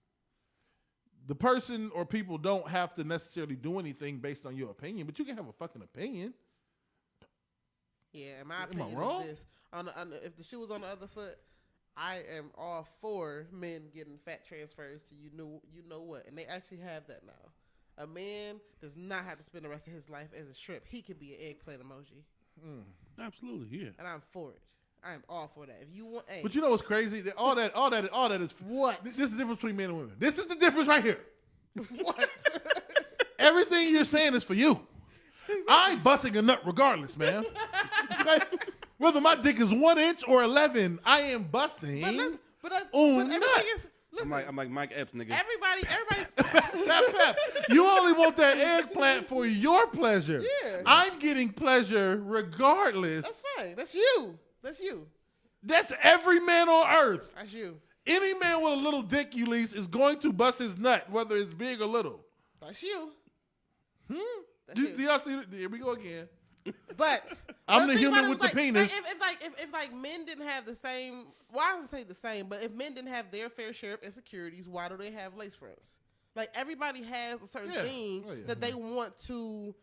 The person or people don't have to necessarily do anything based on your opinion, but you can have a fucking opinion. Yeah, in my Am I opinion wrong? is this. If the shoe was on the other foot, I am all for men getting fat transfers to you know what, and they actually have that now. A man does not have to spend the rest of his life as a shrimp. He can be an eggplant emoji. Absolutely, yeah. And I'm for it. I am all for that. If you want, But you know what's crazy? All that is what? This is the difference between men and women. This is the difference right here. What? Everything you're saying is for you. I'm busting a nut regardless, man. Okay? Whether my dick is 1 inch or 11, I am busting. But nut. everything is. Listen, I'm like Mike Epps, nigga. everybody's. Pep. You only want that eggplant for your pleasure. Yeah. I'm getting pleasure regardless. That's fine. That's you. That's you. That's every man on earth. That's you. Any man with a little dick, Eulise, is going to bust his nut, whether it's big or little. That's you. That's Do you. y'all see? Here we go again. But I'm but the think about human it, with the like, penis. If men didn't have the same, well, I wouldn't say the same, but if men didn't have their fair share of insecurities, why do they have lace fronts? Like, everybody has a certain thing that they want to,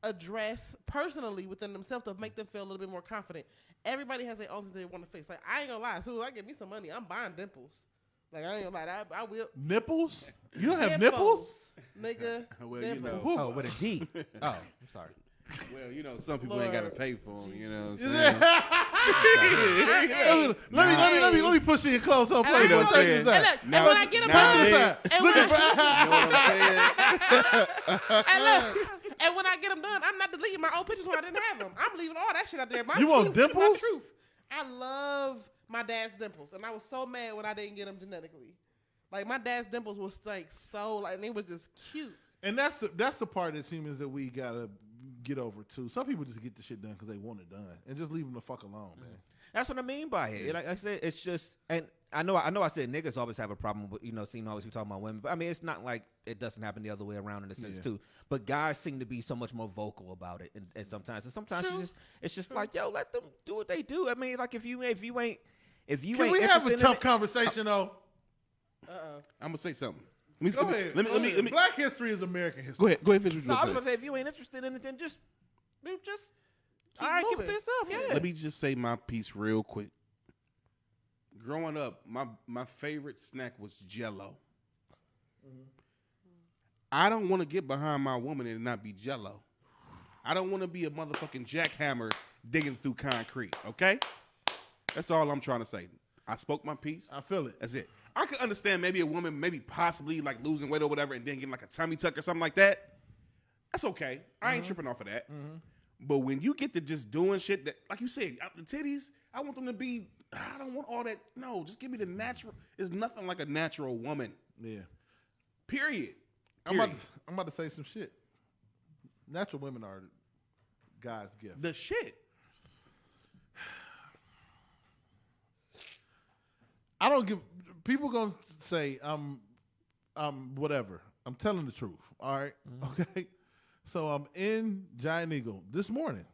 address personally within themselves to make them feel a little bit more confident. Everybody has their own things they want to face. Like, I ain't gonna lie, as soon as I get me some money, I'm buying dimples. Like, I ain't gonna lie, I will. Nipples? You don't have nipples? Nigga. Well, nipples. Oh, with a D. Oh, I'm sorry. Well, some people ain't got to pay for them, you know what I'm saying? Let me push you in close up. And I will tell you that. And when I get them done, and when I get them done, I'm not deleting my old pictures when I didn't have them. I'm leaving all that shit out there. You want dimples? My truth. I love my dad's dimples, and I was so mad when I didn't get them genetically. Like, my dad's dimples was like so, like, and they was just cute. And that's the part that seems that we gotta get over too. Some people just get the shit done because they want it done, and just leave them the fuck alone, man. That's what I mean by it. Like I said, it's just, and I know I said niggas always have a problem with, seem always be talking about women, but I mean, it's not like it doesn't happen the other way around in a sense too. But guys seem to be so much more vocal about it, and sometimes it's just like, yo, let them do what they do. I mean, like if you ain't Can we have a tough conversation though? I'm gonna say something. Go ahead. Let me. Black history is American history. Go ahead. Finish what you No, I was want gonna to say. say if you ain't interested in it, then just Keep all right, keep it moving. to yourself. Yeah. Let me just say my piece real quick. Growing up, my favorite snack was Jell-O. I don't want to get behind my woman and not be Jell-O. I don't want to be a motherfucking jackhammer digging through concrete, okay? That's all I'm trying to say. I spoke my piece. I feel it. That's it. I could understand maybe a woman maybe possibly like losing weight or whatever and then getting like a tummy tuck or something like that. That's okay. I ain't tripping off of that. But when you get to just doing shit that, like you said, the titties, I want them to be, I don't want all that. No, just give me the natural. There's nothing like a natural woman. Yeah. Period. I'm about to say some shit. Natural women are God's gift. The shit. I don't give. People gonna say I'm whatever. I'm telling the truth. All right? Okay. So I'm in Giant Eagle this morning.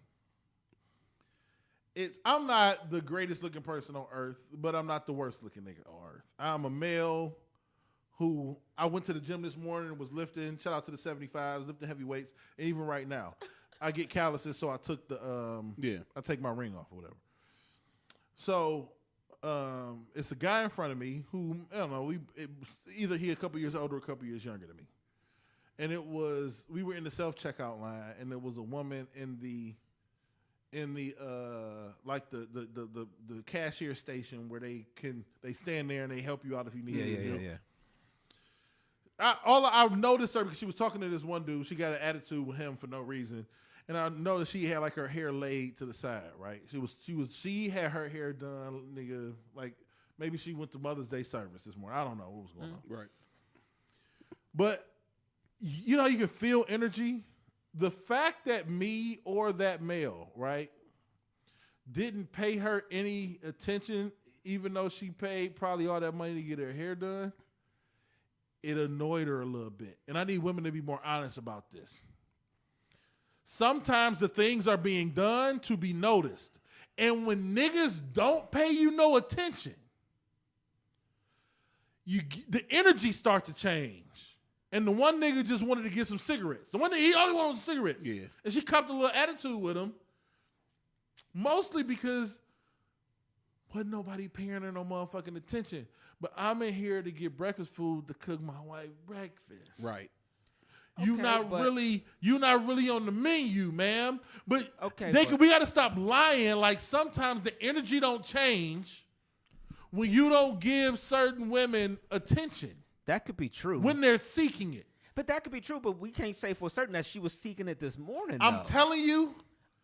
I'm not the greatest looking person on earth, but I'm not the worst looking nigga on earth. I'm a male who I went to the gym this morning and was lifting. Shout out to the 75s, lifting heavy weights. And even right now, I get calluses, so I took I take my ring off or whatever. So it's a guy in front of me who, I don't know, either he a couple years older or a couple years younger than me. And we were in the self-checkout line, and there was a woman in in the like the cashier station where they stand there and they help you out if you need help. I've noticed her because she was talking to this one dude. She got an attitude with him for no reason, and I noticed she had like her hair laid to the side. Right? She had her hair done, nigga. Like maybe she went to Mother's Day service this morning. I don't know what was going on. Right. But you know, you can feel energy. The fact that me or that male, right, didn't pay her any attention, even though she paid probably all that money to get her hair done, it annoyed her a little bit. And I need women to be more honest about this. Sometimes the things are being done to be noticed. And when niggas don't pay you no attention, the energy starts to change. And the one nigga just wanted to get some cigarettes. The one nigga, he only wanted some cigarettes. Yeah. And she copped a little attitude with him. Mostly because wasn't nobody paying her no motherfucking attention. But I'm in here to get breakfast food to cook my wife breakfast. Right. You're not really on the menu, ma'am. But okay, we gotta stop lying. Like sometimes the energy don't change when you don't give certain women attention. That could be true. When they're seeking it. But that could be true, but we can't say for certain that she was seeking it this morning. I'm telling you.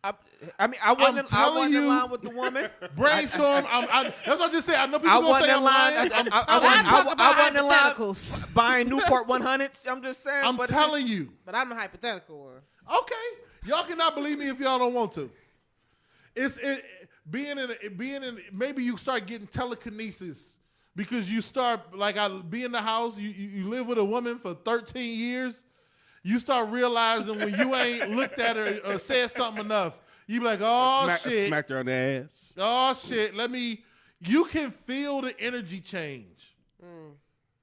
I wasn't in line with the woman. Brainstorm. That's what I just said. I know people gonna say I'm lying. I wasn't in line buying Newport 100s. I'm just saying. I'm telling you. But I'm a hypothetical one. Okay. Y'all cannot believe me if y'all don't want to. Being in maybe you start getting telekinesis because you start like I be in the house. You live with a woman for 13 years. You start realizing when you ain't looked at her or said something enough, you be like, oh, shit. Smacked her on the ass. Oh, shit. You can feel the energy change.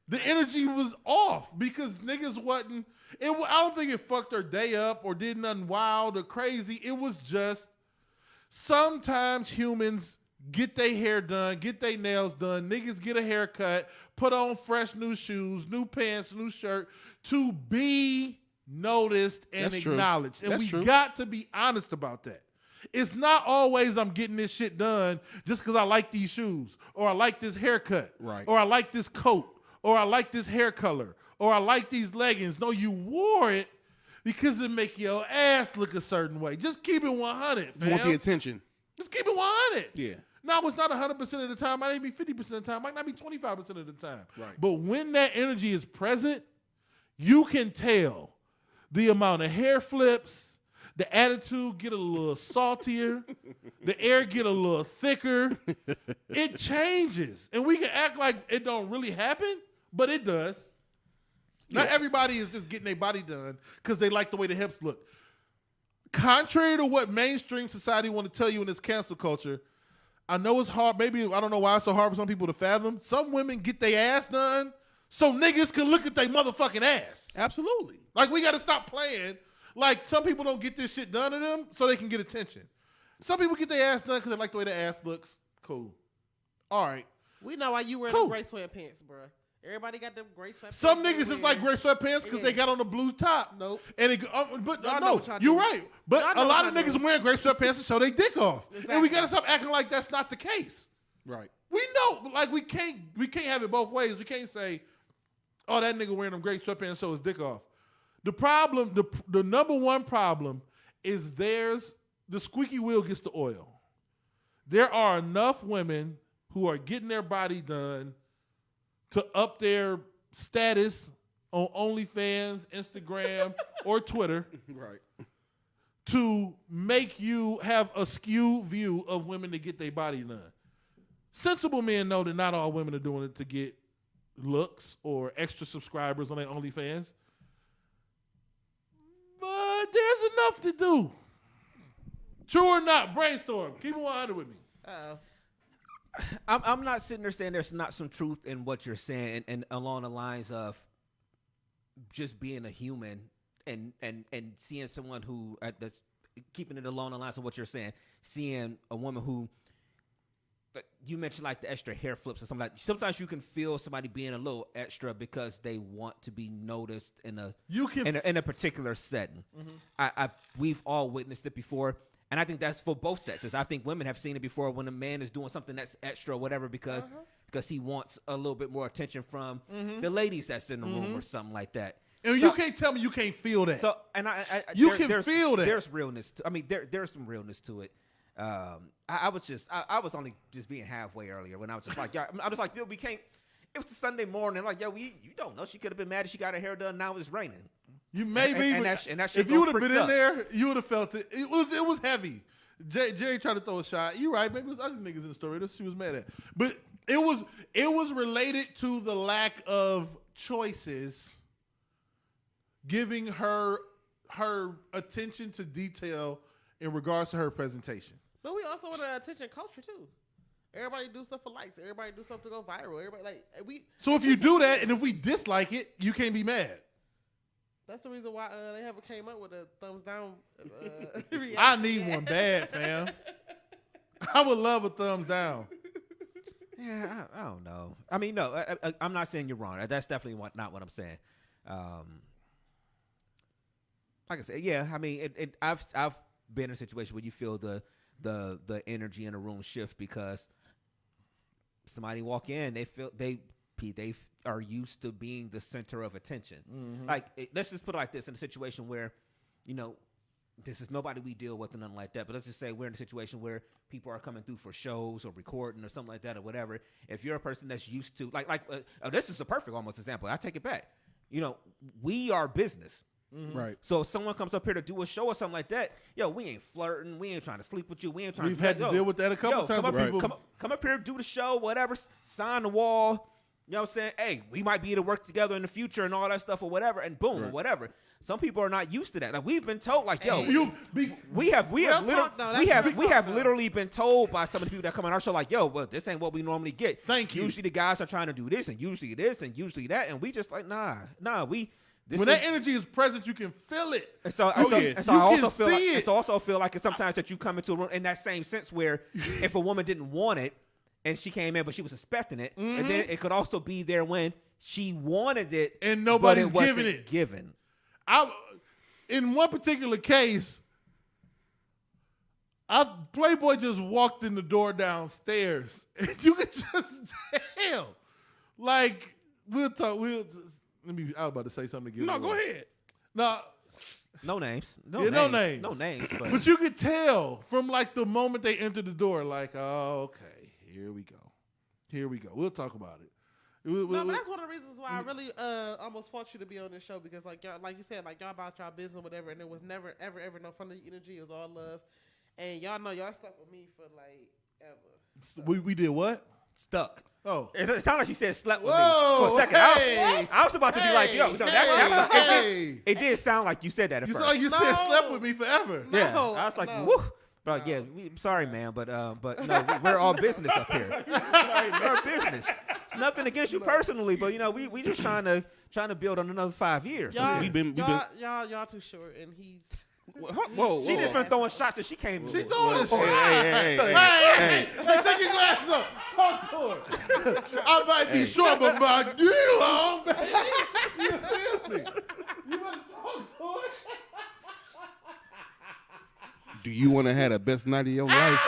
The energy was off because niggas wasn't, I don't think it fucked her day up or did nothing wild or crazy. It was just sometimes humans get their hair done, get their nails done, niggas get a haircut, put on fresh new shoes, new pants, new shirt to be noticed and acknowledged. And we got to be honest about that. It's not always I'm getting this shit done just because I like these shoes or I like this haircut or I like this coat or I like this hair color or I like these leggings. No, you wore it because it make your ass look a certain way. Just keep it 100, fam. You want the attention. Just keep it 100. Yeah. Now, it's not 100% of the time. Might be 50% of the time. Might not be 25% of the time. Right. But when that energy is present, you can tell the amount of hair flips, the attitude get a little saltier, the air get a little thicker. It changes. And we can act like it don't really happen, but it does. Yeah. Not everybody is just getting their body done because they like the way the hips look. Contrary to what mainstream society want to tell you in this cancel culture, I know it's hard. Maybe, I don't know why it's so hard for some people to fathom. Some women get their ass done so niggas can look at their motherfucking ass. Absolutely. Like, we got to stop playing. Like, some people don't get this shit done to them so they can get attention. Some people get their ass done because they like the way the ass looks. Cool. All right. We know why you wear the gray sweatpants, bro. Everybody got them gray sweatpants. Some niggas just like gray sweatpants because they got on the blue top. Nope. And you're right. But a lot of niggas wearing gray sweatpants to show their dick off. Exactly. And we got to stop acting like that's not the case. Right. We know, like, we can't have it both ways. We can't say, oh, that nigga wearing them gray sweatpants show his dick off. The problem, the number one problem is the squeaky wheel gets the oil. There are enough women who are getting their body done to up their status on OnlyFans, Instagram, or Twitter. Right. To make you have a skewed view of women to get their body done. Sensible men know that not all women are doing it to get looks or extra subscribers on their OnlyFans. But there's enough to do. True or not, brainstorm. Keep it 100 with me. Uh-oh. I'm not sitting there saying there's not some truth in what you're saying and along the lines of just being a human and seeing someone who that's keeping it along the lines of what you're saying, seeing a woman who you mentioned like the extra hair flips or something like. Sometimes you can feel somebody being a little extra because they want to be noticed in a particular setting. Mm-hmm. We've all witnessed it before. And I think that's for both sexes. I think women have seen it before when a man is doing something that's extra or whatever because he wants a little bit more attention from the ladies that's in the room or something like that. And you can't tell me you can't feel that. So, and you can feel that. There's realness. There's some realness to it. I was only just being halfway earlier when I was just like, yeah, I was like, yo, we can't. It was a Sunday morning. I'm like, yo, you don't know. She could have been mad if she got her hair done. Now it's raining. You maybe, and that shit if you would have been up. in there, you would have felt it. It was heavy. Jerry tried to throw a shot. You right? Maybe it was other niggas in the story that she was mad at, but it was related to the lack of choices, giving her attention to detail in regards to her presentation. But we also want an attention culture too. Everybody do stuff for likes. Everybody do stuff to go viral. Everybody So if you do that, and if we dislike it, you can't be mad. That's the reason why they haven't came up with a thumbs down reaction. I need one bad, fam. I would love a thumbs down. Yeah, I don't know. I mean, no, I'm not saying you're wrong. That's definitely not what I'm saying. Like I said, yeah. I mean, I've been in a situation where you feel the energy in a room shift because somebody walk in, they are used to being the center of attention. Like, let's just put it like this: in a situation where, this is nobody we deal with and nothing like that, but let's just say we're in a situation where people are coming through for shows or recording or something like that or whatever. If you're a person that's used to this is a perfect almost example. I take it back. We are business. Right. So if someone comes up here to do a show or something like that, we ain't flirting. We ain't trying to sleep with you. We ain't trying. We've had to deal with that a couple times. Come up here, do the show, whatever. Sign the wall. You know what I'm saying? Hey, we might be able to work together in the future and all that stuff or whatever. And boom, or whatever. Some people are not used to that. Like, we've been told, like, we have literally been told by some of the people that come on our show, like, yo, well, this ain't what we normally get. Thank you. Usually the guys are trying to do this and usually this and usually that, and we just like, nah, we. When that energy is present, you can feel it. And so I also feel like it's sometimes that you come into a room in that same sense where if a woman didn't want it and she came in but she was expecting it, and then it could also be there when she wanted it and nobody's but it giving wasn't it. Given. In one particular case, Playboy just walked in the door downstairs, and you could just tell. Like, we'll talk. I was about to say something again. No, go ahead. No names. No names. No names. But you could tell from like the moment they entered the door, like, oh, okay, here we go. We'll talk about it. But that's one of the reasons why I really almost fought you to be on this show, because like y'all, like you said, like y'all about y'all business or whatever, and there was never ever no funny energy. It was all love, and y'all know y'all stuck with me for like ever. So. We did what? Stuck. Oh, it sounded like she said slept with me Whoa, for a second. I was about to be like, yo, it did sound like you said that at you first. Sound like you said slept with me forever. Yeah, I was like, woo. But yeah, I'm sorry, man, but no, we're all business up here. We're business. It's nothing against you personally, but we just trying to build on another 5 years. Y'all, so y'all too short, and he's. Whoa. She just been throwing shots and she came. She throwing shots. Hey. Take your glasses off. Talk to her. I might be short, but my deal on, baby. You feel me? You better talk to her. Do you want to have the best night of your life?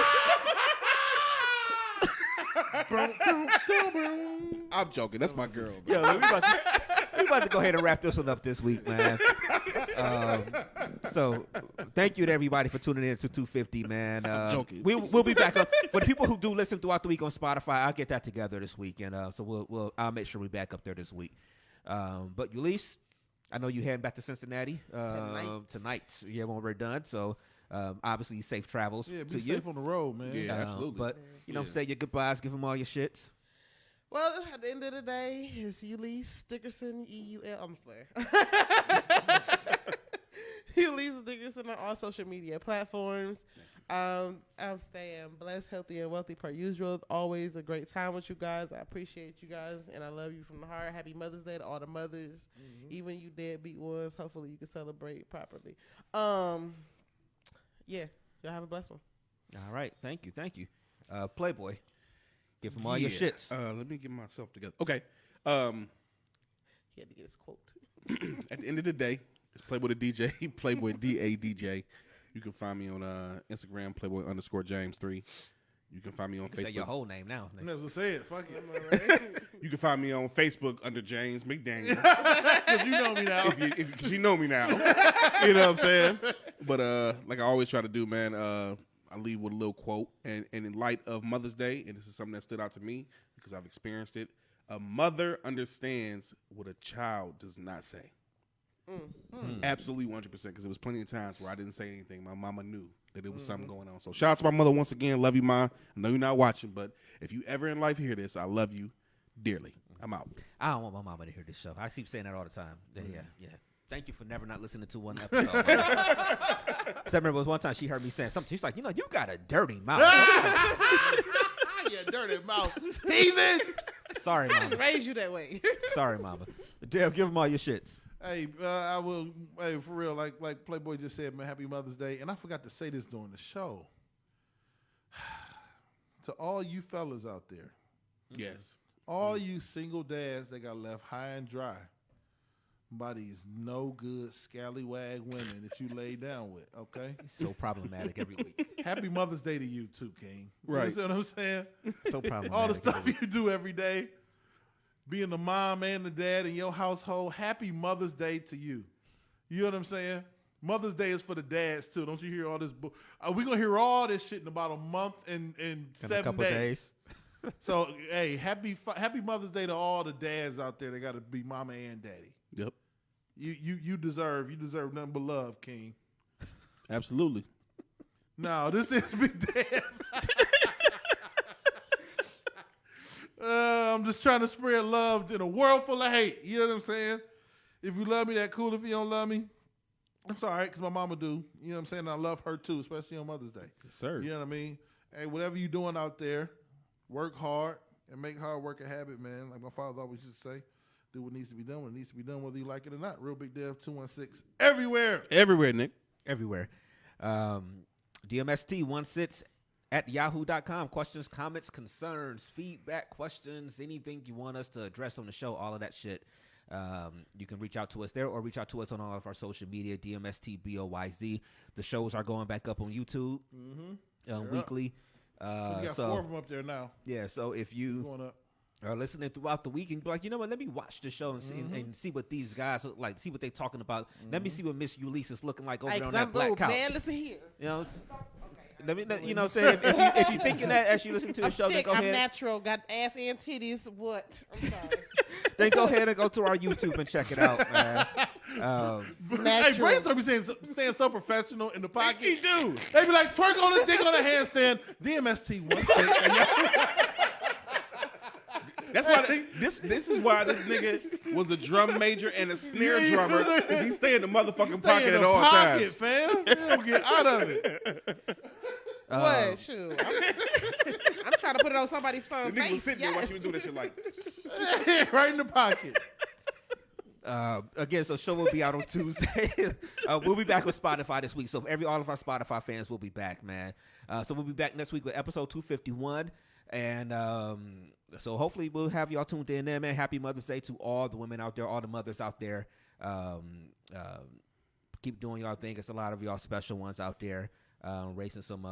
I'm joking. That's my girl. Yo, we about to go ahead and wrap this one up this week, man. So thank you to everybody for tuning in to 250, man. I'm joking. We'll be back up for the people who do listen throughout the week on Spotify. I'll get that together this week, and so I'll make sure we're back up there this week. But Eulise, I know you're heading back to Cincinnati tonight. Yeah, when we're done. So obviously safe travels. Yeah, to be safe on the road, man. Yeah, absolutely. But say your goodbyes, give them all your shits. Well, at the end of the day, it's Eulise Dickerson, EUL. I'm playing. Eulise Dickerson on all social media platforms. I'm staying blessed, healthy, and wealthy per usual. Always a great time with you guys. I appreciate you guys, and I love you from the heart. Happy Mother's Day to all the mothers, even you deadbeat ones. Hopefully, you can celebrate properly. Yeah, y'all have a blessed one. Mm-hmm. All right, thank you. Playboy. Give him all your shits. Let me get myself together. Okay. He had to get his quote. At the end of the day, it's Playboy the DJ, Playboy DA DJ. You can find me on Instagram, Playboy_James3. You can find me on Say your Facebook. whole name now. That's what say it. Fuck it. You can find me on Facebook under James McDaniel. Because you know me now. Because you know me now. You know what I'm saying? But like I always try to do, man, I leave with a little quote. And in light of Mother's Day, and this is something that stood out to me because I've experienced it, a mother understands what a child does not say. Absolutely 100%, because there was plenty of times where I didn't say anything. My mama knew that there was something going on. So shout out to my mother once again. Love you, Ma. I know you're not watching, but if you ever in life hear this, I love you dearly. I'm out. I don't want my mama to hear this show. I keep saying that all the time. Yeah. Thank you for never not listening to one episode. So I remember it was one time she heard me saying something. She's like, you got a dirty mouth. Yeah, dirty mouth. Heathen. Sorry, I didn't mama. raise you that way. Sorry, mama. Dale, give them all your shits. Hey, I will. Hey, for real, like Playboy just said, man, happy Mother's Day. And I forgot to say this during the show. To all you fellas out there, Yes. all you single dads that got left high and dry by these no good scallywag women that you lay down with, okay? He's so problematic every week. Happy Mother's Day to you too, King. Right. You see what I'm saying? So problematic. All the stuff every week. you do every day, being the mom and the dad in your household, happy Mother's Day to you. You know what I'm saying? Mother's Day is for the dads too. Don't you hear all this? We're going to hear all this shit in about a month and In 7 a couple days. days. So, hey, happy Mother's Day to all the dads out there that got to be mama and daddy. Yep. You deserve nothing but love, King. Absolutely. No, this is Big Dad. I'm just trying to spread love in a world full of hate. You know what I'm saying? If you love me, that cool. If you don't love me, that's all right, because my mama do. You know what I'm saying? I love her too, especially on Mother's Day. Yes, sir. You know what I mean? Hey, whatever you doing out there, work hard and make hard work a habit, man. Like my father always used to say, do what needs to be done when it needs to be done, whether you like it or not. Real Big Dev 216 everywhere. Everywhere, Nick. Everywhere. DMST16 at yahoo.com. Questions, comments, concerns, feedback, questions, anything you want us to address on the show, all of that shit. You can reach out to us there or reach out to us on all of our social media, DMSTBOYZ. The shows are going back up on YouTube weekly. We got 4 of them up there now. Yeah, so if you Going up. are listening throughout the week and be like, you know what, let me watch the show and see what these guys look like, see what they're talking about. Let me see what Miss Eulise is looking like over there on that black couch. Man, listen here. You know, you know what I'm saying? If you're thinking that as you listen to the I'm show, then thick, go I'm ahead. natural, got ass and titties. What? I'm sorry. Then go ahead and go to our YouTube and check it out, man. Hey, Natural. Brainstorm be staying so professional in the pocket. He do. They be like, twerk on the dick on a handstand. DMST 16. That's why this is why this nigga was a drum major and a snare drummer, because he stay in the motherfucking pocket at all times. Fam. You don't get out of it. What? Shoot. I'm trying to put it on somebody's The son's nigga was face. sitting there watching me do that shit like, Right in the pocket. Again, so show will be out on Tuesday. We'll be back with Spotify this week. So all of our Spotify fans will be back, man. So we'll be back next week with episode 251. And so hopefully we'll have y'all tuned in there, man. Happy Mother's Day to all the women out there, all the mothers out there. Keep doing y'all thing. It's a lot of y'all special ones out there. Raising some,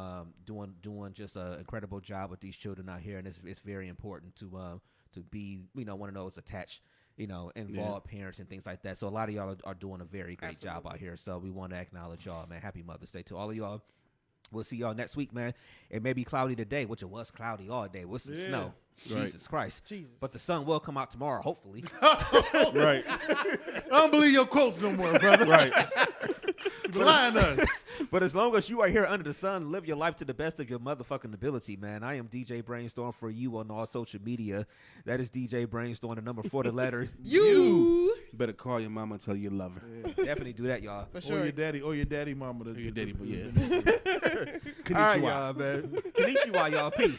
doing just an incredible job with these children out here. And it's very important to be, one of those attached, involved parents and things like that. So a lot of y'all are doing a very great job out here. So we want to acknowledge y'all, man. Happy Mother's Day to all of y'all. We'll see y'all next week, man. It may be cloudy today, which it was cloudy all day with some snow. Right. Jesus Christ. Jesus. But the sun will come out tomorrow, hopefully. right, I don't believe your quotes no more, brother. right. You been lying to us. But as long as you are here under the sun, live your life to the best of your motherfucking ability, man. I am DJ Brainstorm for you on all social media. That is DJ Brainstorm, the number 4, the letter You. Better call your mama and tell you you love her. Definitely do that, y'all. For Or sure. your daddy mama. Your daddy, yeah. All right, y'all, man. Konnichiwa, y'all. Peace.